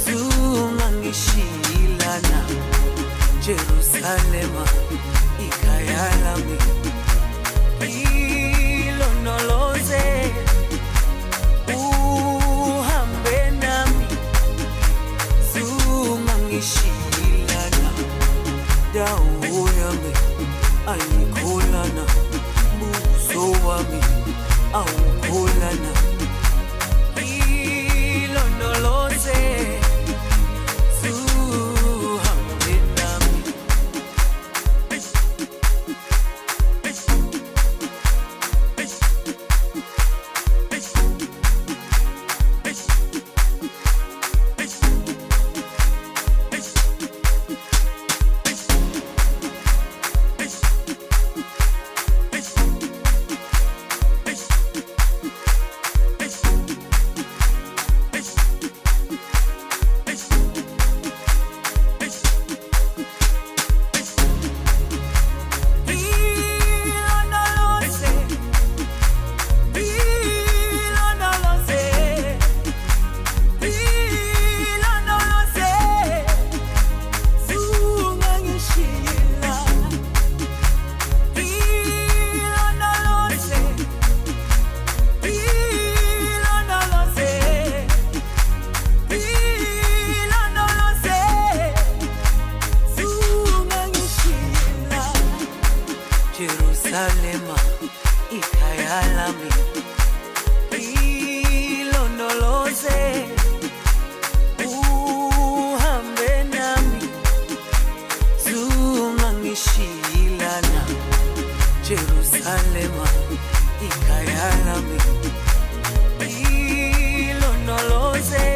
zungangishilana Jerusalema ikhaya lami ilondoloze uhambe nami zungangishilana dawo yami ayikholana buso wami awukholana ilondoloze zuhambe nami Jerusalema ikhaya lami ilondoloze uhambe nami zungangishilana Jerusalema ikhaya lami ilondoloze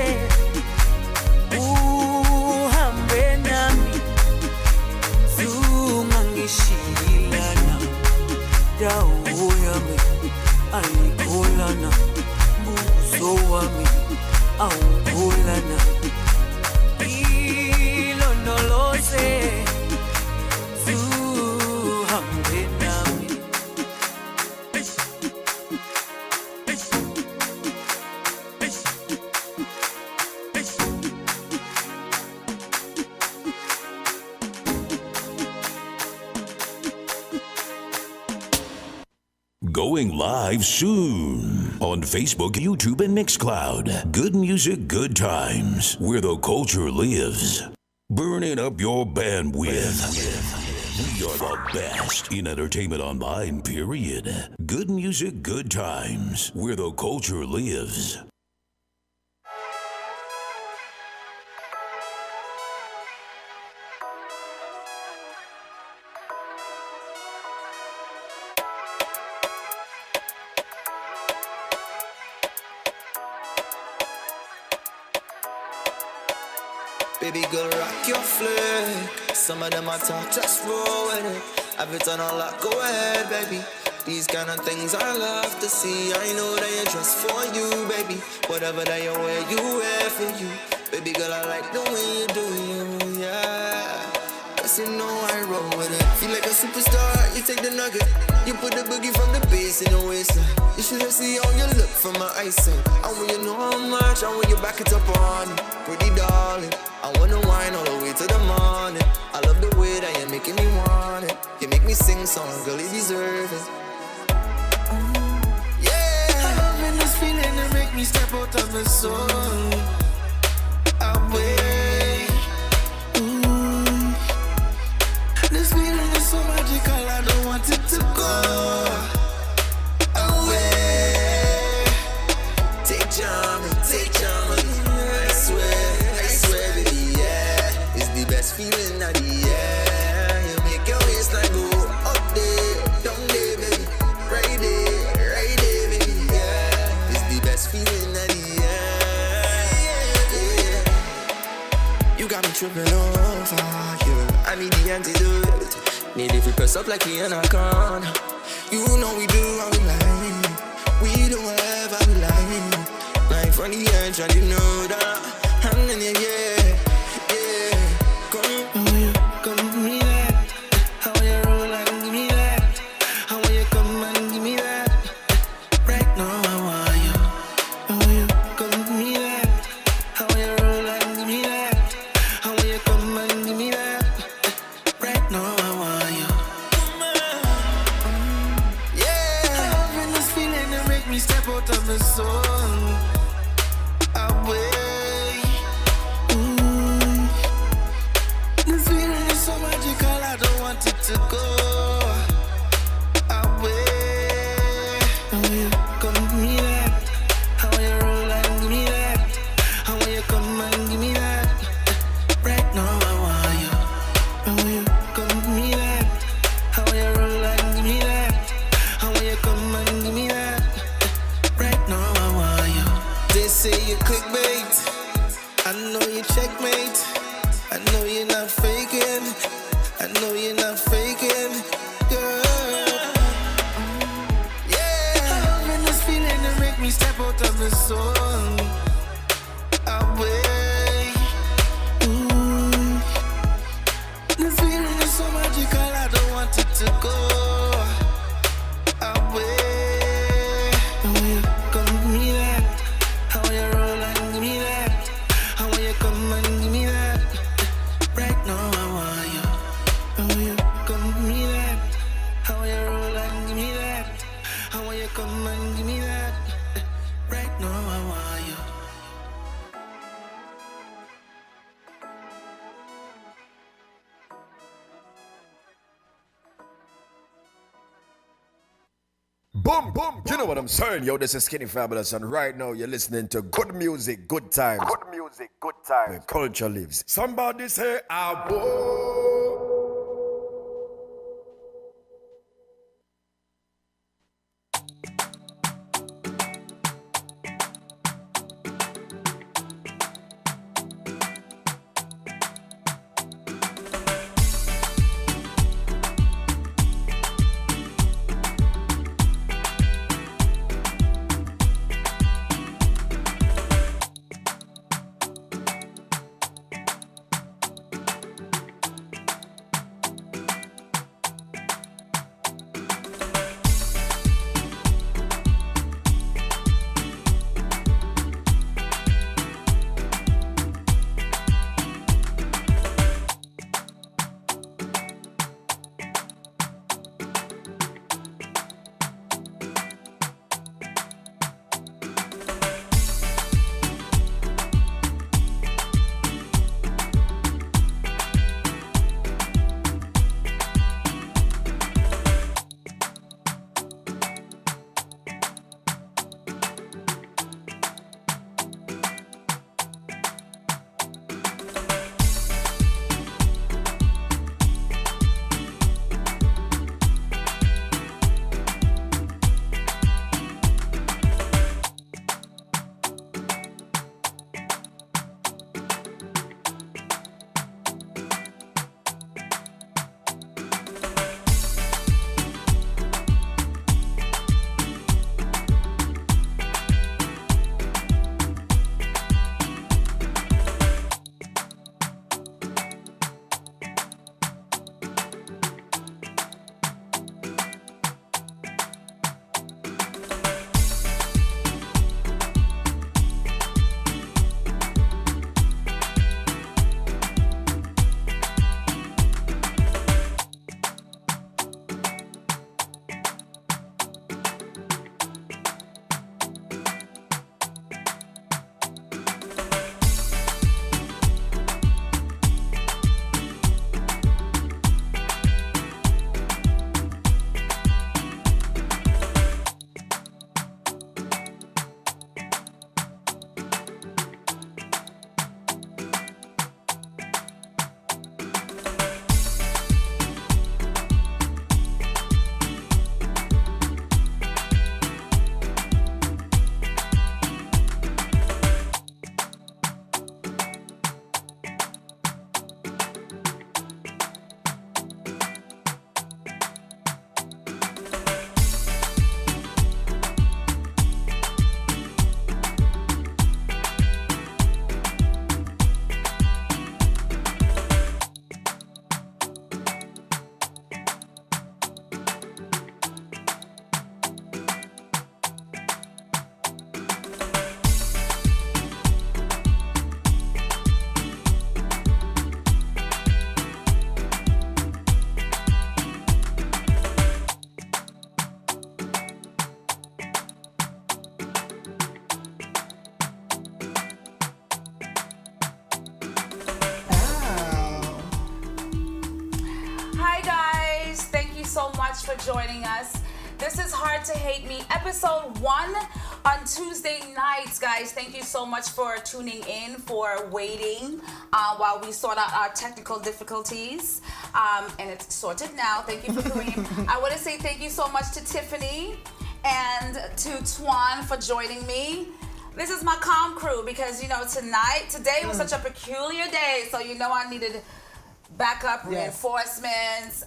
uhambe nami zungangishilana dawo yami ayikholana buso wami awukholana ilondoloze zuhambe nami Going live soon on Facebook, YouTube, and Mixcloud. Good music, good times, where the culture lives. Burning up your bandwidth. We are the best in entertainment online, period. Good music, good times, where the culture lives. Baby girl, rock your flick. Some of them I talk, just roll with it. Have it on a lot, go ahead, baby. These kind of things I love to see. I know that you're just for you, baby. Whatever that you wear for you. Baby girl, I like the way you do you, yeah. Cause you know I roll with it. Feel like a superstar, you take the nugget. You put the boogie from the bass in your waistline. You should have seen how you look from my eyesight. I want you know how much, I want you back it up on me. Pretty darling, I wanna wine all the way to the morning. I love the way that you're making me want it. You make me sing song, girl, you deserve it. Yeah, I'm loving this feeling that make me step out of the soul. Away. Ooh. This feeling is so magical, I don't want it to go away. Take charm, I swear, baby, yeah. It's the best feeling of the year. You make your waistline go up there, down there, baby. Right there, baby, yeah. It's the best feeling of the year, yeah. You got me tripping over, yeah. I need the antidote. Need it to press up like we in a con. You know we do what we like. We do whatever we like. Life on the edge and you know that. And then yeah. Come, oh yeah, come. know you're not faking. I know you're not faking, girl. Yeah, loving this feeling to make me step out of the zone. Away. Ooh. This feeling is so magical, I don't want it to go away. How you come give me that? How you roll and give me that? How you come and give me that? Right now I want you. How you come give me that? How you roll and give me that? How you come and give me that? Right now I want you. Boom, boom. You know what I'm saying? Yo, this is Skinny Fabulous, and right now you're listening to good music, good times. Good music, good times. Where culture lives. Somebody say, abo. For joining us. This is Hard to Hate Me, episode 1 on Tuesday nights, guys. Thank you so much for tuning in, for waiting while we sort out our technical difficulties. And it's sorted now. Thank you for Kareem. I want to say thank you so much to Tiffany and to Twan for joining me. This is my calm crew because, today was such a peculiar day. So, I needed backup reinforcements.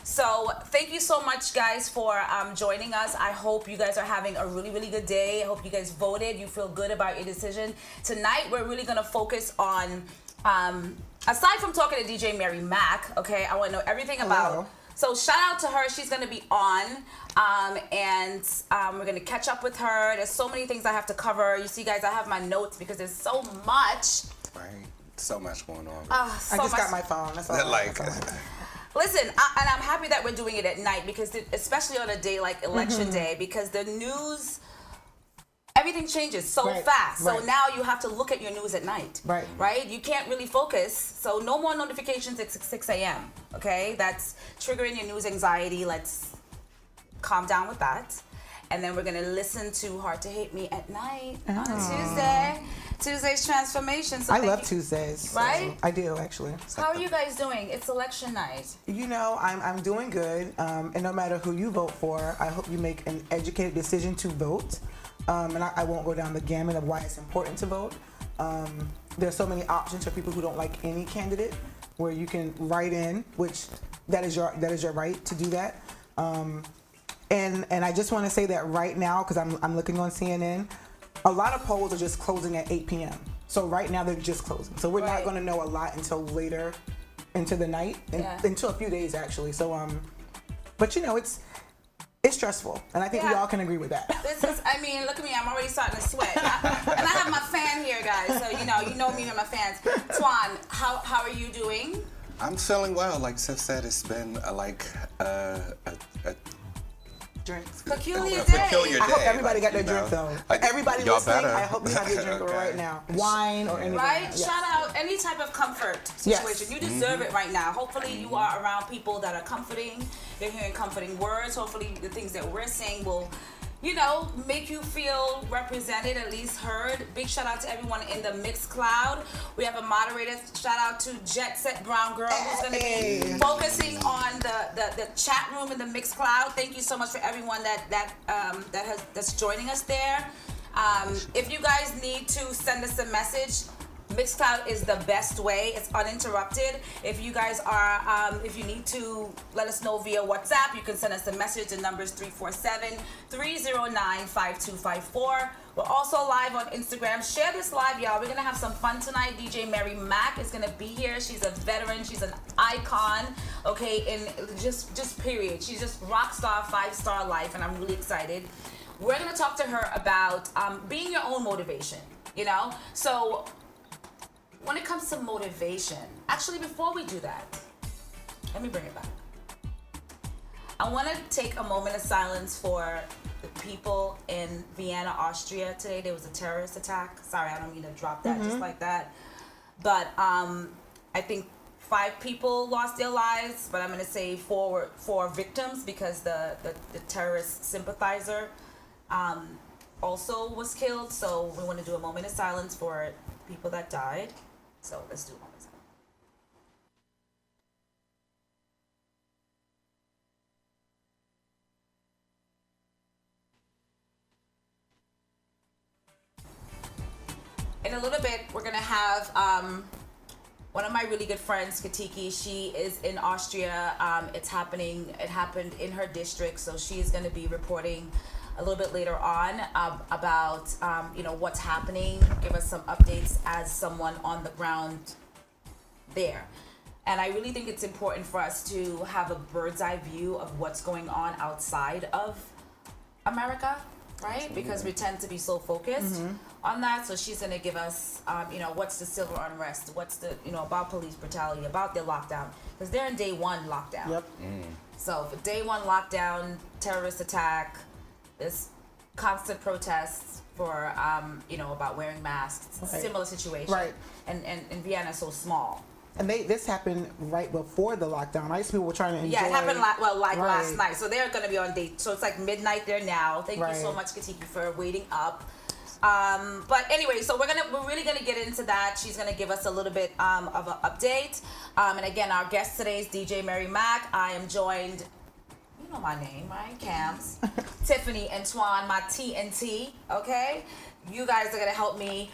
So thank you so much, guys, for joining us. I hope you guys are having a really, really good day. I hope you guys voted. You feel good about your decision. Tonight, we're really going to focus on, aside from talking to DJ Mary Mack, okay, I want to know everything about. So shout out to her. She's going to be on. And we're going to catch up with her. There's so many things I have to cover. You see, guys, I have my notes because there's so much. Right. So much going on. I just got my phone. That's all. Listen, and I'm happy that we're doing it at night because, especially on a day like Election Day, because the news, everything changes so fast. So now you have to look at your news at night. Right? You can't really focus. So no more notifications at 6 a.m. Okay? That's triggering your news anxiety. Let's calm down with that. And then we're going to listen to Hard to Hate Me at night on a Tuesday. Tuesday's transformation. So I love Tuesdays. Right? I do, actually. How are you guys doing? It's election night. I'm doing good. And no matter who you vote for, I hope you make an educated decision to vote. And I won't go down the gamut of why it's important to vote. There's so many options for people who don't like any candidate where you can write in, which that is your right to do that. And I just want to say that right now, because I'm looking on CNN, a lot of polls are just closing at 8 p.m. So right now they're just closing. So we're not going to know a lot until later into the night, until a few days actually. So but it's stressful, and I think we all can agree with that. Look at me, I'm already starting to sweat. And I have my fan here, guys. So you know me and my fans. Twan, how are you doing? I'm feeling well. Like Seth said, it's been a peculiar day. I hope everybody got their drink though. Everybody listening, better. I hope you have your drink right now. Wine or anything. Right? Yes. Shout out any type of comfort situation. You deserve it right now. Hopefully you are around people that are comforting. You're hearing comforting words. Hopefully the things that we're saying will, make you feel represented, at least heard. Big shout out to everyone in the Mixed Cloud. We have a moderator. Shout out to Jet Set Brown Girl, who's going to be focusing on the chat room in the Mixed Cloud. Thank you so much for everyone that's joining us there. If you guys need to send us a message, Mixcloud is the best way. It's uninterrupted. If you guys are, if you need to let us know via WhatsApp, you can send us a message. The number is 347-309-5254. We're also live on Instagram. Share this live, y'all. We're going to have some fun tonight. DJ Mary Mack is going to be here. She's a veteran. She's an icon, okay, in just period. She's just rock star, 5-star life, and I'm really excited. We're going to talk to her about being your own motivation, So when it comes to motivation, actually, before we do that, let me bring it back. I want to take a moment of silence for the people in Vienna, Austria today. There was a terrorist attack. Sorry, I don't mean to drop that just like that. But I think 5 people lost their lives, but I'm going to say 4 victims because the terrorist sympathizer also was killed. So we want to do a moment of silence for people that died. So let's do a moment of silence. In a little bit, we're going to have one of my really good friends, Katiki. She is in Austria. It happened in her district, so she's going to be reporting a little bit later on about what's happening, give us some updates as someone on the ground there. And I really think it's important for us to have a bird's eye view of what's going on outside of America, right? Because we tend to be so focused on that. So she's going to give us, what's the civil unrest, what's the, about police brutality, about their lockdown, because they're in day 1 lockdown. Yep. So for day 1 lockdown, terrorist attack, this constant protests for, about wearing masks, similar situation. Right. And Vienna is so small. And this happened right before the lockdown, right? So people were trying to enjoy. Yeah, it happened last night. So they're going to be on date. So it's like midnight there now. Thank you so much, Katiki, for waiting up. But anyway, so we're really gonna get into that. She's gonna give us a little bit of an update. And again, our guest today is DJ Mary Mack. I am joined, you know my name, right? Cams, Tiffany and Twan, my TNT. Okay. you guys are gonna help me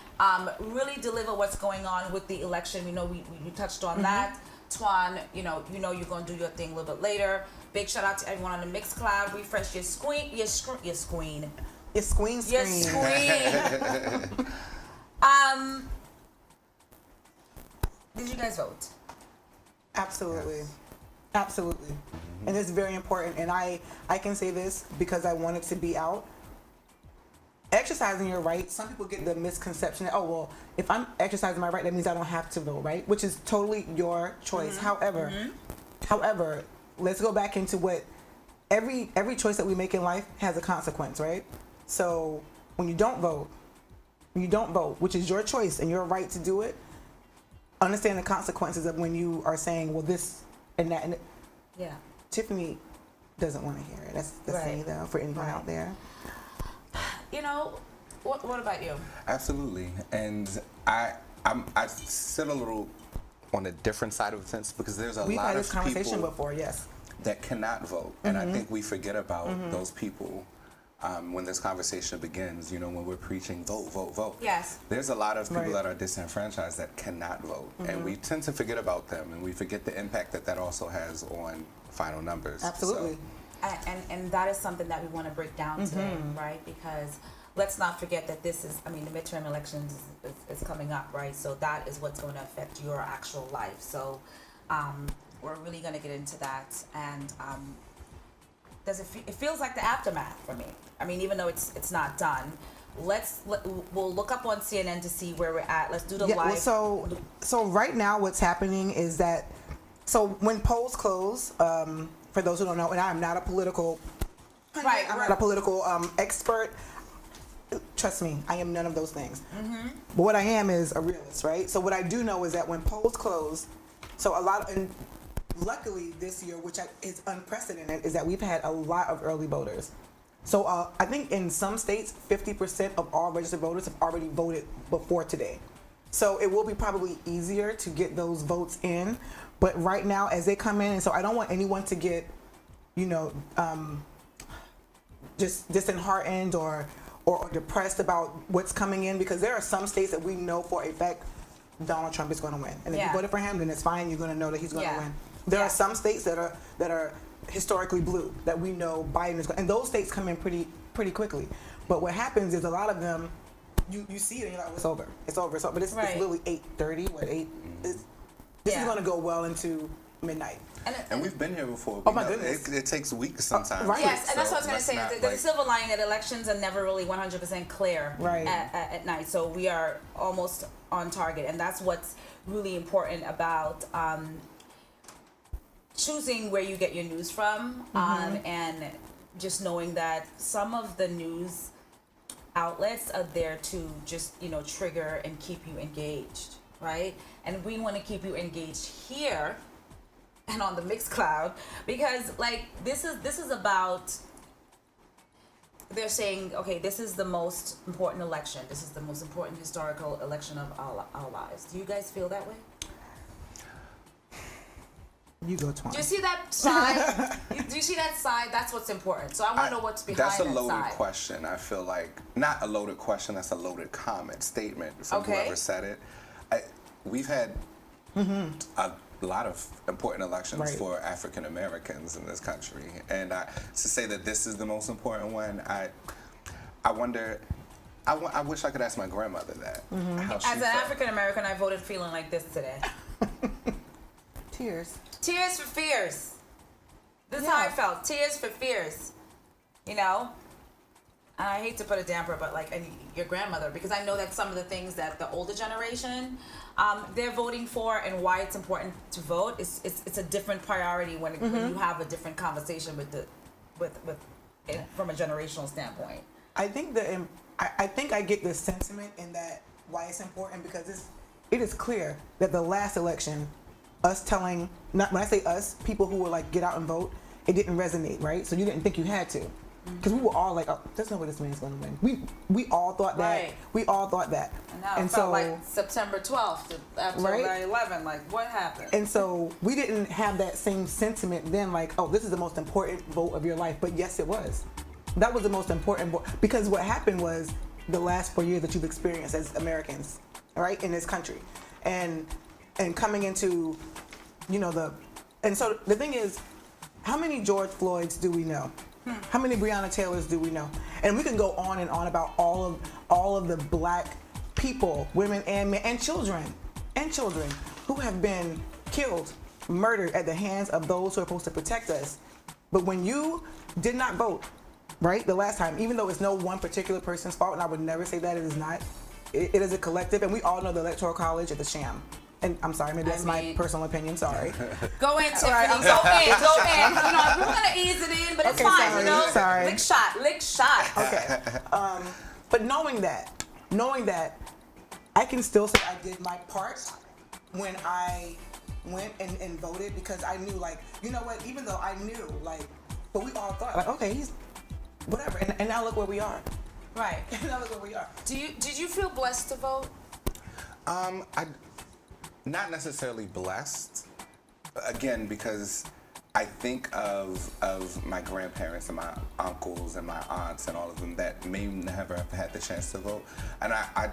really deliver what's going on with the election. We know we touched on that. Twan, you know you're gonna do your thing a little bit later. Big shout out to everyone on the Mixcloud. Refresh your screen. Your screen. Did you guys vote? Absolutely. Absolutely. And it's very important. And I can say this because I want it to be out. Exercising your right, some people get the misconception that, oh, well, if I'm exercising my right, that means I don't have to vote, right? Which is totally your choice. However, let's go back into what every choice that we make in life has a consequence, right? So when you don't vote, which is your choice and your right to do it, understand the consequences of when you are saying, well, this and that. And yeah. Tiffany doesn't want to hear it. That's the thing, though, for anyone out there. You know, what about you? Absolutely. And I sit a little on a different side of the fence because there's a We've lot had of this conversation people before, yes, that cannot vote. And I think we forget about those people when this conversation begins, you know, when we're preaching vote, vote, vote. Yes. There's a lot of people that are disenfranchised that cannot vote. And we tend to forget about them, and we forget the impact that also has on final numbers. Absolutely. So. And that is something that we want to break down today, right? Because let's not forget that this is, I mean, the midterm elections is coming up, right? So that is what's going to affect your actual life. So we're really going to get into that. And it feels like the aftermath for me. I mean, even though it's not done. We'll look up on CNN to see where we're at. Let's do the live. Well, so right now what's happening is that, so when polls close, for those who don't know, and I'm not a political expert. Trust me, I am none of those things. But what I am is a realist, right? So what I do know is that when polls close, and luckily this year, which is unprecedented, is that we've had a lot of early voters. So I think in some states, 50% of all registered voters have already voted before today. So it will be probably easier to get those votes in. But right now, as they come in, and so I don't want anyone to get, just disheartened or depressed about what's coming in, because there are some states that we know for a fact Donald Trump is going to win. And if you voted for him, then it's fine. You're going to know that he's going to win. There are some states that are historically blue that we know Biden is going, and those states come in pretty quickly. But what happens is a lot of them, you see it and you're like, it's over. But it's literally 8:30. This is going to go well into midnight. And we've been here before. Oh my goodness. It takes weeks sometimes. Yes, and that's what I was going to say. There's a silver lining that elections are never really 100% clear at night. So we are almost on target. And that's what's really important about choosing where you get your news from, and just knowing that some of the news outlets are there to just, trigger and keep you engaged, right? And we want to keep you engaged here and on the Mixcloud, because this is about, they're saying, okay, this is the most important election. This is the most important historical election of our lives. Do you guys feel that way? You go, Twan. Do you see that side? Do you see that side? That's what's important. So I want to know what's behind that side. That's a loaded question. I feel like, not a loaded question, that's a loaded statement from whoever said it. We've had a lot of important elections for African Americans in this country. And to say that this is the most important one, I wonder, I wish I could ask my grandmother that. As an African American, I voted feeling like this today. Tears. Tears for fears. This is how I felt. Tears for fears. And I hate to put a damper, but and your grandmother, because I know that some of the things that the older generation, they're voting for, and why it's important to vote, it's a different priority when you have a different conversation with from a generational standpoint. I think I get the sentiment in that why it's important, because it is clear that the last election, us telling, when I say us, people who were get out and vote, it didn't resonate, right? So you didn't think you had to. Because we were all like, oh, there's no way this man's going to win. We all thought that. Right. We all thought that. And now it felt like September 12th after 9/11. What happened? And so we didn't have that same sentiment then, oh, this is the most important vote of your life. But yes, it was. That was the most important vote. Because what happened was, the last 4 years that you've experienced as Americans, right, in this country, and coming into, so the thing is, how many George Floyds do we know? How many Breonna Taylors do we know? And we can go on and on about all of the black people, women and men, and children, who have been killed, murdered at the hands of those who are supposed to protect us. But when you did not vote, right, the last time, even though it's no one particular person's fault, and I would never say that, it is not. It is a collective, and we all know the Electoral College is a sham. And I'm sorry, maybe that's my personal opinion. Sorry. Go in, Tiffany. Go in. We're gonna ease it in, but it's fine. Sorry. Lick shot. Okay. But knowing that, I can still say I did my part when I went and voted, because I knew, like, you know what? Even though I knew, like, but we all thought, like, okay, he's whatever, and now look where we are. Right. Now look where we are. Did you feel blessed to vote? I not necessarily blessed. Again, because I think of my grandparents and my uncles and my aunts and all of them that may never have had the chance to vote, and I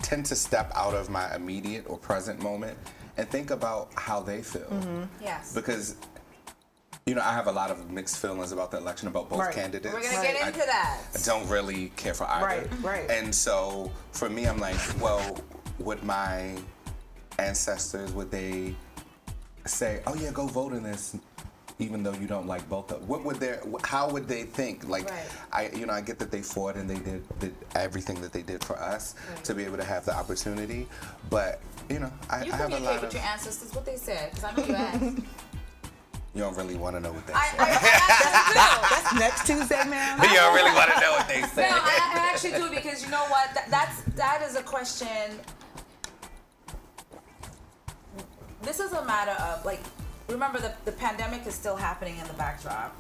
tend to step out of my immediate or present moment and think about how they feel. Mm-hmm. Yes. Because I have a lot of mixed feelings about the election, about both candidates. We're gonna get into that. I don't really care for either. Right. And so for me, I'm like, well, would my ancestors, would they say, oh yeah, go vote in this, even though you don't like both of them? How would they think? Like, I get that they fought and they did everything that they did for us to be able to have the opportunity, but I have a lot of. With your ancestors, what they said, because I know you asked. You don't really want to know what they said. That's next Tuesday, man. You don't really want to know what they said. No, I actually do, because you know what? That is a question. This is a matter of, like, remember the pandemic is still happening in the backdrop,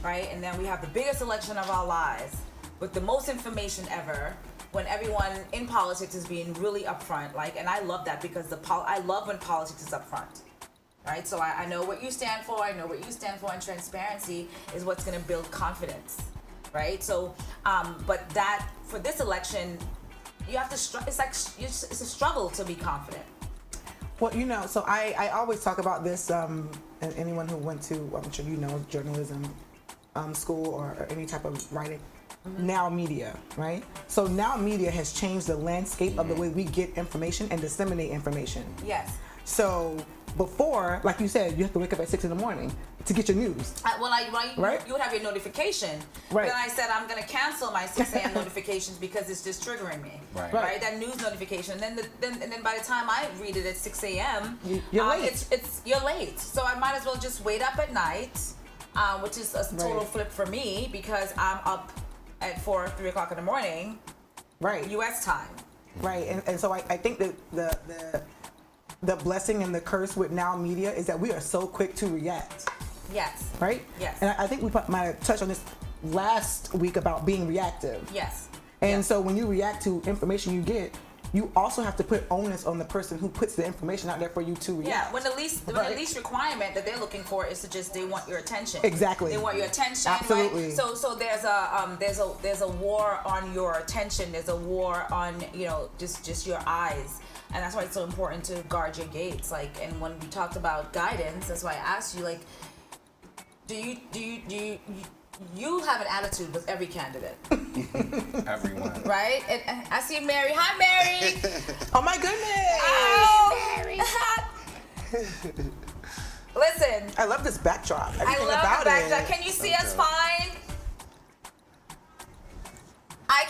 right? And then we have the biggest election of our lives with the most information ever, when everyone in politics is being really upfront. Like, and I love that, because I love when politics is upfront. Right, so I know what you stand for. I know what you stand for, and transparency is what's going to build confidence, right? So, but that for this election, you have to. It's a struggle to be confident. Well, so I always talk about this, and anyone who went to, I'm sure journalism school or any type of writing. Now media, right? So now media has changed the landscape of the way we get information and disseminate information. Yes. So before, like you said, you have to wake up at 6 a.m. to get your news. You would have your notification. Right. Then I said I'm going to cancel my 6 a.m. notifications because it's just triggering me. Right. That news notification. And then by the time I read it at 6 a.m., you're late. You're late. So I might as well just wait up at night, which is a total flip for me, because I'm up at 3 o'clock in the morning. Right. U.S. time. Right. And so I think that the blessing and the curse with now media is that we are so quick to react. Yes. Right? Yes. And I think we might have touched on this last week about being reactive. Yes. And so when you react to information you get, you also have to put onus on the person who puts the information out there for you to react. Yeah, when the least requirement that they're looking for is to just, they want your attention. Exactly. They want your attention. Absolutely. Right? So there's a war on your attention. There's a war on just your eyes. And that's why it's so important to guard your gates. Like, and when we talked about guidance, that's why I asked you, like, do you have an attitude with every candidate? Everyone. Right? And I see Mary. Hi, Mary. Oh my goodness. Oh, Mary. Listen. I love this backdrop. I love the backdrop. Can you see us fine? I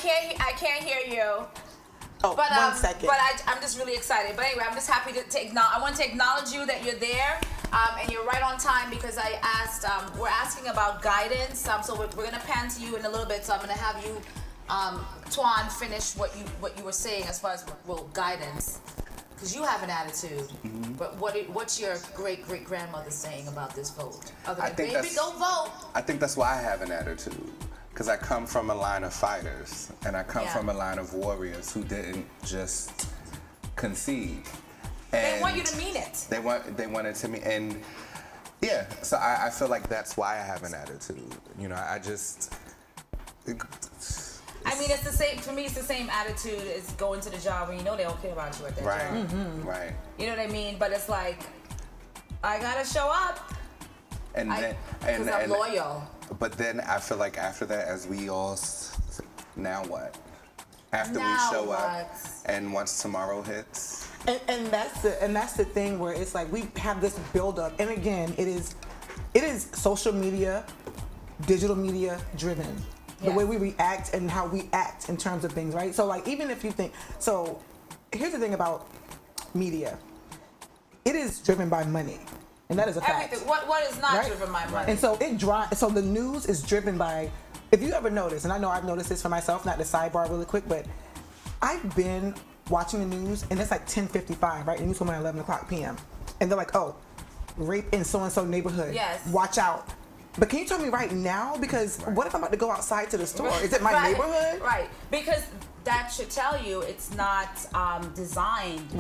can't hear you. Oh, but, 1 second. But I'm just really excited. But anyway, I'm just happy to acknowledge. I want to acknowledge you that you're there, and you're right on time, because I asked. We're asking about guidance. So we're gonna pan to you in a little bit. So I'm gonna have you, Twan, finish what you were saying as far as guidance, because you have an attitude. Mm-hmm. But what's your great grandmother saying about this vote? Other than, baby, go vote. I think that's why I have an attitude. Because I come from a line of fighters, and I come from a line of warriors who didn't just concede. And they want you to mean it. They want it to mean, and yeah. So I feel like that's why I have an attitude. I just. I mean, it's the same for me. It's the same attitude as going to the job when you know they don't care about you at that job. Right. You know what I mean? But it's like I gotta show up. And then, because I'm loyal. But then I feel like after that, as we all, now what? After we show up, and once tomorrow hits, and that's the thing where it's like we have this build up, and again, it is social media, digital media driven. The way we react and how we act in terms of things, right? So like even if you think so, here's the thing about media. It is driven by money. And that is a fact. Everything. What is not driven by money? And so so the news is driven by, if you ever notice, and I know I've noticed this for myself, not to sidebar really quick, but I've been watching the news and it's like 10:55, right? The news come on at 11 o'clock p.m. And they're like, oh, rape in so-and-so neighborhood. Yes. Watch out. But can you tell me right now? Because what if I'm about to go outside to the store? Is it my neighborhood? Right. Because that should tell you it's not designed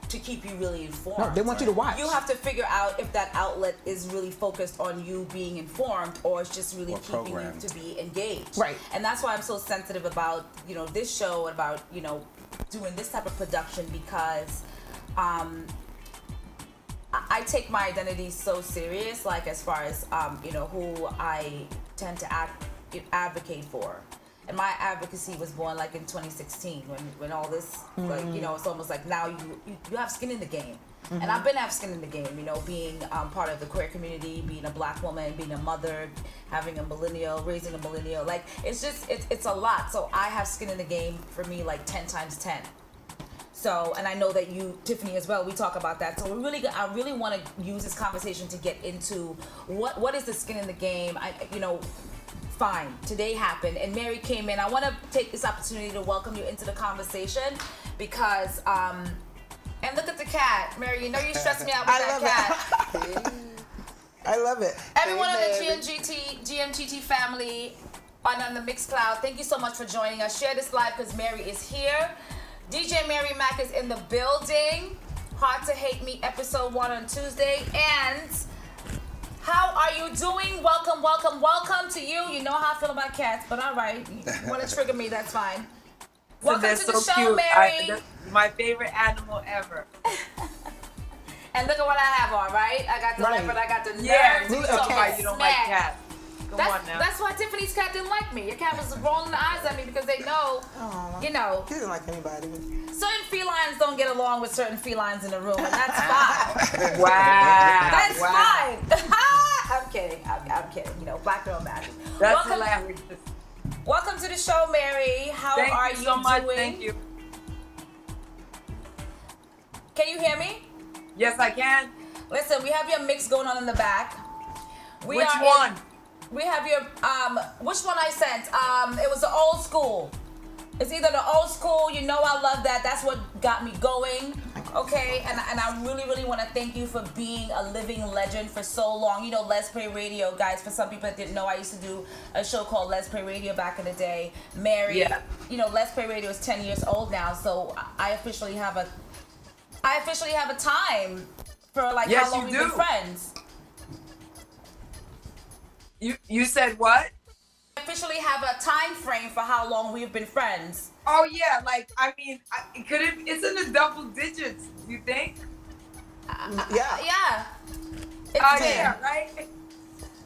to keep you really informed. No, they want you to watch. You have to figure out if that outlet is really focused on you being informed or it's just really keeping you to be engaged. Right. And that's why I'm so sensitive about, this show and about, doing this type of production because I take my identity so serious, like as far as, who I tend to advocate for. And my advocacy was born like in 2016 when all this, like, it's almost like now you have skin in the game. And I've been have skin in the game, being part of the queer community, being a black woman, being a mother, having a millennial, raising a millennial. Like, it's just, it's a lot. So I have skin in the game for me like 10 times 10. So, and I know that you, Tiffany, as well, we talk about that. So I really want to use this conversation to get into what is the skin in the game. Fine, today happened, and Mary came in. I want to take this opportunity to welcome you into the conversation because, and look at the cat. Mary, you stress me out with that cat. I love it. Everyone on the GMGT family on the Mixcloud, thank you so much for joining us. Share this live because Mary is here. DJ Mary Mack is in the building. Hard to Hate Me, episode 1 on Tuesday. And how are you doing? Welcome, welcome, welcome to you. You know how I feel about cats, but all right. You want to trigger me, that's fine. Welcome to the show, Mary. That's my favorite animal ever. And look at what I have on, right? I got the leopard, I got the nerve. You talk about you don't like cats. Come on now. That's why Tiffany's cat didn't like me. Your cat was rolling the eyes at me because they know, He doesn't like anybody. Certain felines don't get along with certain felines in the room, and that's fine. Wow. That's Wow. fine. I'm kidding. I'm kidding. Black girl magic. That's hilarious. Welcome to the show, Mary. How are you so much. doing? Thank you. Can you hear me? Yes, I can. Listen, we have your mix going on in the back. Which one? We have your which one I sent? It was the old school. It's either the old school, I love that. That's what got me going. Okay, and I really, really want to thank you for being a living legend for so long. Let's Play Radio, guys. For some people that didn't know, I used to do a show called Let's Play Radio back in the day. Mary, Let's Play Radio is 10 years old now, so I officially have a time for like how long we've been friends. You said what? I officially have a time frame for how long we've been friends. Oh yeah, it's in the double digits. You think? Yeah. It's 10. Yeah, right.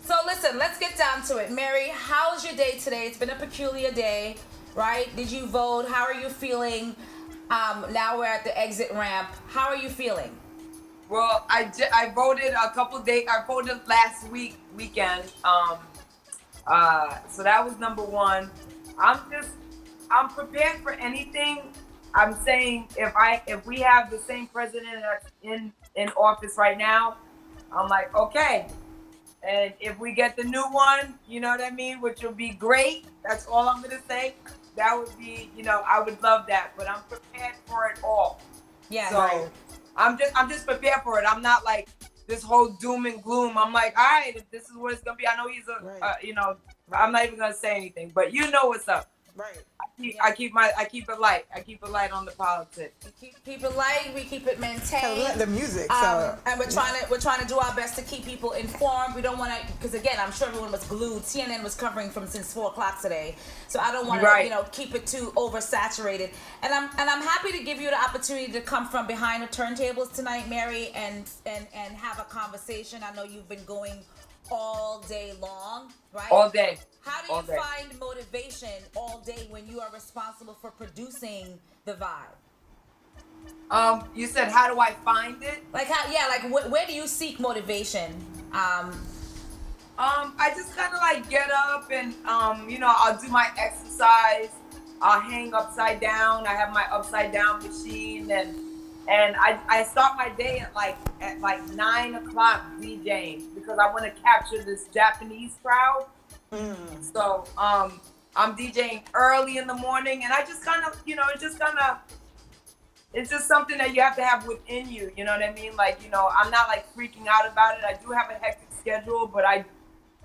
So listen, let's get down to it. Mary, how's your day today? It's been a peculiar day, right? Did you vote? How are you feeling? Now we're at the exit ramp. How are you feeling? Well, I voted a couple days. I voted last weekend. So that was number one. I'm prepared for anything. I'm saying if we have the same president that's in office right now, I'm like, okay. And if we get the new one, you know what I mean, which will be great. That's all I'm gonna say. That would be, I would love that. But I'm prepared for it all. Yeah. So right. I'm just prepared for it. I'm not like this whole doom and gloom. I'm like, all right, if this is what it's gonna be, I know he's I'm not even gonna say anything, but you know what's up. Right. I keep it light. I keep it light on the politics. Keep it light. We keep it maintained. The music. And we're trying to do our best to keep people informed. We don't want to, because again, I'm sure everyone was glued. CNN was covering from since 4 o'clock today, so I don't want to keep it too oversaturated. And I'm happy to give you the opportunity to come from behind the turntables tonight, Mary, and have a conversation. I know you've been going all day long, right? All day. How do you find motivation all day when you are responsible for producing the vibe? You said, how do I find it? Like how? Yeah, like where do you seek motivation? I just kind of like get up and I'll do my exercise. I'll hang upside down. I have my upside down machine, and I start my day at like 9 o'clock DJing because I want to capture this Japanese crowd. So I'm DJing early in the morning, and I just kind of, it's just something that you have to have within you. You know what I mean? Like, I'm not like freaking out about it. I do have a hectic schedule, but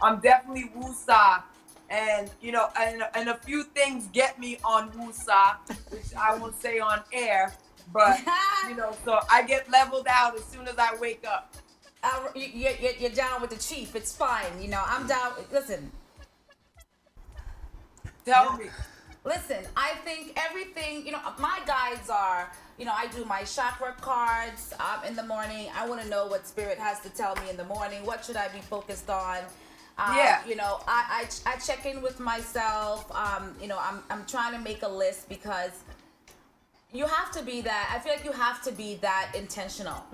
I'm definitely woosah. And, and a few things get me on woosah, which I won't say on air, but, so I get leveled out as soon as I wake up. You're down with the chief. It's fine. I'm down. Listen. Tell me. Listen, I think everything, my guides are, I do my chakra cards in the morning. I want to know what spirit has to tell me in the morning. What should I be focused on? I check in with myself. I'm trying to make a list because you have to be that. I feel like you have to be that intentional.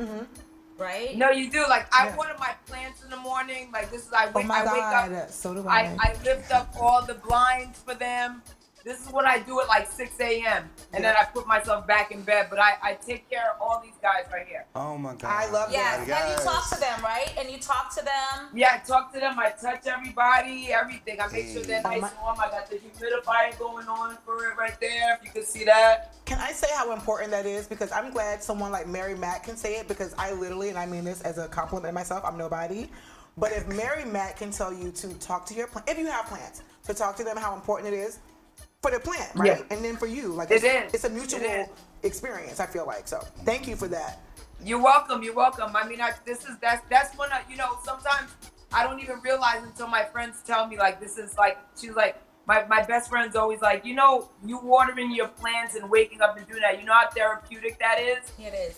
Right? No, you do. Like, I water my plants in the morning. Like, this is, I wake up. So do I. I lift up all the blinds for them. This is what I do at like 6 a.m. And then I put myself back in bed. But I take care of all these guys right here. Oh, my God. I love that. Yes, and you talk to them, right? And you talk to them. Yeah, I talk to them. I touch everybody, everything. I make sure they're nice and warm. I got the humidifier going on for it right there, if you can see that. Can I say how important that is? Because I'm glad someone like Mary Matt can say it, because I literally, and I mean this as a compliment myself, I'm nobody. But if Mary Matt can tell you to talk to your plant, if you have plants, to talk to them how important it is for the plant, right? Yeah. And then for you, like it's a mutual experience, I feel like. So thank you for that. You're welcome. You're welcome. I mean, that's when sometimes I don't even realize until my friends tell me, like, this is like, she's like, my best friend's always like, you watering your plants and waking up and doing that, you know how therapeutic that is? It is.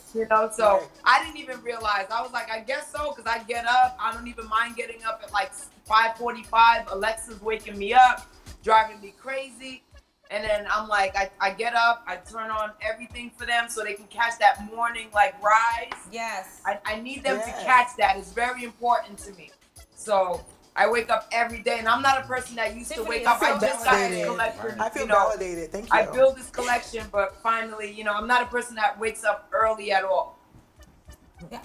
So I didn't even realize. I was like, I guess so, because I get up. I don't even mind getting up at like 5:45. Alexa's waking me up, driving me crazy. And then I'm like, I get up, I turn on everything for them so they can catch that morning like rise. Yes. I need them to catch that. It's very important to me. So I wake up every day, and I'm not a person that used to wake up. I just got this collection. I feel validated. Thank you. I build this collection, but finally, I'm not a person that wakes up early at all. Yeah,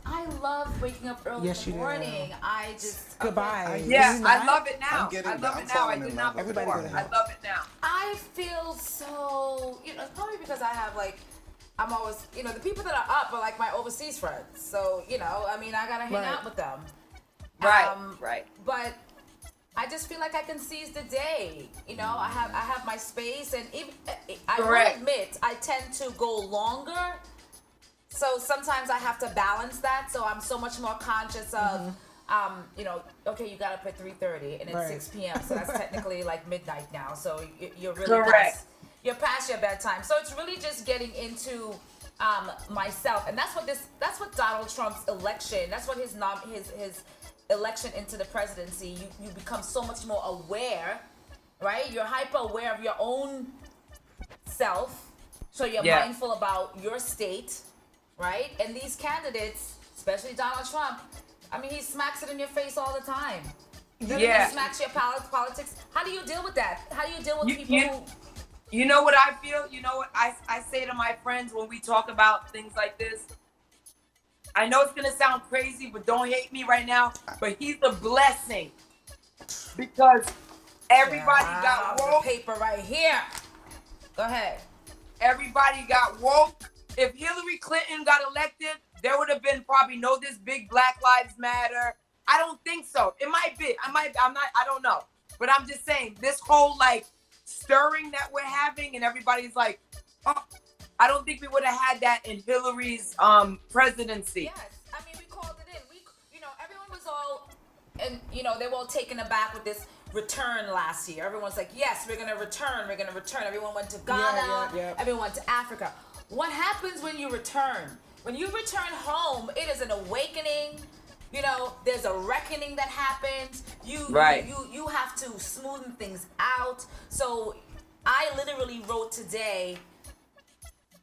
I love waking up early in the morning. I just goodbye. I love it now. I love it now. I did not before. I love it now. I feel so, it's probably because I have I'm always, the people that are up are like my overseas friends. So, I mean, I gotta hang out with them. Right. But I just feel like I can seize the day. I have my space, and I will admit I tend to go longer. So sometimes I have to balance that. So I'm so much more conscious of, okay, you got up at 3:30 and it's 6 p.m. So that's technically like midnight now. So you're really you're past your bedtime. So it's really just getting into myself, and that's what Donald Trump's election. That's what his election into the presidency. You become so much more aware, right? You're hyper aware of your own self. So you're mindful about your state. Right? And these candidates, especially Donald Trump, I mean, he smacks it in your face all the time. He smacks your politics. How do you deal with that? How do you deal with people who... You know what I feel? You know what I say to my friends when we talk about things like this? I know it's going to sound crazy, but don't hate me right now. But he's a blessing. Because everybody got woke. The paper right here. Go ahead. Everybody got woke. If Hillary Clinton got elected, there would have been probably this big Black Lives Matter. I don't think so. It might be. I don't know. But I'm just saying, this whole stirring that we're having, and everybody's like, oh, I don't think we would have had that in Hillary's presidency. Yes, I mean, we called it in. Everyone was all, and they were all taken aback with this return last year. Everyone's like, yes, we're gonna return. Everyone went to Ghana. Yeah. Everyone went to Africa. What happens when you return? When you return home, it is an awakening. There's a reckoning that happens. You have to smoothen things out. So I literally wrote today,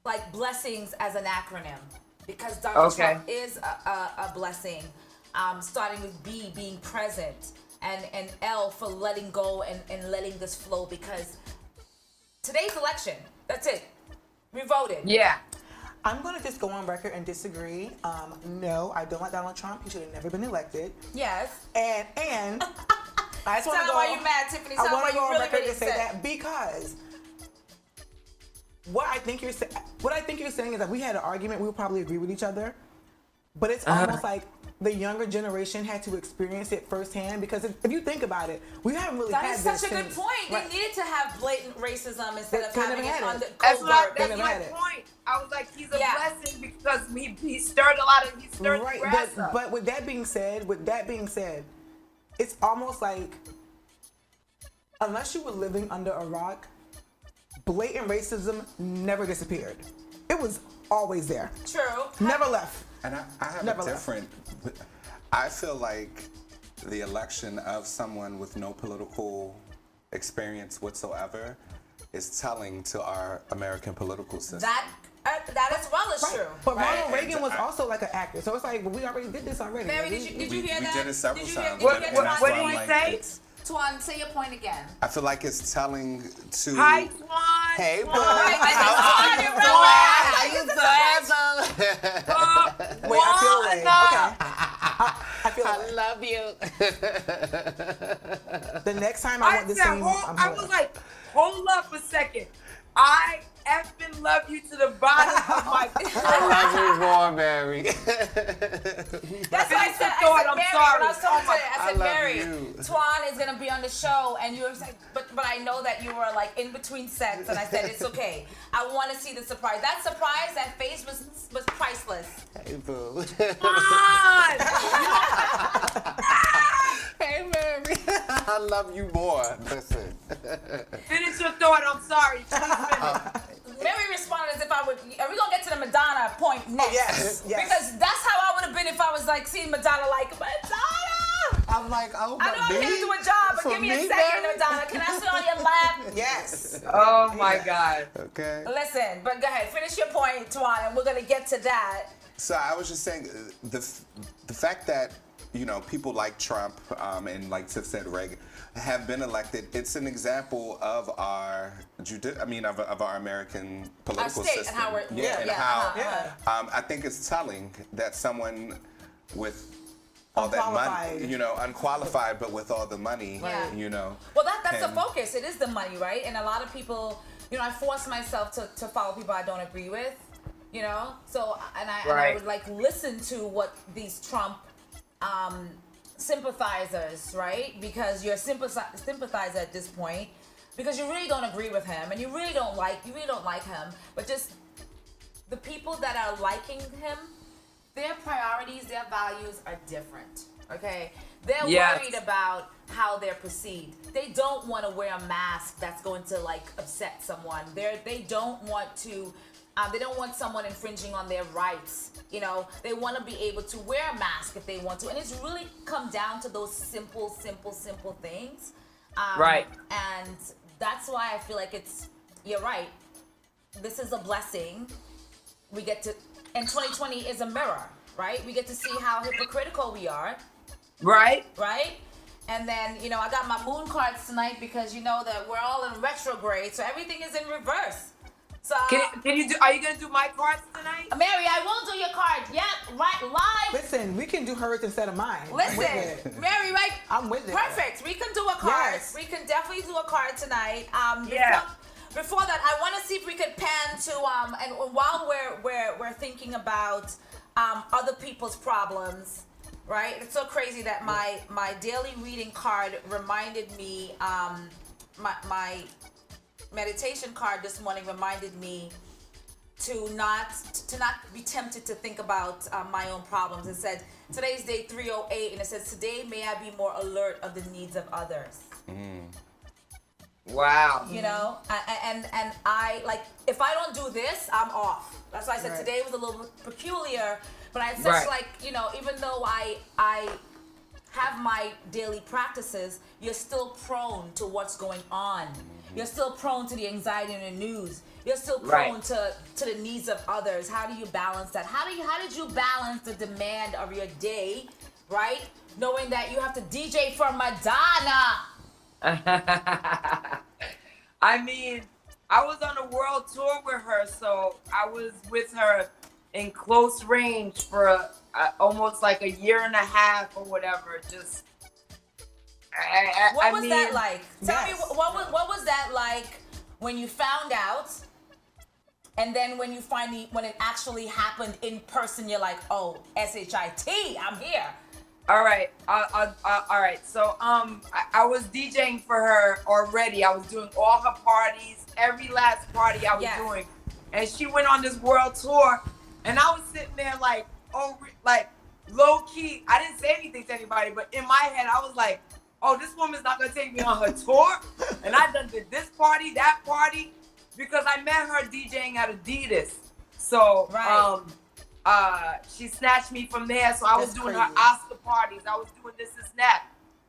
like, blessings as an acronym, because Donald Trump is a blessing. Starting with B, being present, and L for letting go and letting this flow, because today's election, that's it. We voted. Yeah. I'm going to just go on record and disagree. No, I don't like Donald Trump. He should have never been elected. Yes. And I just want to go. Why you mad, Tiffany? I want to go on record really to say that, because what I think you're saying is that we had an argument, we would probably agree with each other, but it's almost like the younger generation had to experience it firsthand, because if you think about it, we haven't really had this. That is such a good point. Right. They needed to have blatant racism instead of having it under That's covert. my point. I was like, he's a blessing because he stirred a lot of, he stirred the grass up. But with that being said, it's almost like, unless you were living under a rock, blatant racism never disappeared. It was always there. True. Never left. And I have a different. I feel like the election of someone with no political experience whatsoever is telling to our American political system. That as well is true. But Ronald Reagan was also like an actor, so it's like, well, we already did this already. Mary, did you hear that? We did it several times. What did he say? Twan, say your point again. I feel like it's telling to. Hi, Twan. Hey, Twan. Wait, I feel away. I feel I love you. The next time I want the same. I was like, hold up a second. I effing love you to the bottom of my I love you more, Mary. That's what I said. I'm sorry. When I was talking today, I said, love Mary, you. Twan is gonna be on the show, and you were like, but I know that you were like in between sets, and I said it's okay. I want to see the surprise. That surprise, that face was priceless. Hey, boo. Come on. Hey, Mary. I love you more. Listen. Finish your thought. I'm sorry. Mary responded as if I would. Are we gonna get to the Madonna point next? Yes. Because that's how I would have been if I was like seeing Madonna, like, Madonna. I'm like, oh my. I know I'm here to do a job, but give me a second, Madonna. Can I sit on your lap? Yes. Oh my God. Okay. Listen, but go ahead, finish your point, Twan, and we're gonna get to that. So I was just saying, the fact that people like Trump and like Tiff said, Reagan have been elected. It's an example of our of our American political our state system. And how we're, I think it's telling that someone with all that money, unqualified, but with all the money, Well, that's the focus. It is the money, right? And a lot of people, I force myself to follow people I don't agree with, So, and I would like listen to what these Trump sympathizers, right? Because you're a sympathizer at this point, because you really don't agree with him, and you really don't like him, but just the people that are liking him, their priorities, their values are different. Okay, they're worried about how they're perceived. They don't want to wear a mask that's going to like upset someone. They don't want to. They don't want someone infringing on their rights. They want to be able to wear a mask if they want to. And it's really come down to those simple things. Right. And that's why I feel like you're right. This is a blessing. We get to, and 2020 is a mirror, right? We get to see how hypocritical we are. Right. Right? And then, I got my moon cards tonight because you know that we're all in retrograde, so everything is in reverse. So can you do? Are you gonna do my cards tonight, Mary? I will do your card. Yep, right, live. Listen, we can do hers instead of mine. Listen, Mary, right? I'm with it. Perfect. We can do a card. Yes. We can definitely do a card tonight. Yeah. Before that, I want to see if we could pan to and while we're thinking about other people's problems, right? It's so crazy that my daily reading card reminded me my meditation card this morning reminded me to not be tempted to think about my own problems. It said today's day 308, and it says today may I be more alert of the needs of others. Wow. You know, and I like if I don't do this, I'm off. That's why I said Right. today was a little peculiar, but I said Right. like, you know, even though I have my daily practices, you're still prone to what's going on. You're still prone to the anxiety in the news. You're still prone Right. to the needs of others. How do you balance that? How did you balance the demand of your day, right? Knowing that you have to DJ for Madonna. I mean, I was on a world tour with her, so I was with her in close range for almost like a year and a half or whatever. Just, What was mean, that like? Tell me, yes. what was that like when you found out, and then when it actually happened in person, you're like, oh, SHIT, I'm here. All right. All right. So I was DJing for her already. I was doing all her parties, every last party I was doing, and she went on this world tour, and I was sitting there like, like low key. I didn't say anything to anybody, but in my head I was like, oh, this woman's not gonna take me on her tour, and I done did this party, that party, because I met her DJing at Adidas. So she snatched me from there. So I was doing her Oscar parties. I was doing this and that.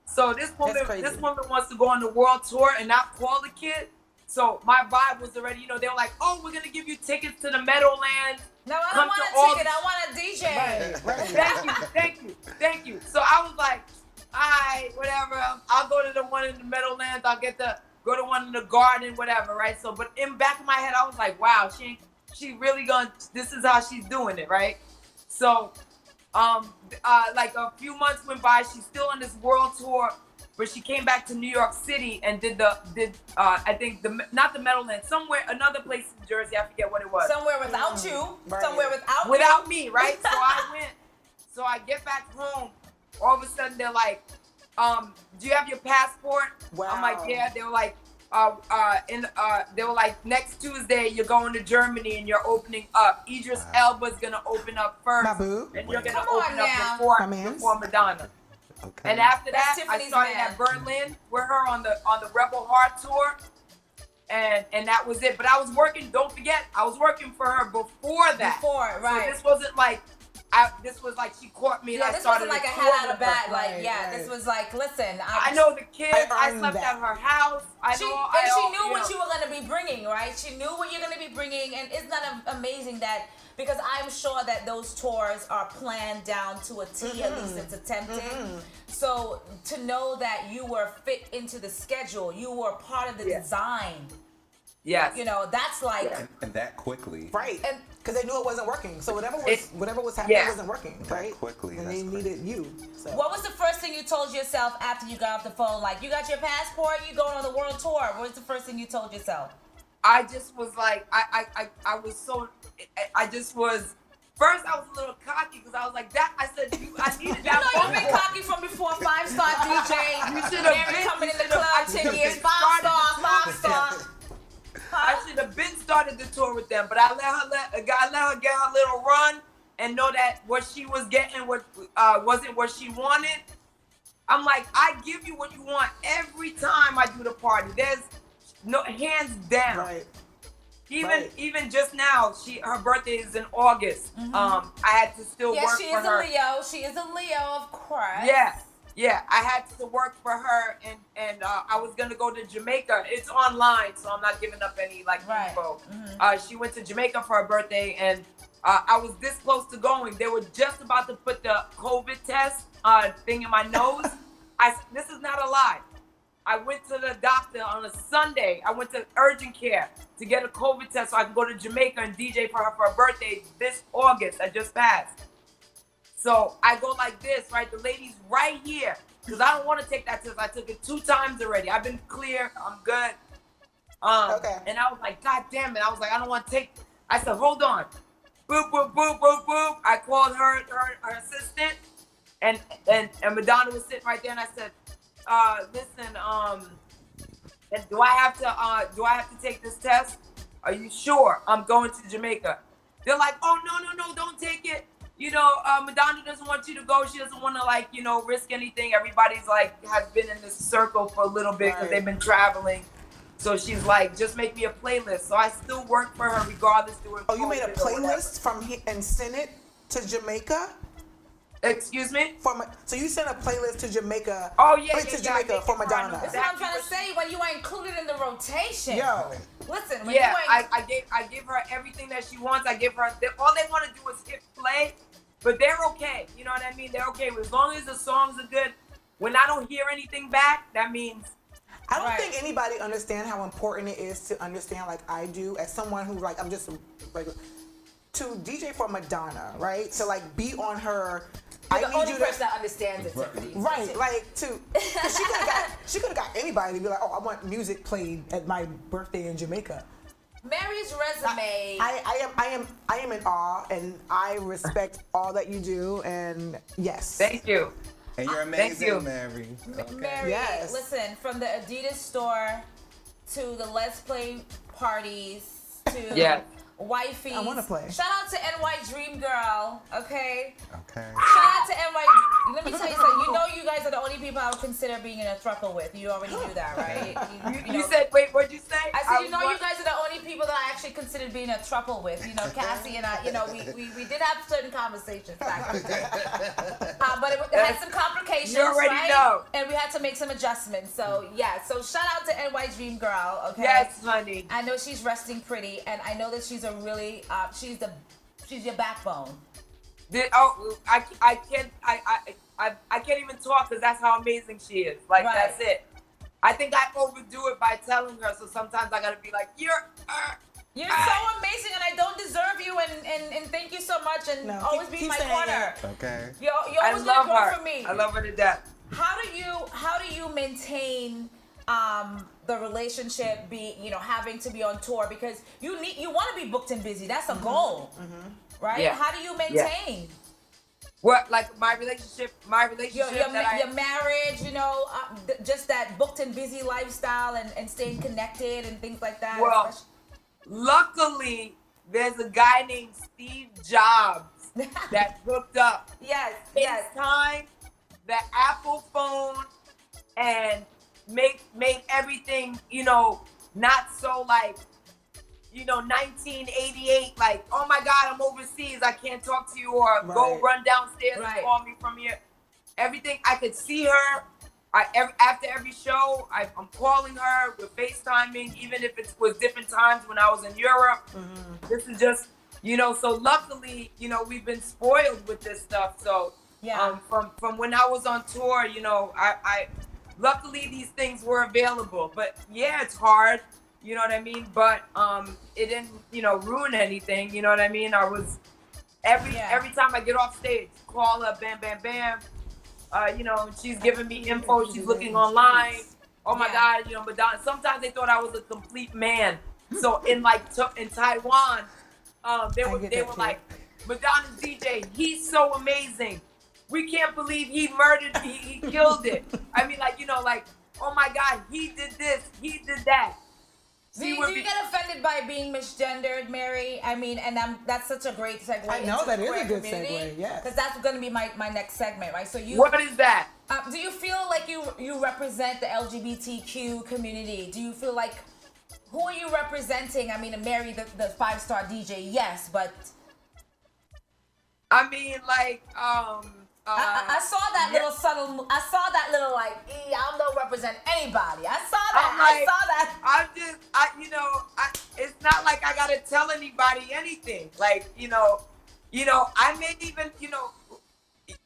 So this woman wants to go on the world tour and not call the kid. So my vibe was already, you know, they were like, oh, we're gonna give you tickets to the Meadowlands. No, I don't want a ticket. I want a DJ. Right. Thank you. So I was like, all right, whatever. I'll go to the one in the Meadowlands. I'll go to one in the Garden, whatever, right? So, but in back of my head, I was like, wow, she really this is how she's doing it, right? So, like a few months went by, she's still on this world tour, but she came back to New York City and did I think not the Meadowlands, somewhere, another place in Jersey, I forget what it was. Somewhere without you. Right. Somewhere without me, right? So I went, so I get back home, all of a sudden they're like, do you have your passport? Wow. I'm like, yeah. They were like, they were like, next Tuesday you're going to Germany and you're opening up. Idris Elba's gonna open up first, and you're gonna open up before Madonna. Okay. And after that, That's I Tiffany's started man. at Berlin with her on the Rebel Heart tour, and that was it. But I was working. Don't forget, I was working for her before that. So this wasn't like. This was like she caught me and I started. This wasn't like a hat out of bag. This was like, listen. I know the kids. I slept at her house. She knew what you were going to be bringing, right? She knew what you're going to be bringing, and isn't that amazing that? Because I'm sure that those tours are planned down to a T. At least it's attempted. So to know that you were fit into the schedule, you were part of the design. Yes. You know, that's like and that quickly. Right. And because they knew it wasn't working. So whatever was happening wasn't working. Right. Quickly. And they needed you. So. What was the first thing you told yourself after you got off the phone? Like, you got your passport, you going on the world tour. What was the first thing you told yourself? I just was like, I was so, I just was. First, I was a little cocky because I was like, I said, I needed that. You know, you've been cocky from before 5-star DJ. You should have been coming in the club 10 years. 5-star. I should have been started the tour with them, but I let her get her little run and know that what she was getting wasn't what she wanted. I'm like, I give you what you want every time I do the party. There's no hands down. Right. Even just now, her birthday is in August. I had to still work for her. She is a Leo. She is a Leo, of course. Yeah, I had to work for her, and I was gonna go to Jamaica. It's online, so I'm not giving up any info. She went to Jamaica for her birthday, and I was this close to going. They were just about to put the COVID test thing in my nose. This is not a lie. I went to the doctor on a Sunday. I went to urgent care to get a COVID test so I could go to Jamaica and DJ for her for her birthday this August that just passed. So I go like this, right? The lady's right here because I don't want to take that test. I took it 2 times already. I've been clear. I'm good. Okay. And I was like, God damn it. I was like, I don't want to take. I said, hold on. Boop, boop, boop, boop, boop. I called her assistant, and Madonna was sitting right there, and I said, listen, And do I have to take this test? Are you sure? I'm going to Jamaica. They're like, oh no, don't take it. You know, Madonna doesn't want you to go. She doesn't want to, like, you know, risk anything. Everybody's like has been in this circle for a little bit because they've been traveling. So she's like, just make me a playlist. So I still work for her regardless. Oh, you made a playlist from here and sent it to Jamaica? Excuse me? So you sent a playlist to Jamaica? Oh yeah, to Jamaica for Madonna. That's what I'm trying to say. When you are included in the rotation. Yo, listen. When Yeah, you ain't, I give her everything that she wants. I give her all they want to do is hit play, but they're okay. You know what I mean? They're okay as long as the songs are good. When I don't hear anything back, that means. I don't think anybody understands how important it is to understand, like I do, as someone who, like, I'm just a regular, to DJ for Madonna, right? To, like, be on her. You're the only person that understands it. Right, like, she could have got anybody to be like, oh, I want music played at my birthday in Jamaica. Mary's resume. I am in awe, and I respect all that you do, and yes. Thank you. And you're amazing, Mary. Okay. Mary, listen, from the Adidas store to the Let's Play parties to wifey. I want to play. Shout out to NY Dream Girl, okay? Okay. Shout out to NY. Let me tell you something. You know, you guys are the only people I would consider being in a throuple with. You already knew that, right? You said, wait, what'd you say? I said, you know, you guys are the only people that I actually considered being a throuple with. You know, Cassie and I, you know, we did have certain conversations back in the day. But it had some complications, You already right? know. And we had to make some adjustments. So, yeah. So, shout out to NY Dream Girl, okay? Yes, honey. I know she's resting pretty, and I know that she's a really, she's your backbone. I can't even talk because that's how amazing she is. Like, that's it. I think I overdo it by telling her, so sometimes I gotta be like, you're so amazing, and I don't deserve you, and thank you so much, and always be in my corner. Okay. You're always gonna grow for me. I love her to death. How do you maintain the relationship, having to be on tour, because you want to be booked and busy. That's a goal, right? Yeah. How do you maintain? What, like my relationship? Your marriage, just that booked and busy lifestyle and staying connected and things like that. Well, luckily, there's a guy named Steve Jobs that hooked up. Yes. FaceTime, the Apple phone, and made everything, not so like, 1988, like, oh my God, I'm overseas, I can't talk to you, or go run downstairs and call me from here. Everything, I could see her. After every show, I'm calling her, we're FaceTiming, even if it was different times when I was in Europe. This is just, so luckily, we've been spoiled with this stuff. So from when I was on tour, I luckily these things were available. But yeah, it's hard, you know what I mean? But it didn't, ruin anything, you know what I mean? I was every time I get off stage, call her, bam, bam, bam. She's giving me info. She's looking online. Oh my God, Madonna. Sometimes they thought I was a complete man. So in Taiwan, they were like, Madonna's DJ, he's so amazing. We can't believe he murdered me. He killed it. I mean, oh my God, he did this, he did that. Do you get offended by being misgendered, Mary? I mean, and that's such a great segue. I know, that is a good segue, yeah. Because that's going to be my next segment, right? So what is that? Do you feel like you represent the LGBTQ community? Do you feel like, who are you representing? I mean, Mary, the 5-star DJ, yes, but... I mean, I saw that little subtle. I saw that little I don't represent anybody. I saw that. It's not like I gotta tell anybody anything. I may even,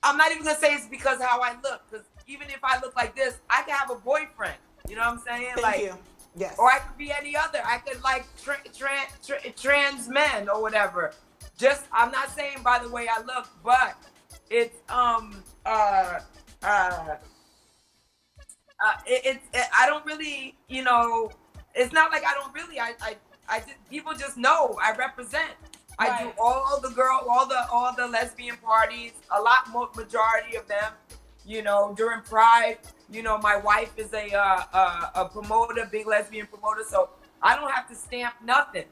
I'm not even gonna say it's because how I look. Because even if I look like this, I could have a boyfriend. You know what I'm saying? Thank you. Yes. Or I could be any other. I could like trans men or whatever. Just, I'm not saying by the way I look, but it's I don't really, it's not like I don't really, I just, people just know I represent. I do all the lesbian parties, a lot more, majority of them. You know, during Pride, you know, my wife is a promoter, big lesbian promoter, so I don't have to stamp nothing.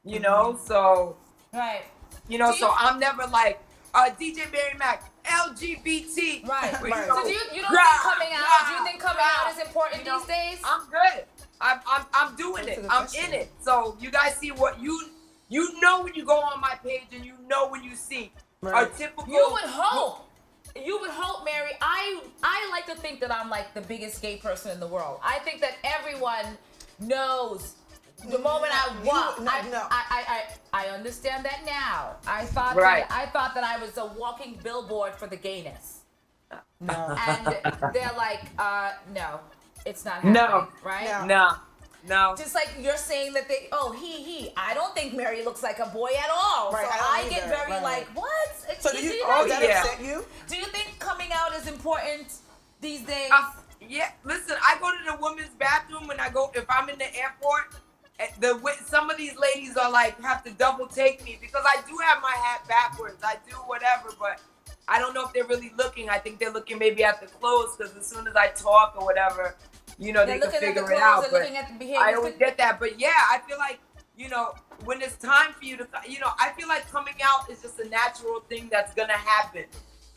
You know, so right. You know, so I'm never like DJ Barry Mac, LGBT. Right. You Right. know, So do you don't think coming out? Do you think coming out is important these days? I'm good. I'm doing it. I'm in it. So you guys see what you know when you go on my page, and you know when you see a typical. You would hope. You would hope, Mary. I like to think that I'm like the biggest gay person in the world. I think that everyone knows the moment I walk. I understand that now. I thought that I was a walking billboard for the gayness. No. And they're like, no, it's not happening, right? No. Just like you're saying that he. I don't think Mary looks like a boy at all. Right, So I I don't get either, very right. like, what? So do you? Does that upset you? Do you think coming out is important these days? Yeah. Listen, I go to the women's bathroom when if I'm in the airport. Some of these ladies are like have to double take me because I do have my hat backwards. I do whatever, but I don't know if they're really looking. I think they're looking maybe at the clothes because as soon as I talk or whatever, you know, they can figure it out. But I always get that. But yeah, I feel like, you know, when it's time for you to, you know, I feel like coming out is just a natural thing that's gonna happen.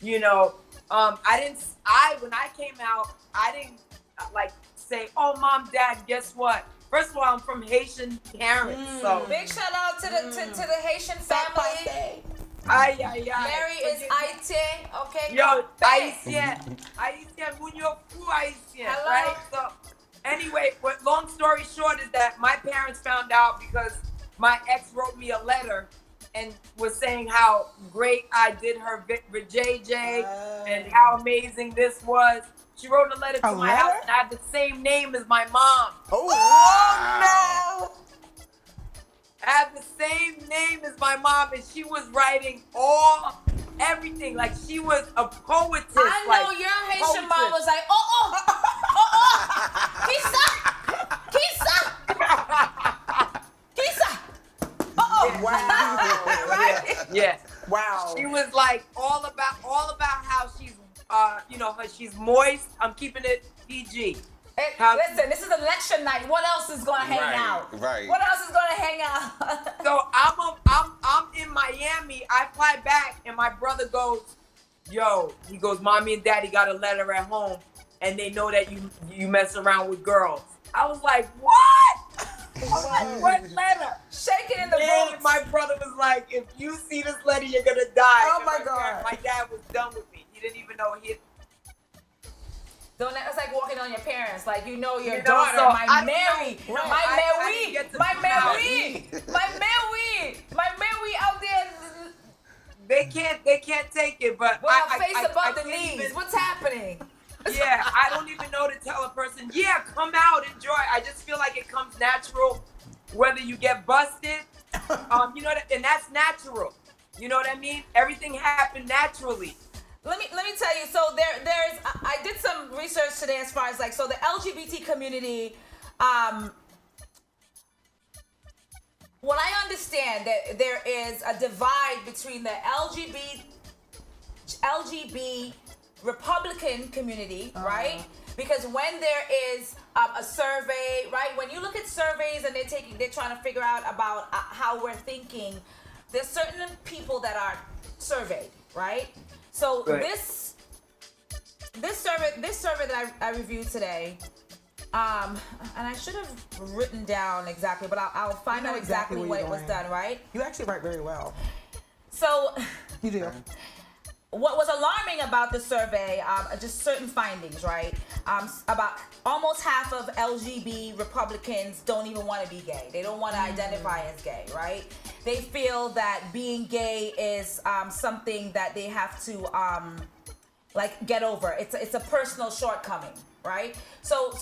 You know, when I came out, I didn't like say, oh, mom, dad, guess what? First of all, I'm from Haitian parents, so big shout out to the Haitian family. Mary is Haitian, okay? Yo, Haitian, Munyo Fu Haitian, right? So, anyway, long story short is that my parents found out because my ex wrote me a letter and was saying how great I did her JJ and how amazing this was. She wrote a letter to my house and I have the same name as my mom. Oh no! I have the same name as my mom, and she was writing everything. Like she was a poetess. I know your Haitian mom was like, Kisa. Wow. Right? Yeah. Wow. She was like all about how she's she's moist. I'm keeping it PG. Listen, this is election night. What else is gonna hang out? Right. What else is gonna hang out? So I'm in Miami. I fly back, and my brother goes, "Yo," he goes, "Mommy and Daddy got a letter at home, and they know that you mess around with girls." I was like, "What?" I was like, "What letter?" Shaking in the boots. boots. My brother was like, "If you see this letter, you're gonna die." Oh And my God. My dad was done with me. He didn't even know he. It's like walking on your parents, like your daughter, so my Mary out there. They can't take it, but With her face above the knees. What's happening? Yeah, I don't even know to tell a person, yeah, come out, enjoy. I just feel like it comes natural, whether you get busted, and that's natural. You know what I mean? Everything happened naturally. Let me tell you. So there's I did some research today as far as like the LGBT community. What I understand that there is a divide between the LGBT Republican community, right? Because when there is a survey, right? When you look at surveys and they're trying to figure out about how we're thinking, there's certain people that are surveyed, right? So this survey that I reviewed today, and I should have written down exactly, but I'll find out exactly when it was done, right? You actually write very well. So you do. What was alarming about the survey, just certain findings, right? About almost half of LGBT Republicans don't even want to be gay. They don't want to identify as gay, right? They feel that being gay is something that they have to get over. It's a personal shortcoming, right? So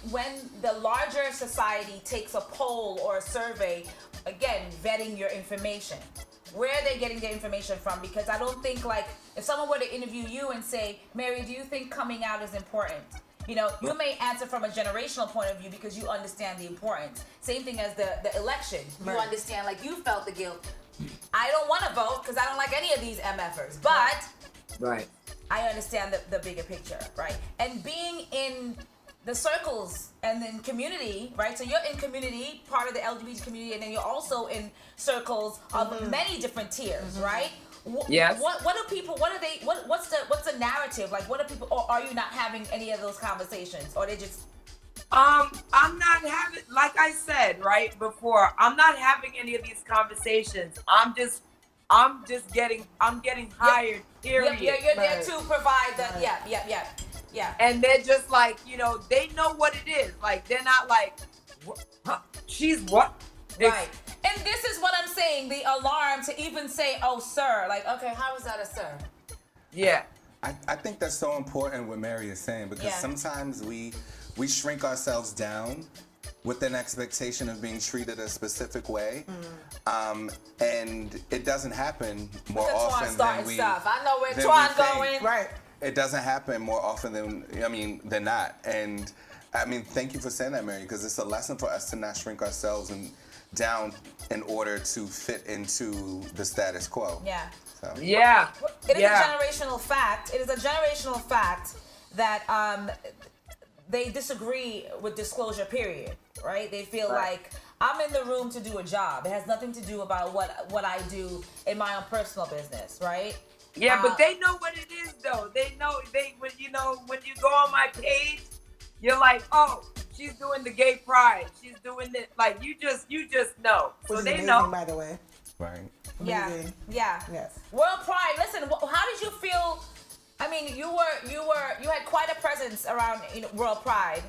when the larger society takes a poll or a survey, again, vetting your information. Where are they getting their information from? Because I don't think, if someone were to interview you and say, Mary, do you think coming out is important? You may answer from a generational point of view because you understand the importance. Same thing as the election. You understand, you felt the guilt. I don't want to vote because I don't like any of these MFers. But I understand the bigger picture, right? And being in the circles and then community, right? So you're in community, part of the LGBT community, and then you're also in circles of many different tiers, right? Yes. What do people? What are they? What's the narrative? Like, what are people? Or are you not having any of those conversations, or they just? I'm not having, like I said right before, I'm not having any of these conversations. I'm just getting hired. Period. You're there to provide the. Yeah. And they're just like, they know what it is. Like, they're not like, she's what? Right. And this is what I'm saying, the alarm to even say, oh, sir. Like, okay, how is that a sir? Yeah. I think that's so important what Mary is saying, because sometimes we shrink ourselves down with an expectation of being treated a specific way. And it doesn't happen more often than we... Stuff. I know where Twan going. Right. It doesn't happen more often than not. And I mean, thank you for saying that, Mary, because it's a lesson for us to not shrink ourselves down in order to fit into the status quo. Yeah. So. Yeah. It is a generational fact. It is a generational fact that they disagree with disclosure, period, right? They feel like I'm in the room to do a job. It has nothing to do about what I do in my own personal business, right? Yeah, but they know what it is, though. They know when you go on my page, you're like, oh, she's doing the gay pride. She's doing it. Like, you just know. Which so is they amazing, know. by the way. Right. Amazing. Yeah. Yes. World Pride. Listen, how did you feel? I mean, you had quite a presence around World Pride.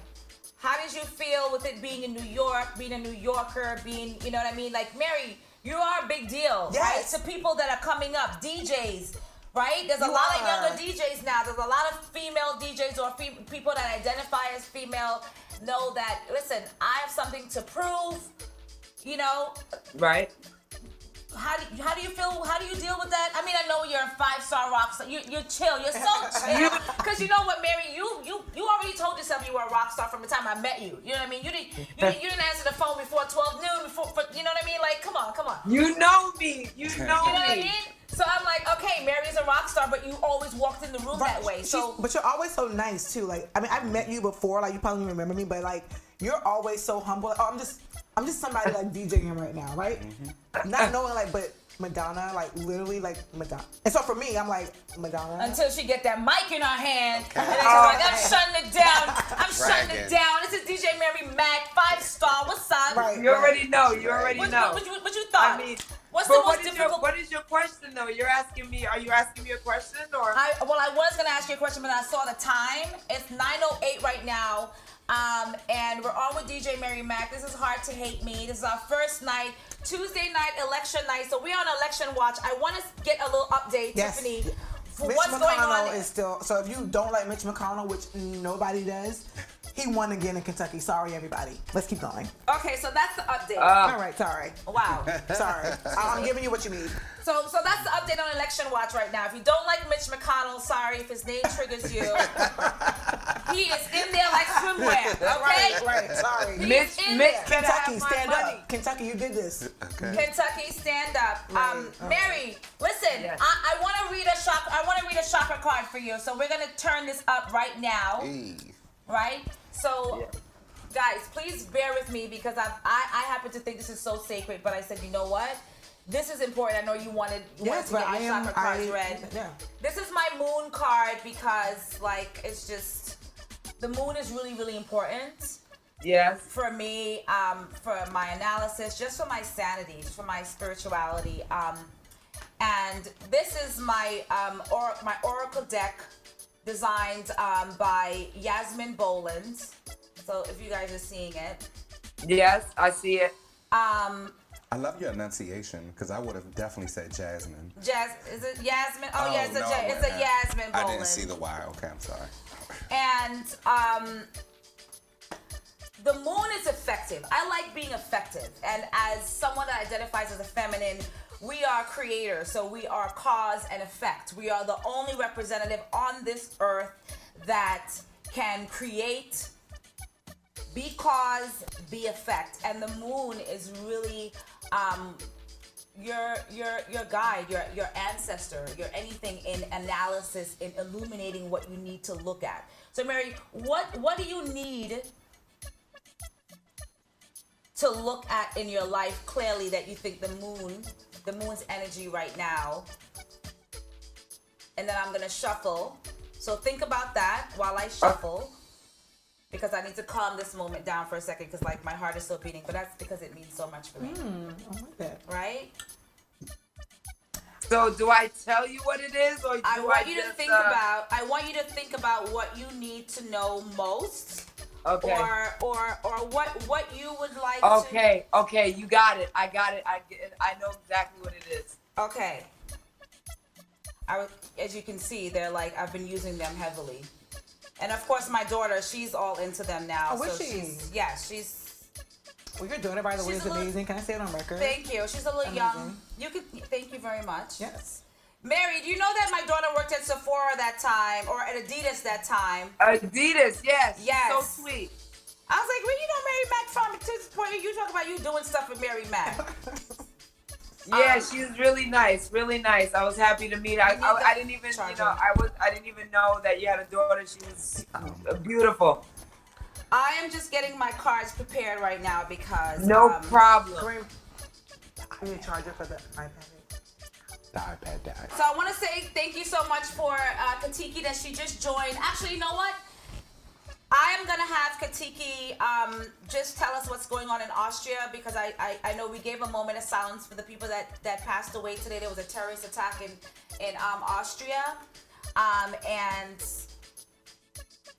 How did you feel with it being in New York, being a New Yorker, being, you know what I mean? Like, Mary, you are a big deal, right? To people that are coming up, DJs, right? There's a lot of younger DJs now. There's a lot of female DJs or people that identify as female know that, listen, I have something to prove, Right. How do you feel? How do you deal with that? I mean, I know you're a 5-star rock star. You're chill. You're so chill. Because you know what, Mary, you already told yourself you were a rock star from the time I met you. You know what I mean? You didn't answer the phone before 12 noon. You know what I mean? Like, come on. You know me. You know what I mean? So I'm like, okay, Mary's a rock star, but you always walked in the room that way. So, but you're always so nice too. Like, I mean, I've met you before. Like, you probably don't remember me, but like, you're always so humble. Like, oh, I'm just somebody like DJing right now, right? Not knowing like, but Madonna, like literally like Madonna. And so for me, I'm like Madonna. Until she get that mic in her hand, and then she's like, I'm shutting it down. I'm shutting it down. This is DJ Mary Mac, 5-star. What's up? Right, you already know. You already know. What you thought? I mean, what's the most difficult? What is your question though? You're asking me. Are you asking me a question or? I was gonna ask you a question, but I saw the time. It's 9:08 right now. And we're on with DJ Mary Mac. This is Hard to Hate Me. This is our first night, Tuesday night, election night. So we're on election watch. I want to get a little update, Tiffany, for Mitch what's going on. McConnell is still. So if you don't like Mitch McConnell, which nobody does, he won again in Kentucky. Sorry, everybody. Let's keep going. Okay, so that's the update. All right, sorry. Wow. Sorry. I'm giving you what you need. So that's the update on election watch right now. If you don't like Mitch McConnell, sorry if his name triggers you. He is in there like swimwear, okay? Right. Sorry. Mitch, Kentucky, stand up. Kentucky, you did this. Okay. Kentucky, stand up. Mary, listen. Yes. I want to read a shocker card for you. So we're gonna turn this up right now. Hey. Right? So, guys, please bear with me because I happen to think this is so sacred. But I said, you know what? This is important. I know you wanted to get your shocker cards read. Yeah. This is my moon card because, like, it's just the moon is really, really important. Yes. For me, for my analysis, just for my sanity, just for my spirituality. And this is my my oracle deck designed by Yasmin Boland. So if you guys are seeing it. Yes, I see it. I love your enunciation because I would have definitely said Jasmine. Is it Yasmin? Oh yeah, it's a Yasmin Boland. I didn't see the Y. Okay, I'm sorry. And the moon is effective. I like being effective. And as someone that identifies as a feminine, we are creators. So we are cause and effect. We are the only representative on this earth that can create, be cause, be effect. And the moon is really your guide, your ancestor, your anything in analysis, in illuminating what you need to look at. So Mary, what do you need to look at in your life clearly that you think the moon's energy right now? And then I'm gonna shuffle. So think about that while I shuffle, because I need to calm this moment down for a second, because like my heart is still beating, but that's because it means so much for me. I like that. Right? So do I tell you what it is, or I want you to think about what you need to know most. Okay. Or what you would like to. Okay, you got it. I got it. I know exactly what it is. Okay. As you can see, they're like, I've been using them heavily. And of course, my daughter, she's all into them now. Oh, is so she? She's. Well, your daughter, by the way, is amazing. Can I say it on record? Thank you. She's a little young. Thank you very much. Yes. Mary, do you know that my daughter worked at Sephora that time, or at Adidas that time? Adidas, yes. Yes. So sweet. I was like, where you know Mary Mac from? To this point, you talk about you doing stuff with Mary Mac. Yeah, she's really nice, really nice. I was happy to meet her. I didn't even, I didn't even know that you had a daughter. She was beautiful. I am just getting my cards prepared right now because no problem. I need a charger for the iPad. The iPad died. So I want to say thank you so much for Katiki that she just joined. Actually, you know what? I am gonna have Katiki just tell us what's going on in Austria, because I know we gave a moment of silence for the people that passed away today. There was a terrorist attack in Austria, and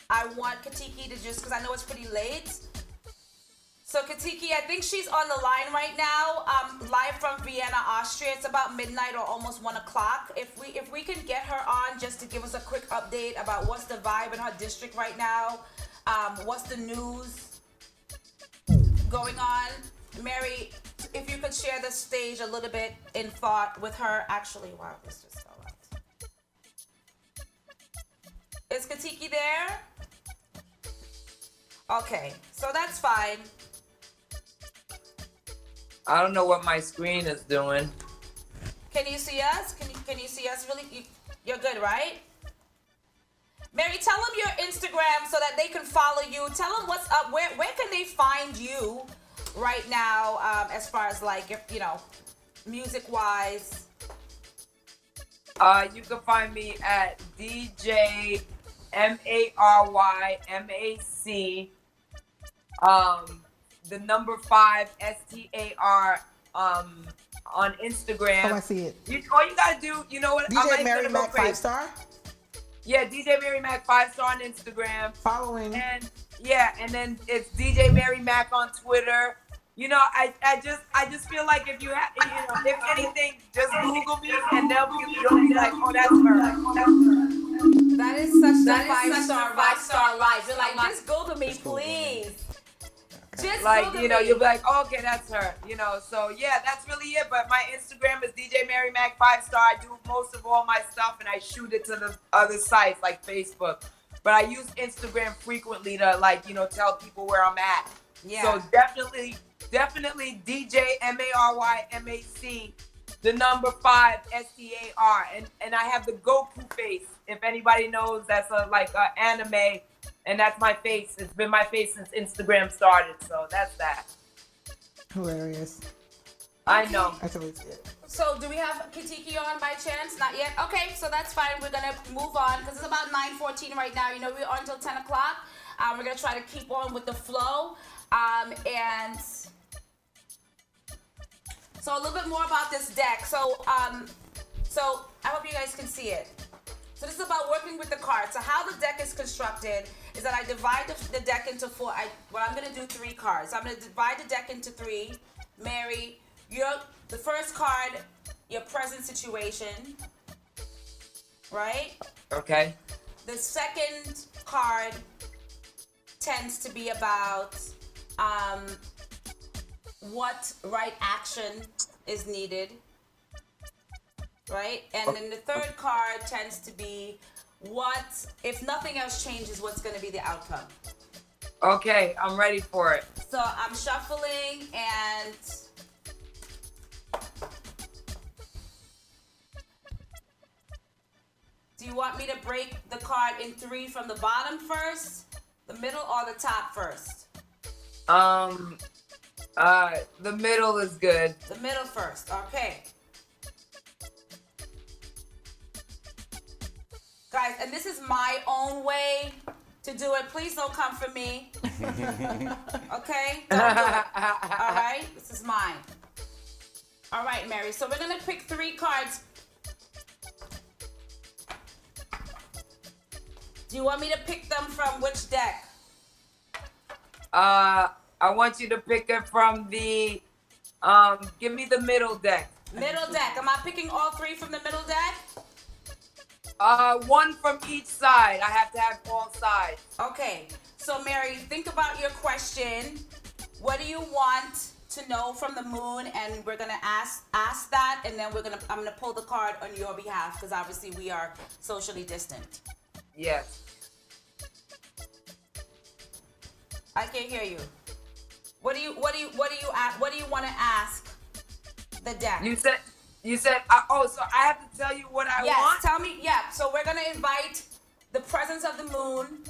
I want Katiki to just, because I know it's pretty late. So Katiki, I think she's on the line right now, live from Vienna, Austria. It's about midnight or almost 1 o'clock. If we can get her on just to give us a quick update about what's the vibe in her district right now, what's the news going on. Mary, if you could share the stage a little bit in thought with her. Actually, wow, this just fell out. Is Katiki there? Okay, so that's fine. I don't know what my screen is doing. Can you see us? Can you see us? Really, you're good, right? Mary, tell them your Instagram so that they can follow you. Tell them what's up. Where can they find you right now, as far as like, if, music wise? You can find me at DJ MARYMAC. The number 5 STAR on Instagram. Oh, I see it. All you gotta do, you know what? DJ Mary Mac 5-star? Yeah, DJ Mary Mac 5-star on Instagram. Following. And then it's DJ Mary Mac on Twitter. I just feel like if you have, if anything, just Google me and you'll be like, oh, that's her. That is such a 5-star life. You're like, just Google me, please. Just like, Google you'll be like, oh, okay, that's her. So yeah, that's really it. But my Instagram is DJ Mary Mac 5-star. I do most of all my stuff and I shoot it to the other sites like Facebook. But I use Instagram frequently to tell people where I'm at. Yeah. So definitely DJ MARYMAC, the number 5 STAR. And I have the Goku face. If anybody knows, that's a anime. And that's my face. It's been my face since Instagram started. So that's that. Hilarious. I know. I totally see it. So do we have Katiki on by chance? Not yet? Okay, so that's fine. We're going to move on because it's about 9:14 right now. We're on until 10 o'clock. We're going to try to keep on with the flow. And so a little bit more about this deck. So I hope you guys can see it. So this is about working with the cards. So how the deck is constructed is that I divide the deck into 4. I'm going to do 3 cards. I'm going to divide the deck into 3. Mary, the first card, your present situation, right? Okay. The second card tends to be about what right action is needed. Right? And then the third card tends to be what, if nothing else changes, what's going to be the outcome. Okay, I'm ready for it. So I'm shuffling and Do you want me to break the card in 3 from the bottom first, the middle, or the top first? The middle is good. The middle first, okay. Guys, and this is my own way to do it. Please don't come for me. Okay? Don't do it. All right? This is mine. All right, Mary. So we're going to pick 3 cards. Do you want me to pick them from which deck? I want you to pick it from the, give me the middle deck. Middle deck. Am I picking all 3 from the middle deck? One from each side. I have to have all sides. Okay. So Mary, think about your question. What do you want to know from the moon? And we're gonna ask that, and then I'm gonna pull the card on your behalf because obviously we are socially distant. Yes. I can't hear you. What do you want to ask the deck? You said, so I have to tell you what I want? Yes, tell me, yeah. So we're going to invite the presence of the moon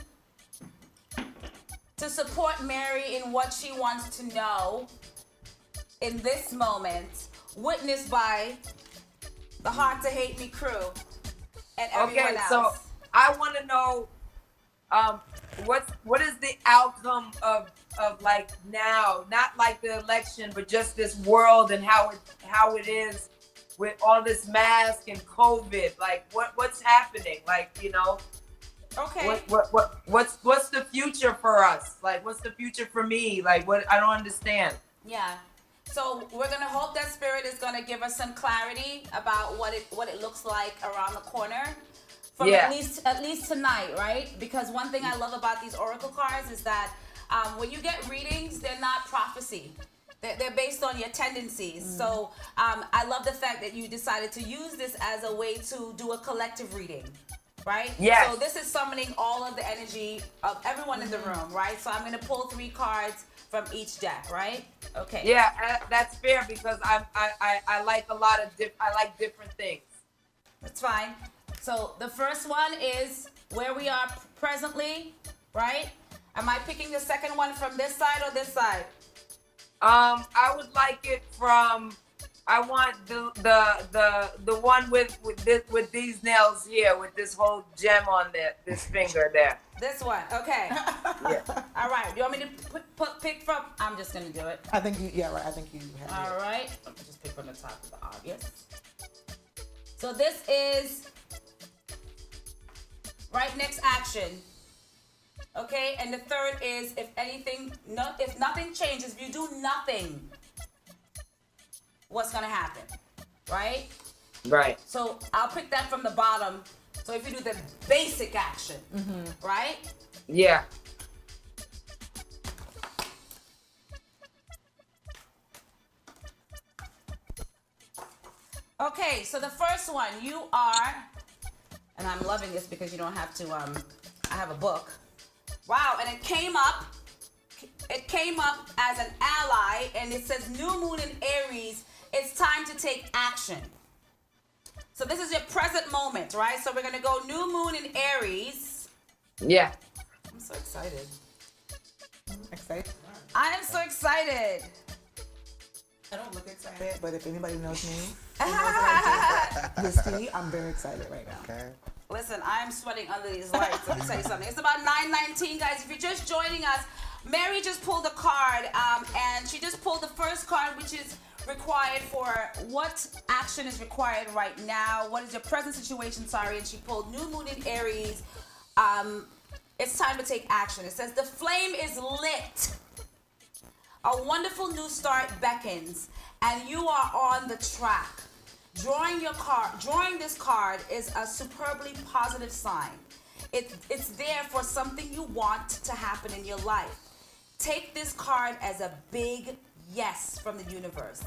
to support Mary in what she wants to know in this moment, witnessed by the Hard to Hate Me crew and everyone else. So I want to know what is the outcome of like now, not like the election, but just this world and how it is with all this mask and COVID. Like what's happening? Like, you know. Okay. What's the future for us? Like, what's the future for me? Like, what? I don't understand. Yeah. So we're gonna hope that Spirit is gonna give us some clarity about what it looks like around the corner. From at least tonight, right? Because one thing I love about these oracle cards is that when you get readings, they're not prophecy. They're based on your tendencies. So I love the fact that you decided to use this as a way to do a collective reading, right? Yes. So this is summoning all of the energy of everyone in the room, right? So I'm going to pull 3 cards from each deck, right? Okay. Yeah, that's fair because I like I like different things. That's fine. So the first one is where we are presently, right? Am I picking the second one from this side or this side? I would like it from. I want the one with these nails here, with this whole gem on there, this finger there. This one, okay. Yeah. All right. You want me to pick from? I'm just gonna do it. I think you. Yeah, right. I think you have. All right. Let me just pick from the top of the obvious. So this is right next action. Okay, and the third is if nothing changes, if you do nothing, what's gonna happen, right? Right. So I'll pick that from the bottom. So if you do the basic action, right? Yeah. Okay, so the first one, you are, and I'm loving this because you don't have to, I have a book. Wow, and it came up as an ally, and it says new moon in Aries, it's time to take action. So this is your present moment, right? So we're gonna go new moon in Aries. Yeah. I'm so excited. Excited? I am so excited. I don't look excited, but if anybody knows me, Misty, I'm very excited right now. Okay. Listen, I'm sweating under these lights. Let me tell you something. It's about 9:19, guys. If you're just joining us, Mary just pulled a card, and she just pulled the first card, which is required for what action is required right now. What is your present situation? Sorry, and she pulled new moon in Aries. It's time to take action. It says the flame is lit. A wonderful new start beckons, and you are on the track. Drawing this card is a superbly positive sign. It's there for something you want to happen in your life. Take this card as a big yes from the universe.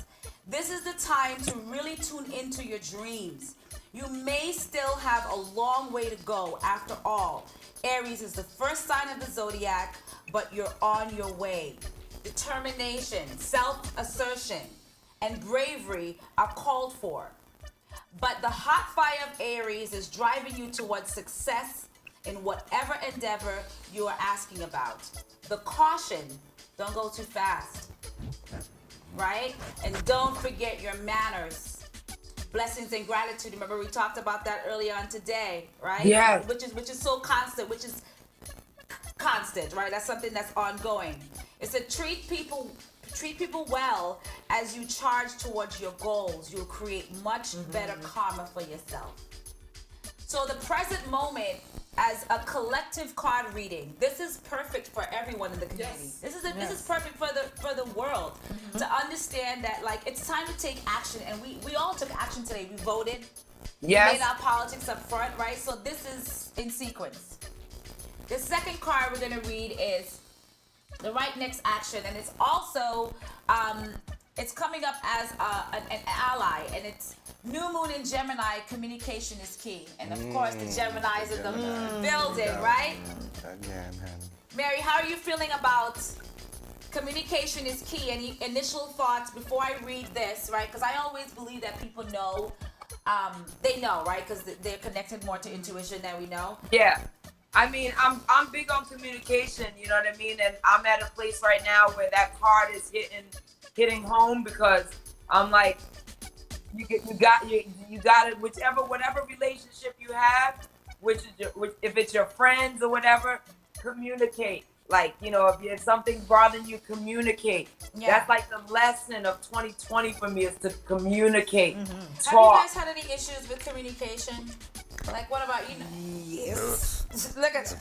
This is the time to really tune into your dreams. You may still have a long way to go after all. Aries is the first sign of the zodiac, but you're on your way. Determination, self-assertion, and bravery are called for. But the hot fire of Aries is driving you towards success in whatever endeavor you are asking about. The caution, don't go too fast, right? And don't forget your manners. Blessings and gratitude. Remember we talked about that earlier on today, right? Yeah. Which is so constant, right? That's something that's ongoing. It's to treat people well as you charge towards your goals. You'll create much better karma for yourself. So the present moment as a collective card reading, this is perfect for everyone in the community. This is perfect for the world to understand that like it's time to take action, and we all took action today. We voted. Yes. We made our politics up front, right? So this is in sequence. The second card we're gonna read is the right next action, and it's also it's coming up as an ally, and it's new moon in Gemini. Communication is key, and of course the Geminis in the building, right? Again, Mary, how are you feeling about communication is key? Any initial thoughts before I read this, right? Because I always believe that people know, they know, right? Because they're connected more to intuition than we know. Yeah. I mean, I'm big on communication, you know what I mean? And I'm at a place right now where that card is hitting home, because I'm like, you got it, whatever relationship you have, if it's your friends or whatever, communicate. Like, you know, if something's bothering you, communicate. Yeah. That's like the lesson of 2020 for me, is to communicate. Have you guys had any issues with communication? Like, what about you? Yes. Look at,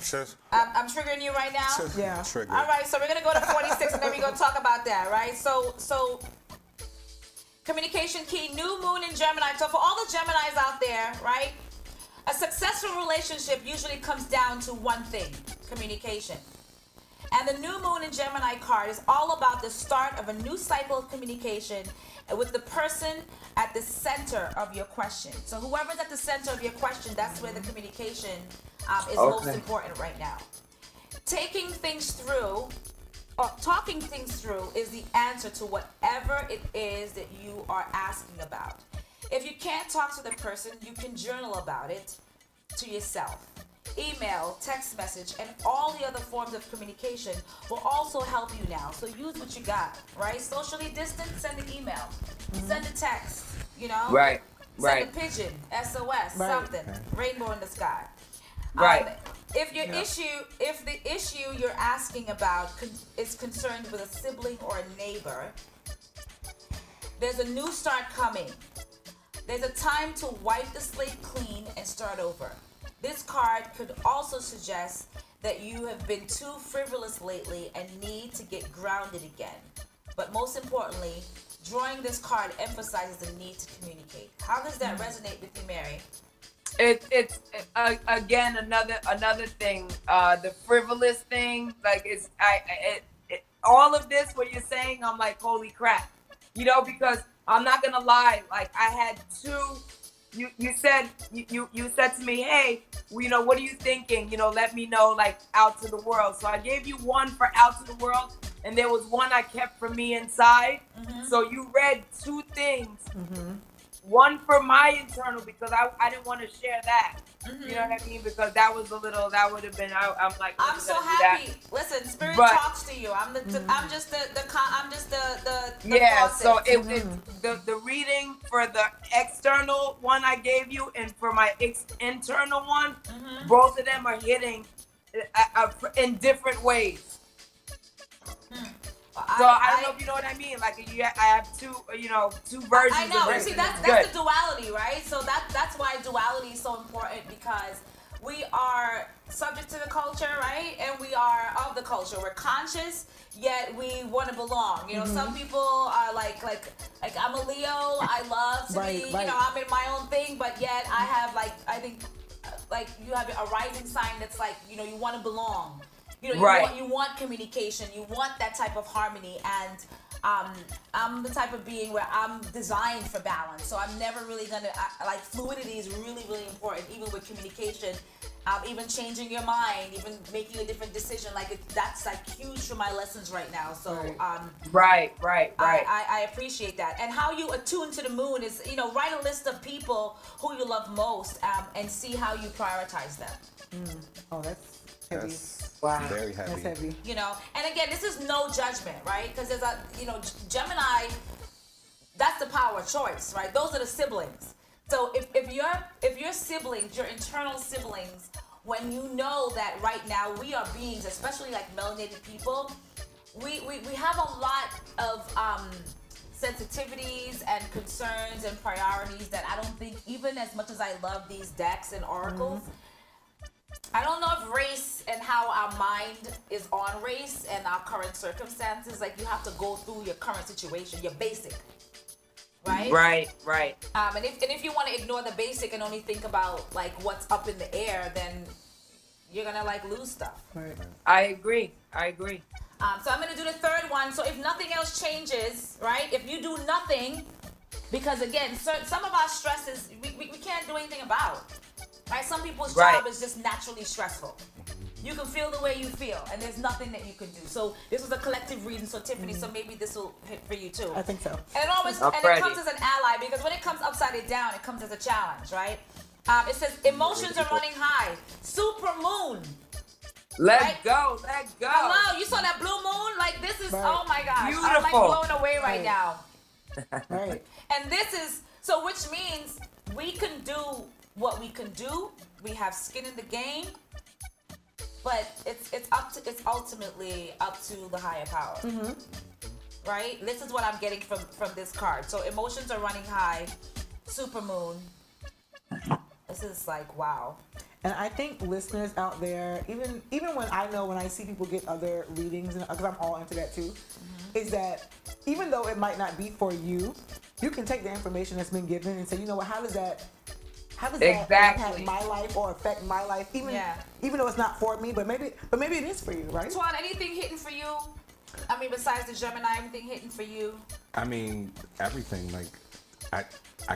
I'm triggering you right now. Yeah. Trigger. All right, so we're gonna go to 46, and then we're gonna talk about that, right? So communication key, new moon in Gemini. So for all the Geminis out there, right? A successful relationship usually comes down to one thing: communication. And the new moon in Gemini card is all about the start of a new cycle of communication with the person at the center of your question. So whoever's at the center of your question, that's where the communication is most important right now. Taking things through, or talking things through, is the answer to whatever it is that you are asking about. If you can't talk to the person, you can journal about it to yourself. Email, text message, and all the other forms of communication will also help you now. So use what you got, right? Socially distant, send an email, send a text, you know? Right. Send a pigeon, SOS, something, rainbow in the sky. Right. If the issue you're asking about is concerned with a sibling or a neighbor, there's a new start coming. There's a time to wipe the slate clean and start over. This card could also suggest that you have been too frivolous lately and need to get grounded again. But most importantly, drawing this card emphasizes the need to communicate. How does that resonate with you, Mary? It's again another thing. The frivolous thing, like all of this what you're saying, I'm like, holy crap, you know, because I'm not gonna lie, like I had two. You said to me, hey, you know, what are you thinking? You know, let me know, like, out to the world. So I gave you one for out to the world, and there was one I kept for me inside. So you read two things. One for my internal, because I didn't want to share that. You know what I mean? Because that was a little, that would have been, I'm like, I'm so happy. Listen, Spirit talks to you. I'm just the yeah. faucet. So the reading for the external one I gave you, and for my internal one, both of them are hitting in different ways. So I don't know if you know what I mean. Like I have two versions. I know. Of it. See, that's the duality, right? So that's why duality is so important, because we are subject to the culture, right? And we are of the culture. We're conscious, yet we want to belong. You know, some people are like I'm a Leo. I love to be. You know, I'm in my own thing, but yet I have I think you have a rising sign that's like, you know, you want to belong. You know, you want communication, you want that type of harmony, and I'm the type of being where I'm designed for balance. So I'm never really gonna like fluidity is really, really important, even with communication. even changing your mind, even making a different decision. Like that's like huge for my lessons right now. So right. I appreciate that. And how you attune to the moon is, you know, write a list of people who you love most, and see how you prioritize them. Oh, that's heavy. Wow. Very heavy. That's heavy. You know, and again, this is no judgment, right? Because there's a, you know, Gemini, that's the power of choice, right? Those are the siblings. So if your siblings, your internal siblings, when you know that right now we are beings, especially like melanated people, we have a lot of sensitivities and concerns and priorities that I don't think, even as much as I love these decks and oracles, I don't know if race and how our mind is on race and our current circumstances, like you have to go through your current situation, your basic. Right. And if you want to ignore the basic and only think about like what's up in the air, then you're gonna like lose stuff. Right. I agree. So I'm gonna do the third one. So if nothing else changes, right? If you do nothing, because again, some of our stresses we can't do anything about. Right? Some people's job is just naturally stressful. You can feel the way you feel, and there's nothing that you can do. So this was a collective reading, so Tiffany, so maybe this will hit for you too. I think so. And it always it comes as an ally, because when it comes upside down, it comes as a challenge, right? It says emotions are running high. Super moon. Let's go. Hello, you saw that blue moon? Like this is oh my gosh. Beautiful. I'm like blown away right now. Right. And this is so, which means we can do what we can do. We have skin in the game. But it's ultimately up to the higher power, right? This is what I'm getting from this card. So emotions are running high, super moon. This is like wow. And I think listeners out there, even when I see people get other readings, because I'm all into that too, is that even though it might not be for you, you can take the information that's been given and say, you know what, how does that impact my life or affect my life? Even though it's not for me, but maybe it is for you, right? Twan, anything hitting for you? I mean, besides the Gemini, anything hitting for you? I mean, everything. Like, I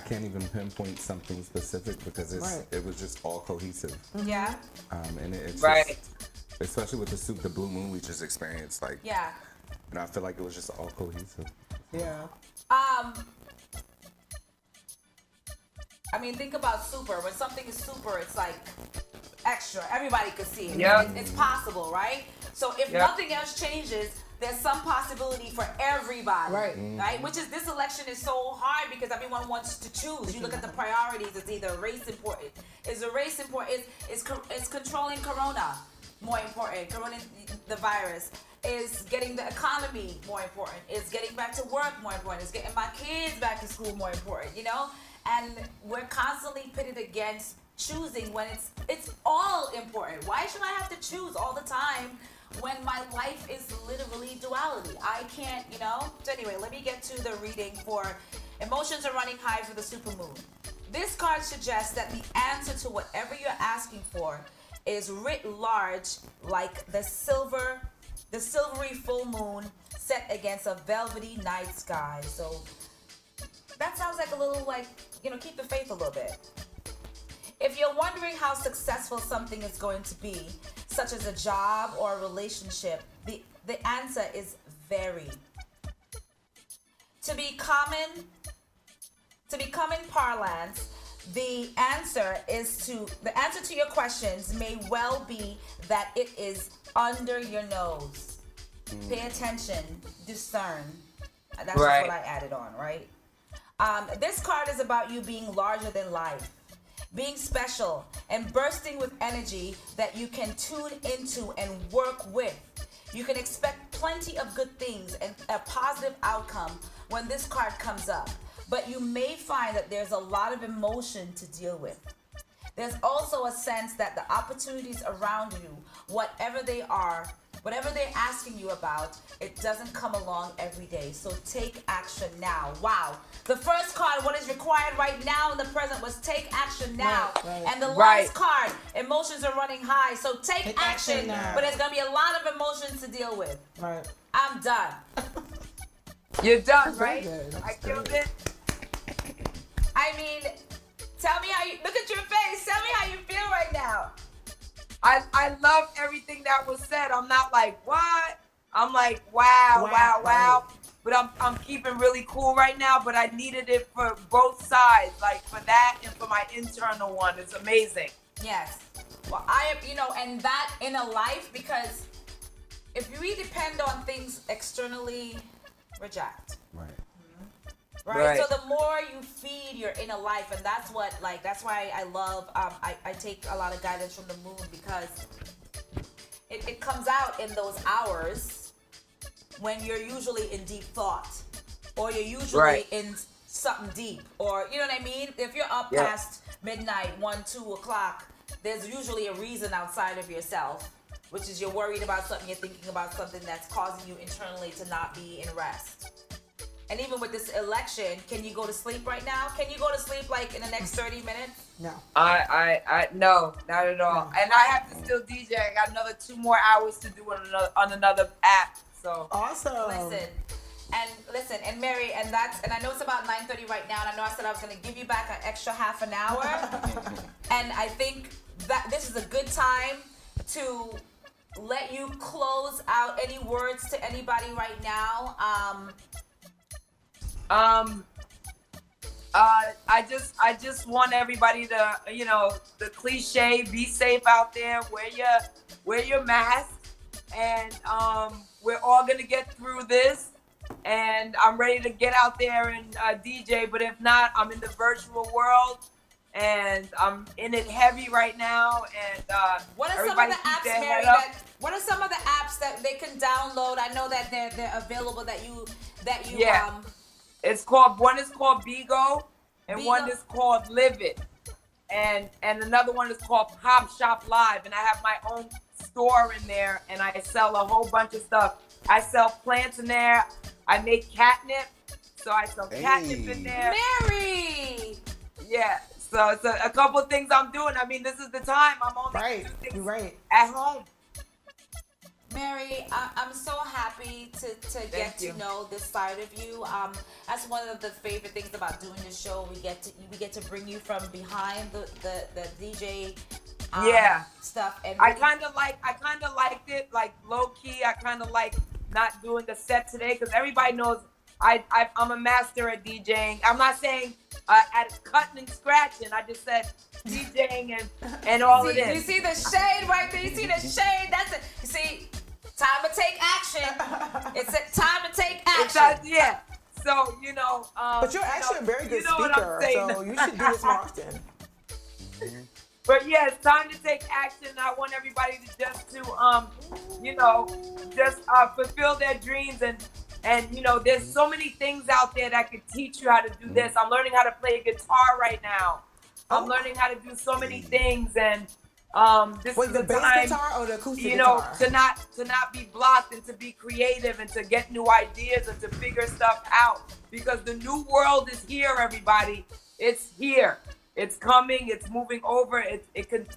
can't even pinpoint something specific because it was just all cohesive. Yeah. And it's just, especially with the blue moon we just experienced. Like, I feel like it was just all cohesive. Yeah. I mean, think about super. When something is super, it's like extra. Everybody could see it. Yep. It's possible, right? So if nothing else changes, there's some possibility for everybody, right? Which is, this election is so hard because everyone wants to choose. You look at the priorities. It's either race important. Is the race important? Is controlling corona more important? The virus. Is getting the economy more important? Is getting back to work more important? Is getting my kids back to school more important? You know? And we're constantly pitted against choosing when it's all important. Why should I have to choose all the time when my life is literally duality? I can't, you know? So anyway, let me get to the reading for emotions are running high for the super moon. This card suggests that the answer to whatever you're asking for is writ large like the silvery full moon set against a velvety night sky. So that sounds like a little like, you know, keep the faith a little bit. If you're wondering how successful something is going to be, such as a job or a relationship, the answer is very. To be common parlance, the answer to your questions may well be that it is under your nose. Pay attention, discern. That's just what I added on, right? This card is about you being larger than life, being special, and bursting with energy that you can tune into and work with. You can expect plenty of good things and a positive outcome when this card comes up, but you may find that there's a lot of emotion to deal with. There's also a sense that the opportunities around you, whatever they are, whatever they're asking you about, it doesn't come along every day. So take action now. Wow. The first card, what is required right now in the present, was take action now. And the last card, emotions are running high. So take action now. But there's going to be a lot of emotions to deal with. Right. I'm done. You're done, right? I killed it. I mean, tell me how you, look at your face. Tell me how you feel right now. I love everything that was said. I'm not like, what? I'm like, wow. But I'm keeping really cool right now, but I needed it for both sides, like for that and for my internal one. It's amazing. Yes. Well, and that in a life, because if we depend on things externally, we're jacked. Right. So the more you feed your inner life, and that's why I love, I take a lot of guidance from the moon, because it comes out in those hours when you're usually in deep thought, or you're usually in something deep, or you know what I mean? If you're up past midnight, 1, 2 o'clock, there's usually a reason outside of yourself, which is you're worried about something, you're thinking about something that's causing you internally to not be in rest. And even with this election, can you go to sleep right now? Can you go to sleep like in the next 30 minutes? No. No, not at all. And I have to still DJ. I got another 2 more hours to do on another app. So awesome. Listen, and Mary, and I know it's about 9:30 right now, and I know I said I was gonna give you back an extra half an hour. And I think that this is a good time to let you close out. Any words to anybody right now? I just want everybody to, the cliche, be safe out there, wear your mask, and we're all gonna get through this. And I'm ready to get out there and DJ, but if not, I'm in the virtual world, and I'm in it heavy right now. And what are some of the apps, Mary? What are some of the apps that they can download? I know that they're available. One is called Bigo, and one is called Live It, and another one is called Pop Shop Live, and I have my own store in there, and I sell a whole bunch of stuff. I sell plants in there. I make catnip, so I sell catnip in there. Mary! Yeah, so it's a couple of things I'm doing. I mean, this is the time. I'm only doing things at home. Mary, I'm so happy to get to know this side of you. That's one of the favorite things about doing this show. We get to bring you from behind the DJ stuff. And I kind of liked it, like low key. I kind of like not doing the set today, because everybody knows I'm a master at DJing. I'm not saying at cutting and scratching. I just said DJing and all of this. You see the shade right there? You see the shade? That's it. You see, time to take action. It's a time to take action. So, but you're actually a very good speaker, so you should do this more often. But yeah, it's time to take action. I want everybody to just fulfill their dreams, and there's so many things out there that could teach you how to do this. I'm learning how to play a guitar right now. I'm learning how to do so many things, and this is the bass time, guitar or the acoustic guitar? to not be blocked, and to be creative, and to get new ideas, and to figure stuff out, because the new world is here, everybody. It's here. It's coming. It's moving over. It can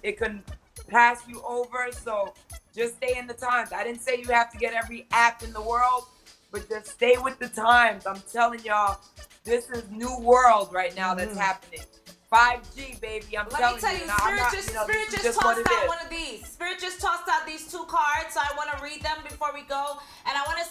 pass you over. So just stay in the times. I didn't say you have to get every app in the world, but just stay with the times. I'm telling y'all, this is new world right now that's happening. 5G, baby. I'm telling you. Let me tell you, Spirit just tossed out one of these. Spirit just tossed out these 2 cards, so I want to read them before we go. And I want to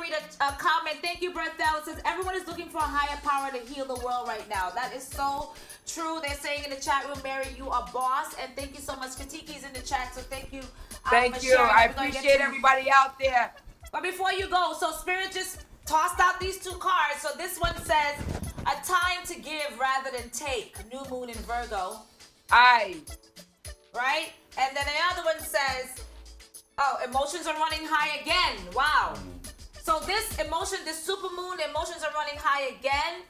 read a comment. Thank you, Berthel. It says, everyone is looking for a higher power to heal the world right now. That is so true. They're saying in the chat room, Mary, you are boss. And thank you so much. Katiki's in the chat, so thank you. Thank you. I appreciate everybody out there. But before you go, so Spirit just tossed out these 2 cards. So this one says, a time to give rather than take. New moon in Virgo. Aye. Right? And then the other one says, emotions are running high again. Wow. So this super moon, emotions are running high again.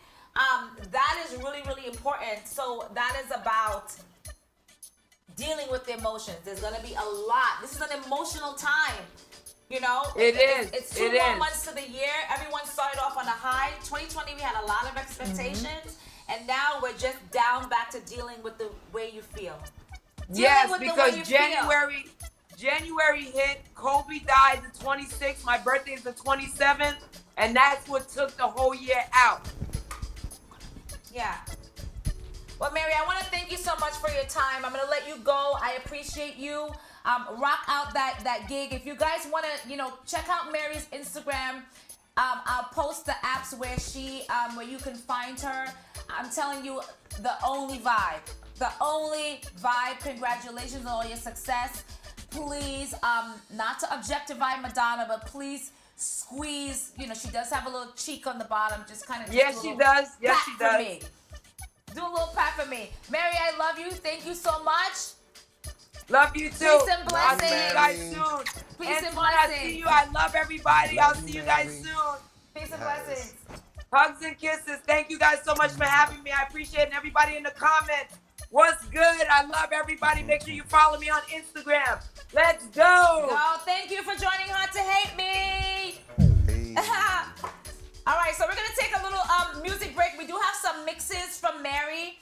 That is really, really important. So that is about dealing with the emotions. There's going to be a lot. This is an emotional time. It's 2 more months to the year. Everyone started off on a high. 2020, we had a lot of expectations. And now we're just down back to dealing with the way you feel. Yes, because January hit. Kobe died the 26th. My birthday is the 27th. And that's what took the whole year out. Yeah. Well, Mary, I want to thank you so much for your time. I'm going to let you go. I appreciate you. rock out that gig. If you guys want to, check out Mary's Instagram. I'll post the apps where where you can find her. I'm telling you, the only vibe. The only vibe. Congratulations on all your success. Please, not to objectify Madonna, but please squeeze. She does have a little cheek on the bottom. Just kind of. Yes, she does. Yes, she does. Me. Do a little pat for me. Mary, I love you. Thank you so much. Love you too. Peace and blessings. I'll see you guys soon. Peace and I blessings. see you. I love everybody. I'll see you guys soon. Peace and blessings. Hugs and kisses. Thank you guys so much for having me. I appreciate it. Everybody in the comments. What's good? I love everybody. Make sure you follow me on Instagram. Let's go. Thank you for joining Hot to Hate Me. All right, so we're gonna take a little music break. We do have some mixes from Mary.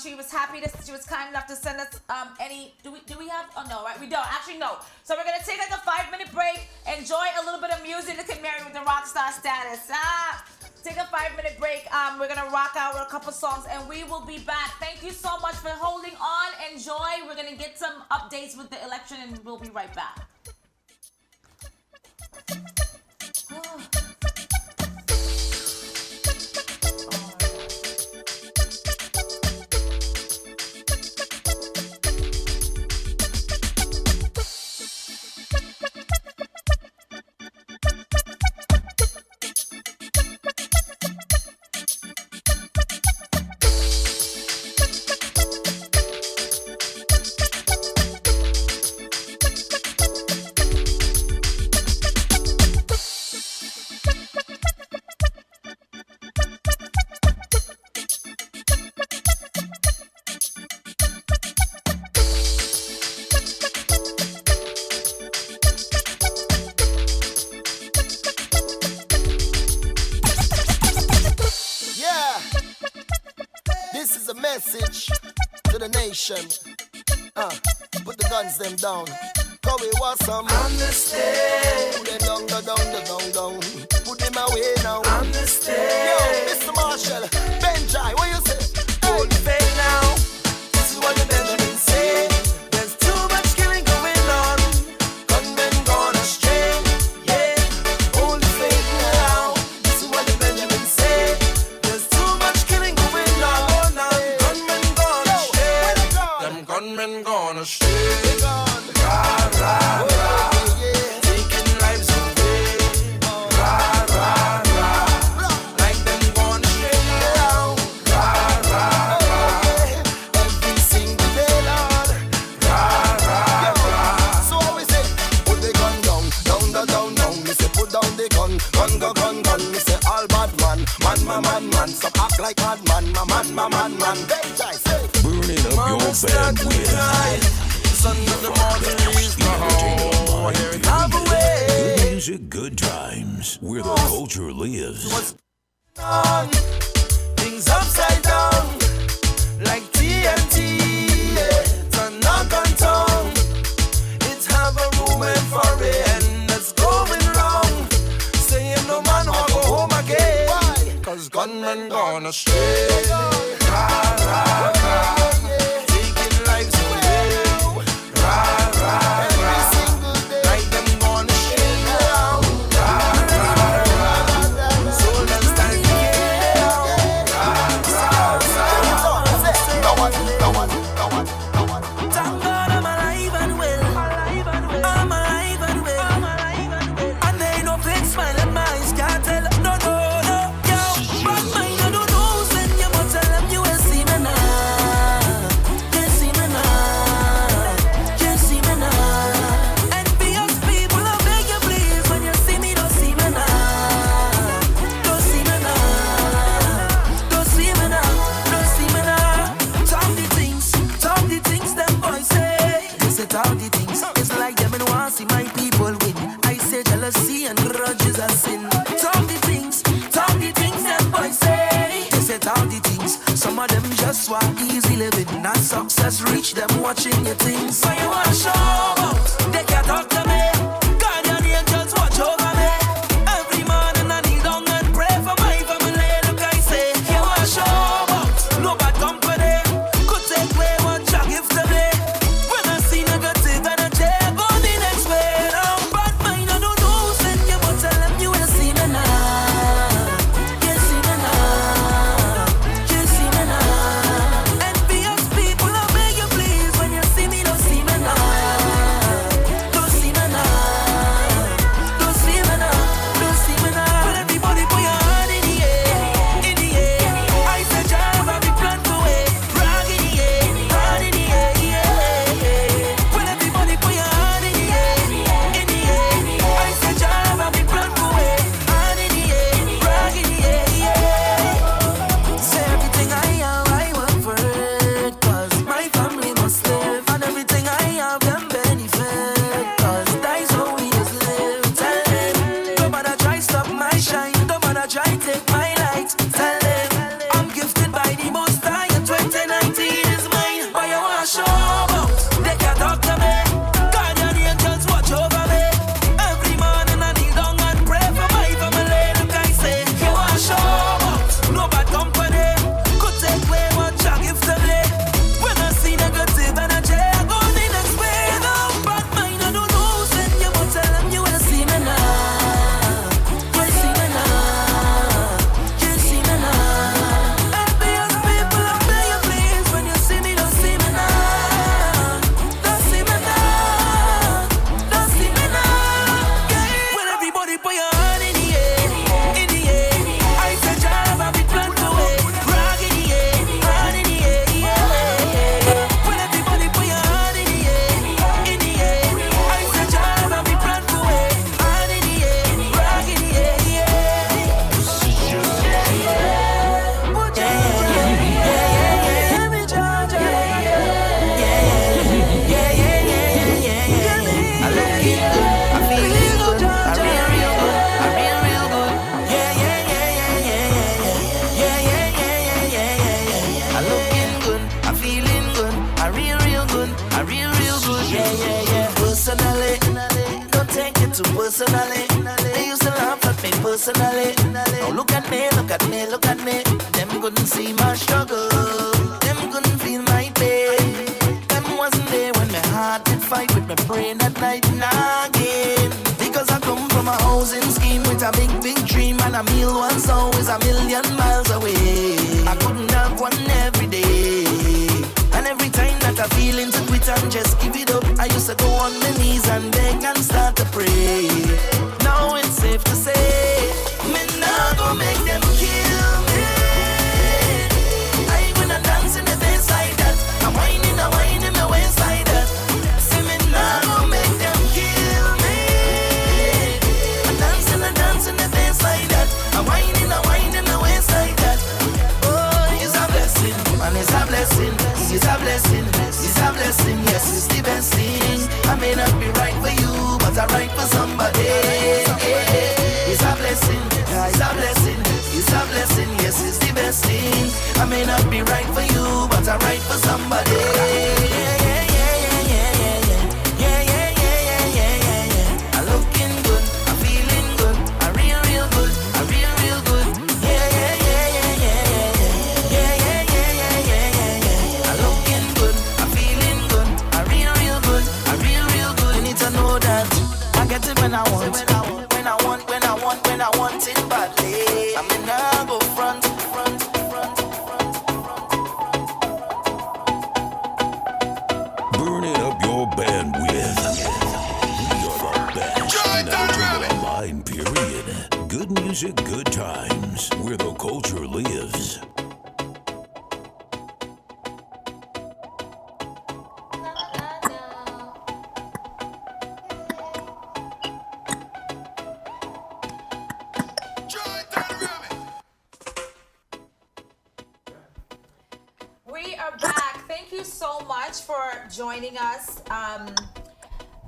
She was kind enough to send us any. Do we have? Oh no, right? We don't. Actually, no. So we're gonna take like a 5-minute break. Enjoy a little bit of music. Look at Mary with the rock star status. Take a 5-minute break. We're gonna rock out with a couple songs, and we will be back. Thank you so much for holding on. Enjoy. We're gonna get some updates with the election, and we'll be right back. Message to the nation. Put the guns them down. Cause we want some understand. Put them down. Put them away now. Understand. Yo, Mr. Marshall, Benjai, what you say? Hold the faith now. This is what the Benjamin say. There's too much killing going on. Gunmen gone astray. Yeah, hold the faith now. This is what the Benjamin say. There's too much killing going on. Gunmen gone astray. Rah, rah, rah. Taking lives away. Rah, rah, rah. Like them gone astray now. Rah, rah, rah. Every single day, Lord. Rah, rah, rah. So we say, put the gun down. Me say, put down the gun. Gun. Me say, all bad man. Man. Stop act like bad man. Man. Benjai, say. Burning up your bandwidth. Son of the morning is the home. Good music, good times. Where the culture lives. What's on? Things upside down. Like TNT. It's a knock on tongue. It's have a movement for it. And that's going wrong. Saying no man will go home again. Why? Cause gunmen gone astray. Rah, rah, rah. Taking lives away. Rah, rah, rah. Like them gone astray now. Rah, rah, rah. Soul and stand now. Rah, rah, rah. No one. Thank God I'm alive and well. I'm alive and well. And they ain't no fake smile and my eyes can't tell. No. Yo, but mine I don't know. Send you but tell them you will see me now. You see me now. Envious people, I beg you please. When you see me, don't see me now. Don't see me now. Talk the things them boys say. They say talk the things. It's like them and want see my people win. I say jealousy and grudges are sin. Talk the things them boys say. They say talk the things. Some of them just want easy living. Not success reach them watching your things. So you want to show out, they can't talk to me. Guardian angels watch over me. Every morning I kneel down and pray for my family. Look I say, you want to show out, no bad company. Could take away what you give to me. When I see negative energy, too personally. They used to laugh at me personally. Now look at me, look at me, look at me. Them couldn't see my struggle. Them couldn't feel my pain. Them wasn't there when my heart did fight with my brain at night and again. Because I come from a housing scheme with a big, big dream, and a meal once always a million miles away. I couldn't have one every day. And every time that I feel into quit and just give it up, I used to go on my knees and beg and start to pray. Now it's safe to say, me nah go make them kill me. I gonna dance in the face like that. I'm whining my waist like that. See me nah go make them kill me. I dance in the face like that. I'm whining my waist like that. Oh, it's a blessing, man, it's a blessing. It's a blessing, it's a blessing, yes, it's the best thing. I may not be right for you, but I'm right for somebody. It's a blessing, it's a blessing, it's a blessing, yes, it's the best thing. I may not be right for you, but I'm right for somebody. I'm looking good, I'm feeling good, I'm real good, I'm real good. I'm looking good, I'm feeling good, I'm real good, I'm real good. You need to know that I get it when I want, when I want it badly. I mean, I go front. Burning up your bandwidth. We are the best. Never turn it online, period. Good music, good times. Where the culture lives. We are back. Thank you so much for joining us.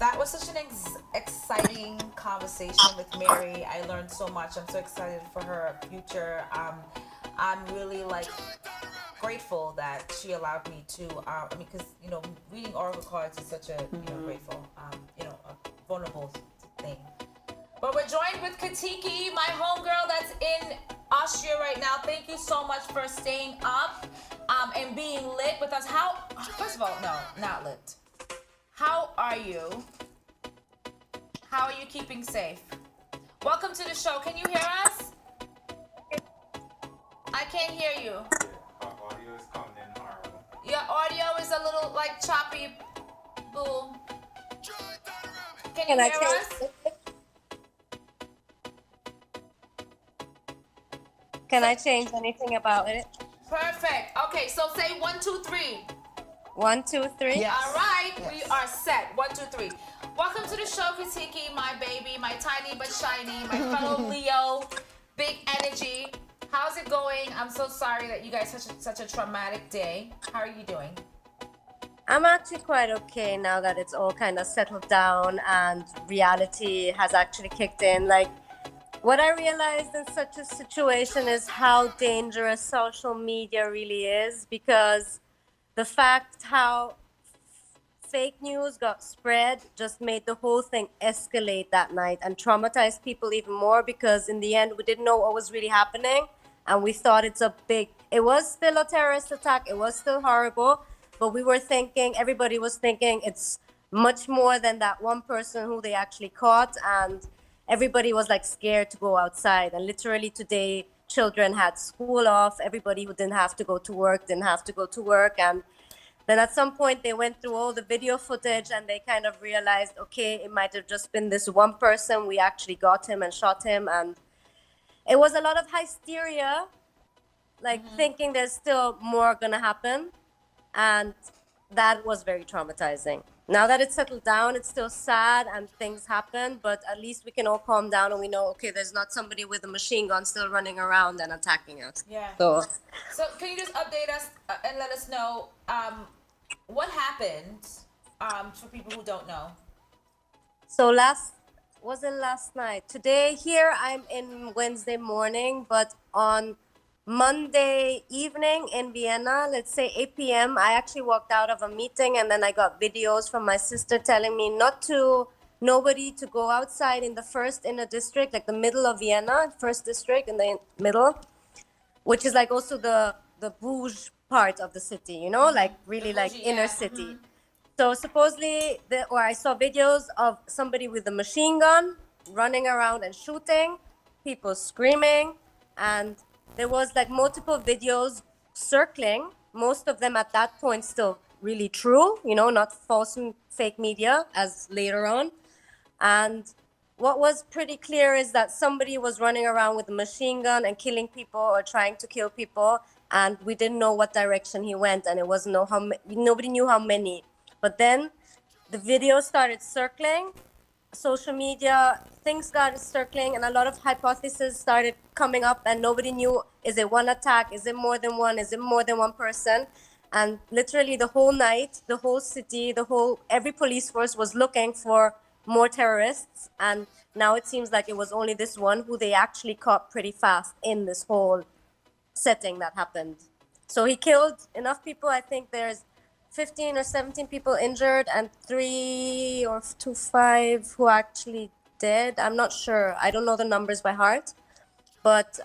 That was such an exciting conversation with Mary. I learned so much. I'm so excited for her future. I'm really grateful that she allowed me to. Because reading oracle cards is such a grateful, a vulnerable thing. But we're joined with Katiki, my homegirl that's in Austria right now. Thank you so much for staying up and being lit with us. First of all, no, not lit. How are you? How are you keeping safe? Welcome to the show. Can you hear us? I can't hear you. Our audio is coming in horrible. Your audio is a little choppy. Boo. Can you hear us? Can I change anything about it? Perfect. Okay, so say 1, 2, 3. 1, 2, 3. Yes. All right, yes. We are set. 1, 2, 3. Welcome to the show, Katiki, my baby, my tiny but shiny, my fellow Leo, big energy. How's it going? I'm so sorry that you guys had such a traumatic day. How are you doing? I'm actually quite okay now that it's all kind of settled down and reality has actually kicked in. What I realized in such a situation is how dangerous social media really is, because the fact how fake news got spread just made the whole thing escalate that night and traumatized people even more, because in the end we didn't know what was really happening and we thought it was still a terrorist attack, it was still horrible, but everybody was thinking it's much more than that one person who they actually caught, and everybody was scared to go outside. And literally today, children had school off. Everybody who didn't have to go to work didn't have to go to work. And then at some point, they went through all the video footage and they kind of realized, okay, it might have just been this one person. We actually got him and shot him. And it was a lot of hysteria, thinking there's still more going to happen. And that was very traumatizing. Now that it's settled down, it's still sad and things happen, but at least we can all calm down and we know, okay, there's not somebody with a machine gun still running around and attacking us. Yeah. So can you just update us and let us know what happened for people who don't know? So wasn't last night. Today here I'm in Wednesday morning, but on Monday evening in Vienna, let's say 8 p.m., I actually walked out of a meeting and then I got videos from my sister telling me not to nobody to go outside in the first inner district, like the middle of Vienna, first district in the middle, which is like also the bouge part of the city, you know, like really like inner city. So supposedly, or I saw videos of somebody with a machine gun running around and shooting, people screaming, and there was like multiple videos circling, most of them at that point still really true, you know, not false and fake media as later on. And what was pretty clear is that somebody was running around with a machine gun and killing people or trying to kill people, and we didn't know what direction he went, and it wasn't know nobody knew how many. But then the video started circling, social media, things started circling, and a lot of hypotheses started coming up, and nobody knew, is it one attack? Is it more than one? Is it more than one person? And literally the whole night, the whole city, every police force was looking for more terrorists. And now it seems like it was only this one who they actually caught pretty fast in this whole setting that happened. So he killed enough people. I think there's 15 or 17 people injured and 3 or 5 who actually dead. I'm not sure. I don't know the numbers by heart. But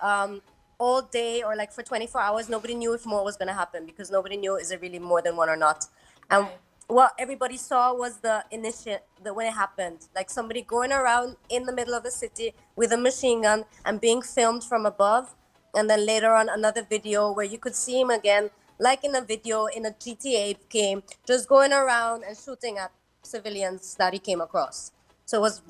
all day or like for 24 hours, nobody knew if more was going to happen because nobody knew is it really more than one or not. And what everybody saw was when it happened, like somebody going around in the middle of the city with a machine gun and being filmed from above. And then later on, another video where you could see him again, like in a video in a GTA game, just going around and shooting at civilians that he came across. So it was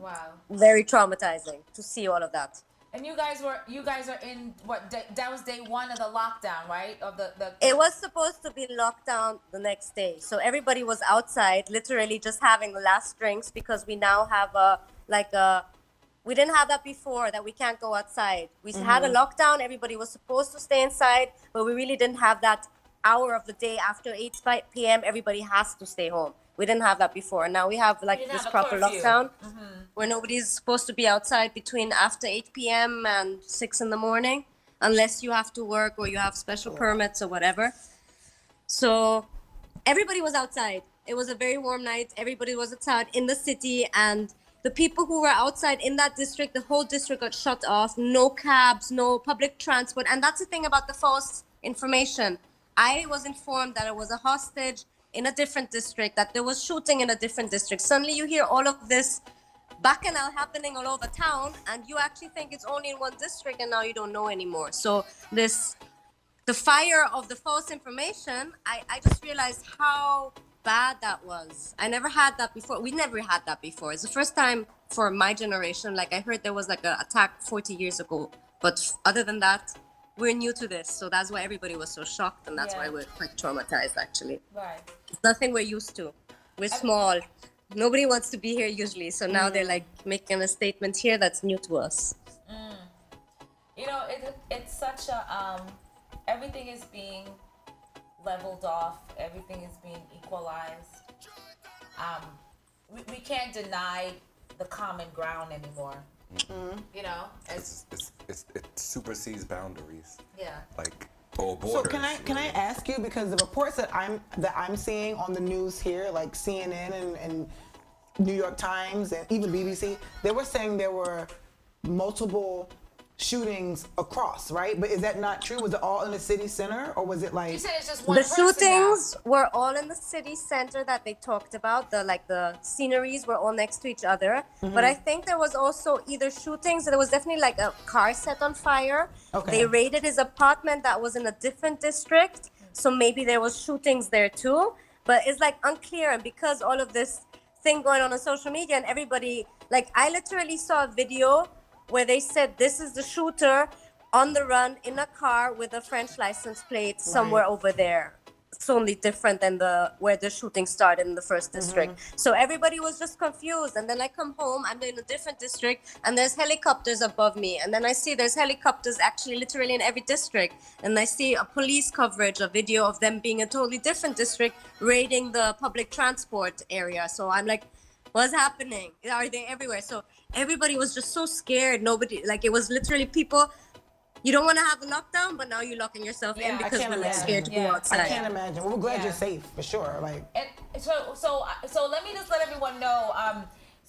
very traumatizing to see all of that. And you guys are in what? That was day 1 of the lockdown, right? Of the. It was supposed to be locked down the next day, so everybody was outside, literally just having the last drinks because we now have we didn't have that before, that we can't go outside. We had a lockdown. Everybody was supposed to stay inside, but we really didn't have that hour of the day after 8 p.m. Everybody has to stay home. We didn't have that before. Now we have like this proper lockdown where nobody's supposed to be outside between after 8 p.m. and 6 in the morning, unless you have to work or you have special permits or whatever. So everybody was outside. It was a very warm night. Everybody was outside in the city, and the people who were outside in that district, the whole district got shut off. No cabs, no public transport. And that's the thing about the false information. I was informed that it was a hostage in a different district, that there was shooting in a different district. Suddenly you hear all of this bacchanal happening all over town, and you actually think it's only in one district, and now you don't know anymore. So the fire of the false information, I just realized how bad that was. I never had that before. We never had that before. It's the first time for my generation. Like I heard there was like an attack 40 years ago, but other than that, we're new to this. So that's why everybody was so shocked, and that's why we're quite traumatized actually. Right. It's nothing we're used to. We're small. Nobody wants to be here usually. So now they're like making a statement here that's new to us. You know, it's such a, everything is being leveled off. Everything is being equalized. We can't deny the common ground anymore. You know, it supersedes boundaries. Yeah. Like borders. So can I ask you, because the reports that I'm seeing on the news here, like CNN and New York Times and even BBC, they were saying there were multiple shootings across, right? But is that not true? Was it all in the city center, or was it like? You said it's just one the person shootings now. were all in the city center that they talked about. The sceneries were all next to each other. But I think there was also either shootings. There was definitely like a car set on fire. Okay. They raided his apartment that was in a different district. So maybe there was shootings there too. But it's like unclear, and because all of this thing going on social media and everybody, like I literally saw a video where they said this is the shooter on the run in a car with a French license plate somewhere over there. It's only different than where the shooting started in the first district. So everybody was just confused. And then I come home, I'm in a different district, and there's helicopters above me. And then I see there's helicopters actually literally in every district. And I see a police coverage, a video of them being in a totally different district, raiding the public transport area. So I'm like, what's happening? Are they everywhere? So everybody was just so scared. Nobody, like it was literally people, you don't want to have a lockdown, but now you're locking yourself in because we're like scared to go outside. I can't imagine. Well, we're glad you're safe for sure. Like, And so let me just let everyone know.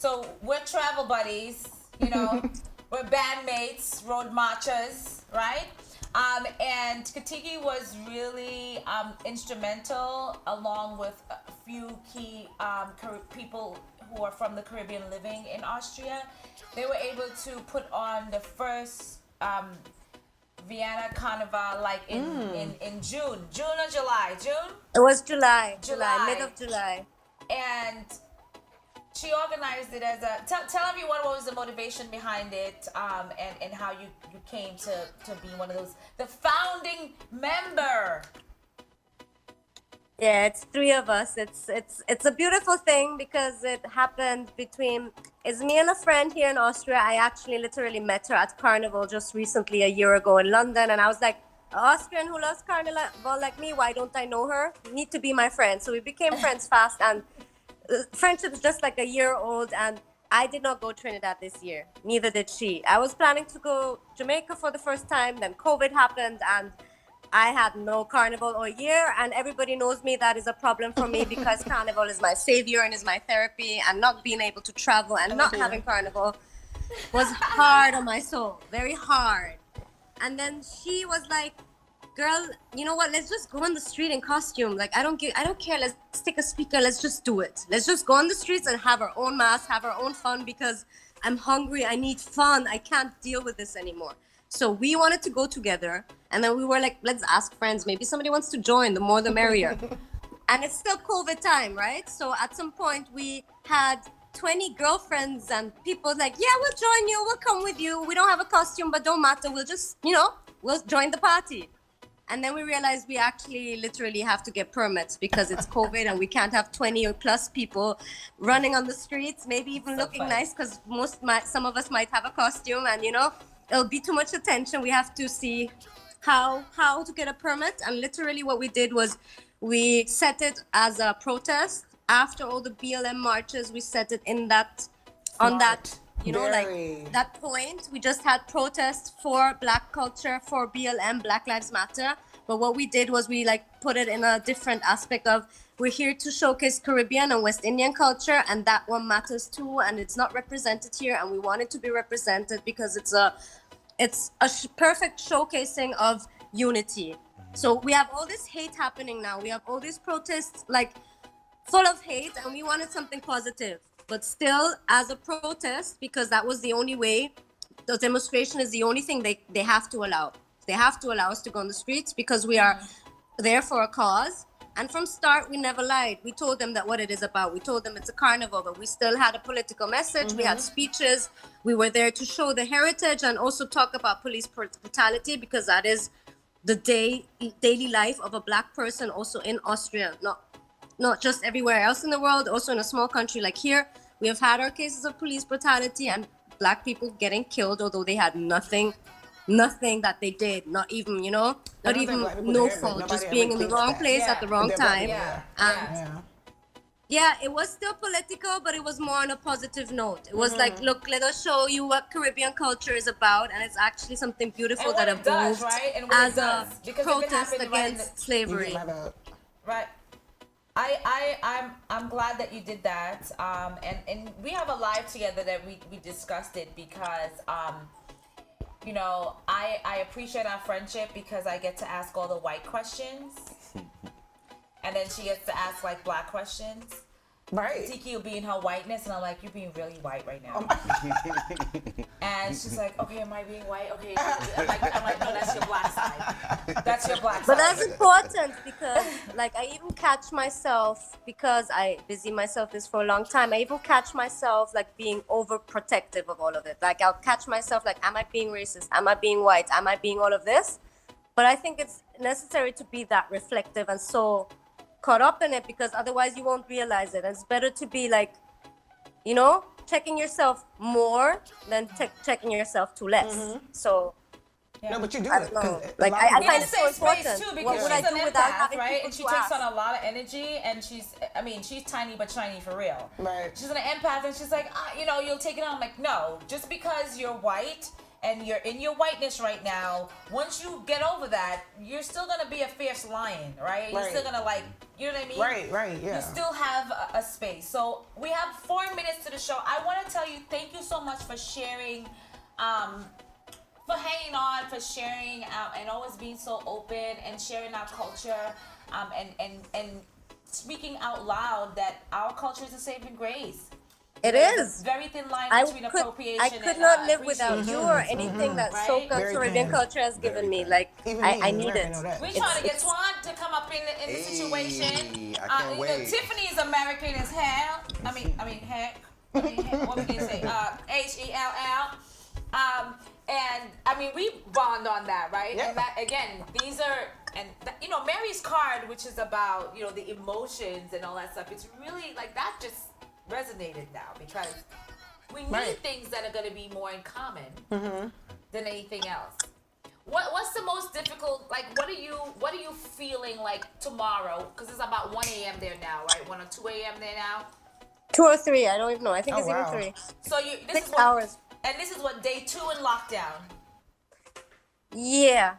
So we're travel buddies, you know. We're bandmates, road marchers, right? And Katiki was really instrumental, along with a few key people who are from the Caribbean living in Austria. They were able to put on the first Vienna Carnival like in June or July. June? It was July, mid of July. And she organized it as a tell everyone what was the motivation behind it, and how you came to be one of those, the founding member. Yeah, it's 3 of us. It's a beautiful thing because it happened between, it's me and a friend here in Austria. I actually literally met her at Carnival just recently, a year ago in London, and I was like, an Austrian who loves Carnival like me, why don't I know her? You need to be my friend. So we became friends fast, and friendship is just like a year old, and I did not go Trinidad this year. Neither did she. I was planning to go Jamaica for the first time, then COVID happened, and I had no Carnival all year, and everybody knows me. That is a problem for me because Carnival is my savior and is my therapy, and not being able to travel and not having Carnival was hard on my soul, very hard. And then she was like, girl, you know what, let's just go on the street in costume. Like, I don't care, let's take a speaker, let's just do it. Let's just go on the streets and have our own mass, have our own fun, because I'm hungry, I need fun, I can't deal with this anymore. So we wanted to go together, and then we were like, let's ask friends, maybe somebody wants to join, the more the merrier. And it's still COVID time, right? So at some point we had 20 girlfriends and people like, yeah, we'll join you, we'll come with you, we don't have a costume, but don't matter, we'll just, we'll join the party. And then we realized we actually literally have to get permits because it's COVID and we can't have 20 or plus people running on the streets, maybe even looking nice, because some of us might have a costume, and it'll be too much attention. We have to see how to get a permit. And literally what we did was we set it as a protest. After all the BLM marches, we set it in that, on that, that point. We just had protests for Black culture, for BLM, Black Lives Matter. But what we did was we put it in a different aspect of, we're here to showcase Caribbean and West Indian culture, and that one matters too, and it's not represented here, and we want it to be represented because it's a perfect showcasing of unity. So we have all this hate happening now. We have all these protests full of hate, and we wanted something positive. But still, as a protest, because that was the only way, the demonstration is the only thing they have to allow. They have to allow us to go on the streets because we are there for a cause. And from start, we never lied. We told them that what it is about. We told them it's a carnival, but we still had a political message. We had speeches. We were there to show the heritage and also talk about police brutality, because that is the daily life of a Black person also in Austria, not just everywhere else in the world, also in a small country like here. We have had our cases of police brutality and Black people getting killed, although they had nothing that they did, not even, no fault, just being in the wrong place at the wrong time. Yeah, it was still political, but it was more on a positive note. It was like, look, let us show you what Caribbean culture is about, and it's actually something beautiful that evolved as a protest against slavery. Right. I'm glad that you did that. And we have a live together that we discussed it because I appreciate our friendship because I get to ask all the white questions. And then she gets to ask Black questions. Right. Tiki will be in her whiteness, and I'm like, you're being really white right now. And she's like, okay, am I being white? Okay. I'm like, no, that's your Black side. That's your Black side. But that's important because, I even catch myself, because I busy myself this for a long time, I even catch myself, being overprotective of all of it. I'll catch myself, am I being racist? Am I being white? Am I being all of this? But I think it's necessary to be that reflective and so caught up in it, because otherwise you won't realize it. And it's better to be checking yourself more than checking yourself too less. So no, but you do it. I find it so important. Too, because what would I she's do an without empath, having right? people And she to takes ask? on a lot of energy, and she's tiny but shiny for real. Right. She's an empath, and she's like, you'll take it on. I'm like, no, just because you're white and you're in your whiteness right now, once you get over that, you're still gonna be a fierce lion, right? You're still gonna like, you know what I mean? Right, yeah. You still have a space. So we have 4 minutes to the show. I want to tell you, thank you so much for sharing, for hanging on, for sharing, and always being so open and sharing our culture, and speaking out loud that our culture is a saving grace. It There's is. a very thin line between appropriation I could and not live without you appreciation. or anything that soca Caribbean culture has given me. Like, I need it. We're trying to get Twan to come up in the situation. I can't wait. Tiffany is American as hell. Heck. What we can say? Hell. And I mean, we bond on that, right? Yeah. And that again, these are, and you know, Mary's card, which is about, you know, the emotions and all that stuff. It's really like that just resonated now because we need things that are going to be more in common than anything else. What's the most difficult? Like, what are you feeling like tomorrow? Because it's about 1 a.m. there now, right? 1 or 2 a.m. there now. 2 or 3. I don't even know. I think it's even 3. So this 6 is hours. And this is what, day 2 in lockdown? Yeah.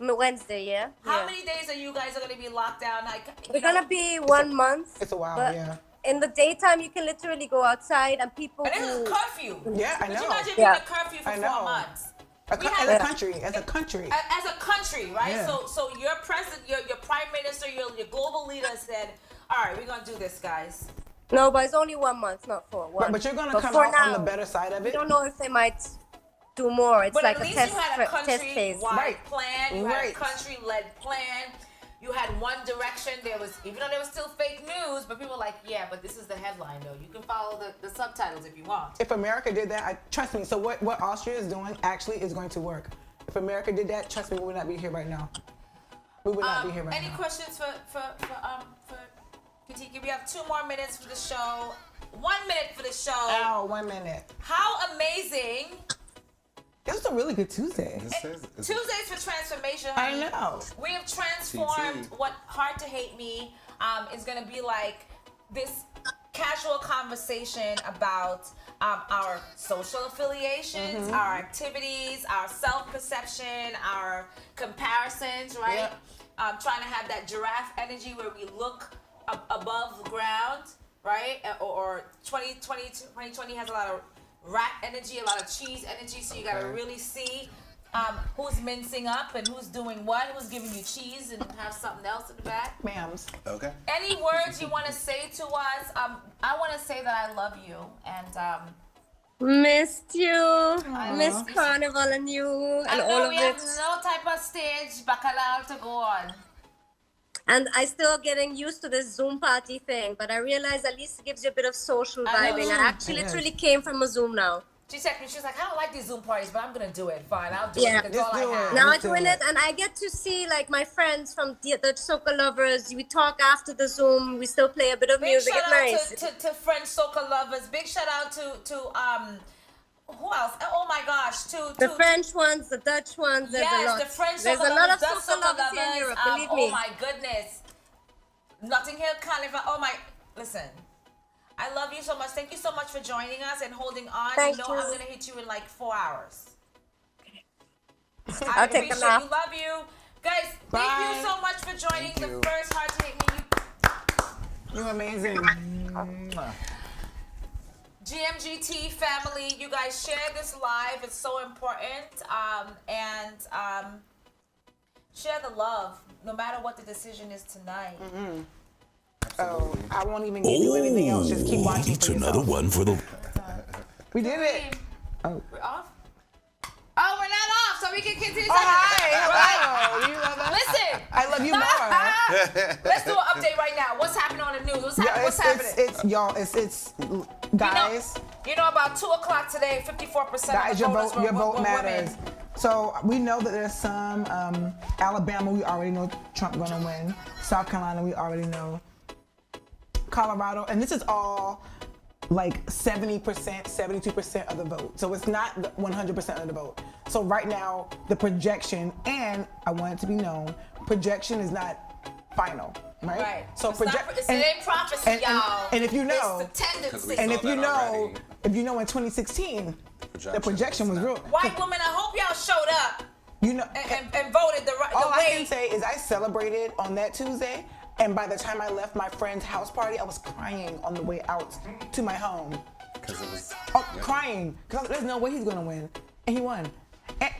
Wednesday, yeah. How many days are you guys going to be locked down? Like, We're gonna be 1 month. It's a while, but yeah. In the daytime, you can literally go outside, and people. And this is curfew. Yeah, I Could know. you imagine being a curfew for 4 months? As a country. As a country, right? Yeah. So your president, your prime minister, your global leader said, "All right, we're gonna do this, guys." No, but it's only 1 month, not 4. But you're gonna come out on the better side of it. We don't know if they might do more. It's But like at a least test, you had a test phase. country-wide plan. You had a country-led plan. You had one direction. There was, even though there was still fake news, but people were like, yeah, but this is the headline, though. You can follow the subtitles if you want. If America did that, trust me. So what Austria is doing actually is going to work. If America did that, trust me, we would not be here right now. We would not be here right now. Any questions for Katiki? We have 2 more minutes for the show. 1 minute for the show. Oh, 1 minute. How amazing. It was a really good Tuesday. Tuesdays for transformation. I honey. know. We have transformed what Hard to Hate Me is going to be like this casual conversation about our social affiliations, our activities, our self-perception, our comparisons, right? Trying to have that giraffe energy where we look above the ground, right? Or 2020 has a lot of rat energy, a lot of cheese energy, so you gotta really see who's mincing up and who's doing what, who's giving you cheese and have something else in the back. Ma'ams. Okay. Any words you want to say to us? I want to say that I love you and Missed you. Missed Carnival and you and all of we it. have no type of stage baccalaureate to go on. And I still getting used to this Zoom party thing, but I realize at least it gives you a bit of social vibing. I actually literally came from a Zoom now. She texted me, she was like, I don't like these Zoom parties, but I'm gonna do it. Fine, I'll do it. That's all I have. Now I'm doing it, and I get to see like my friends from the Soca Lovers. We talk after the Zoom. We still play a bit of music. Big It's shout nice. out to French Soca Lovers. Big shout out to who else? Oh my gosh, to The French ones, the Dutch ones. There's a lot. the French There's Soca a lot of Lovers, Dutch Soca Lovers here in Europe. Believe me. Oh my goodness. Notting Hill Carnival. Oh my, listen. I love you so much. Thank you so much for joining us and holding on. Thank you know I'm gonna hit you in like 4 hours. I'll take a appreciate nap. you. Love you. Guys, thank you so much for joining the first Hard to Hate Me. You're amazing. GMGT family, you guys share this live. It's so important. And share the love, no matter what the decision is tonight. Oh, I won't even give you anything else. Just keep watching. It's another one for the. We did it. Oh. We're off? Oh, we're not off, so we can continue. Oh, hi. Hello. You love us? Listen. I love you more. Let's do an update right now. What's happening on the news? What's happening? It's y'all. It's guys. You know, about 2 o'clock today, 54% Guys, of the voters your vote were matters. women. So we know that there's some Alabama. We already know Trump gonna win. South Carolina. We already know. Colorado, and this is all like 70%, 72% of the vote. So it's not 100% of the vote. So right now, the projection, and I want it to be known, projection is not final. right? So it's an prophecy, y'all. And if you know, it's the tendency. And if you know in 2016, the projection was real. White women, I hope y'all showed up. You know, and voted the way. All I can say is I celebrated on that Tuesday, and by the time I left my friend's house party, I was crying on the way out to my home. Because it was crying because there's no way he's gonna win, and he won.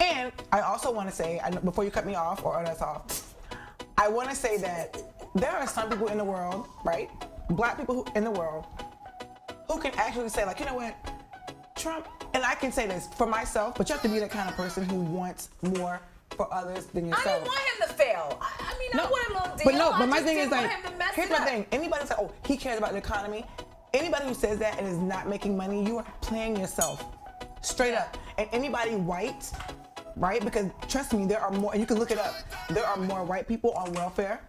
And I also want to say, before you cut me off or us off, I want to say that there are some people in the world, right, black people in the world, who can actually say, like, you know what, Trump. And I can say this for myself, but you have to be the kind of person who wants more for others than yourself. I didn't want him to fail. I mean, I want a little deal. But my thing is, like, here's my up. thing. Anybody say, oh, he cares about the economy. Anybody who says that and is not making money, you are playing yourself. Straight up. And anybody white, right? Because trust me, there are more, and you can look it up, there are more white people on welfare,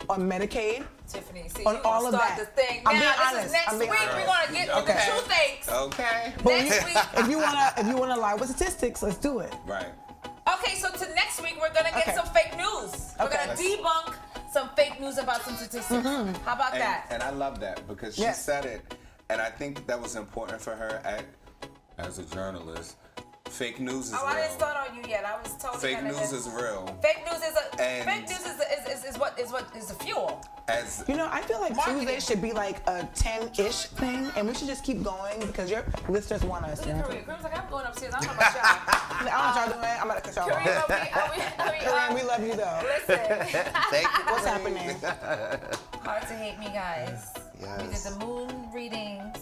on Medicaid, Tiffany, see, on all of that. The thing. I'm now, being this honest. is next week. We're gonna get into the true things. Okay. Next week. If you wanna lie with statistics, let's do it. Right. Okay, so to next week we're gonna get some fake news. We're gonna debunk some fake news about some statistics. How about that? And I love that because she said it, and I think that was important for her as a journalist. Fake news is real. I didn't start on you yet. I was totally Fake news is real. Fake news is what is the fuel. You know, I feel like Tuesday should be like a 10-ish thing, and we should just keep going because your listeners want us. Look at Kareem. Kareem's like, I'm going upstairs. I don't know about y'all. I don't know what y'all doing. I'm about to cut y'all off. Kareem, we love you though. Listen. Thank you. What's happening? Hard to hate me, guys. Yes. We did the moon readings.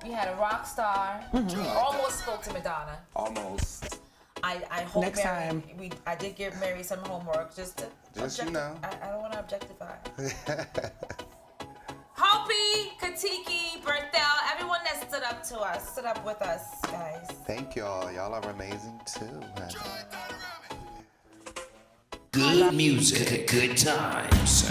We had a rock star. We almost spoke to Madonna. Almost. I hope next time I did give Mary some homework just you know. I don't want to objectify. Hopi, Katiki, Berthel, everyone that stood up to us, stood up with us, guys. Thank y'all. Y'all are amazing too. Good music, good times.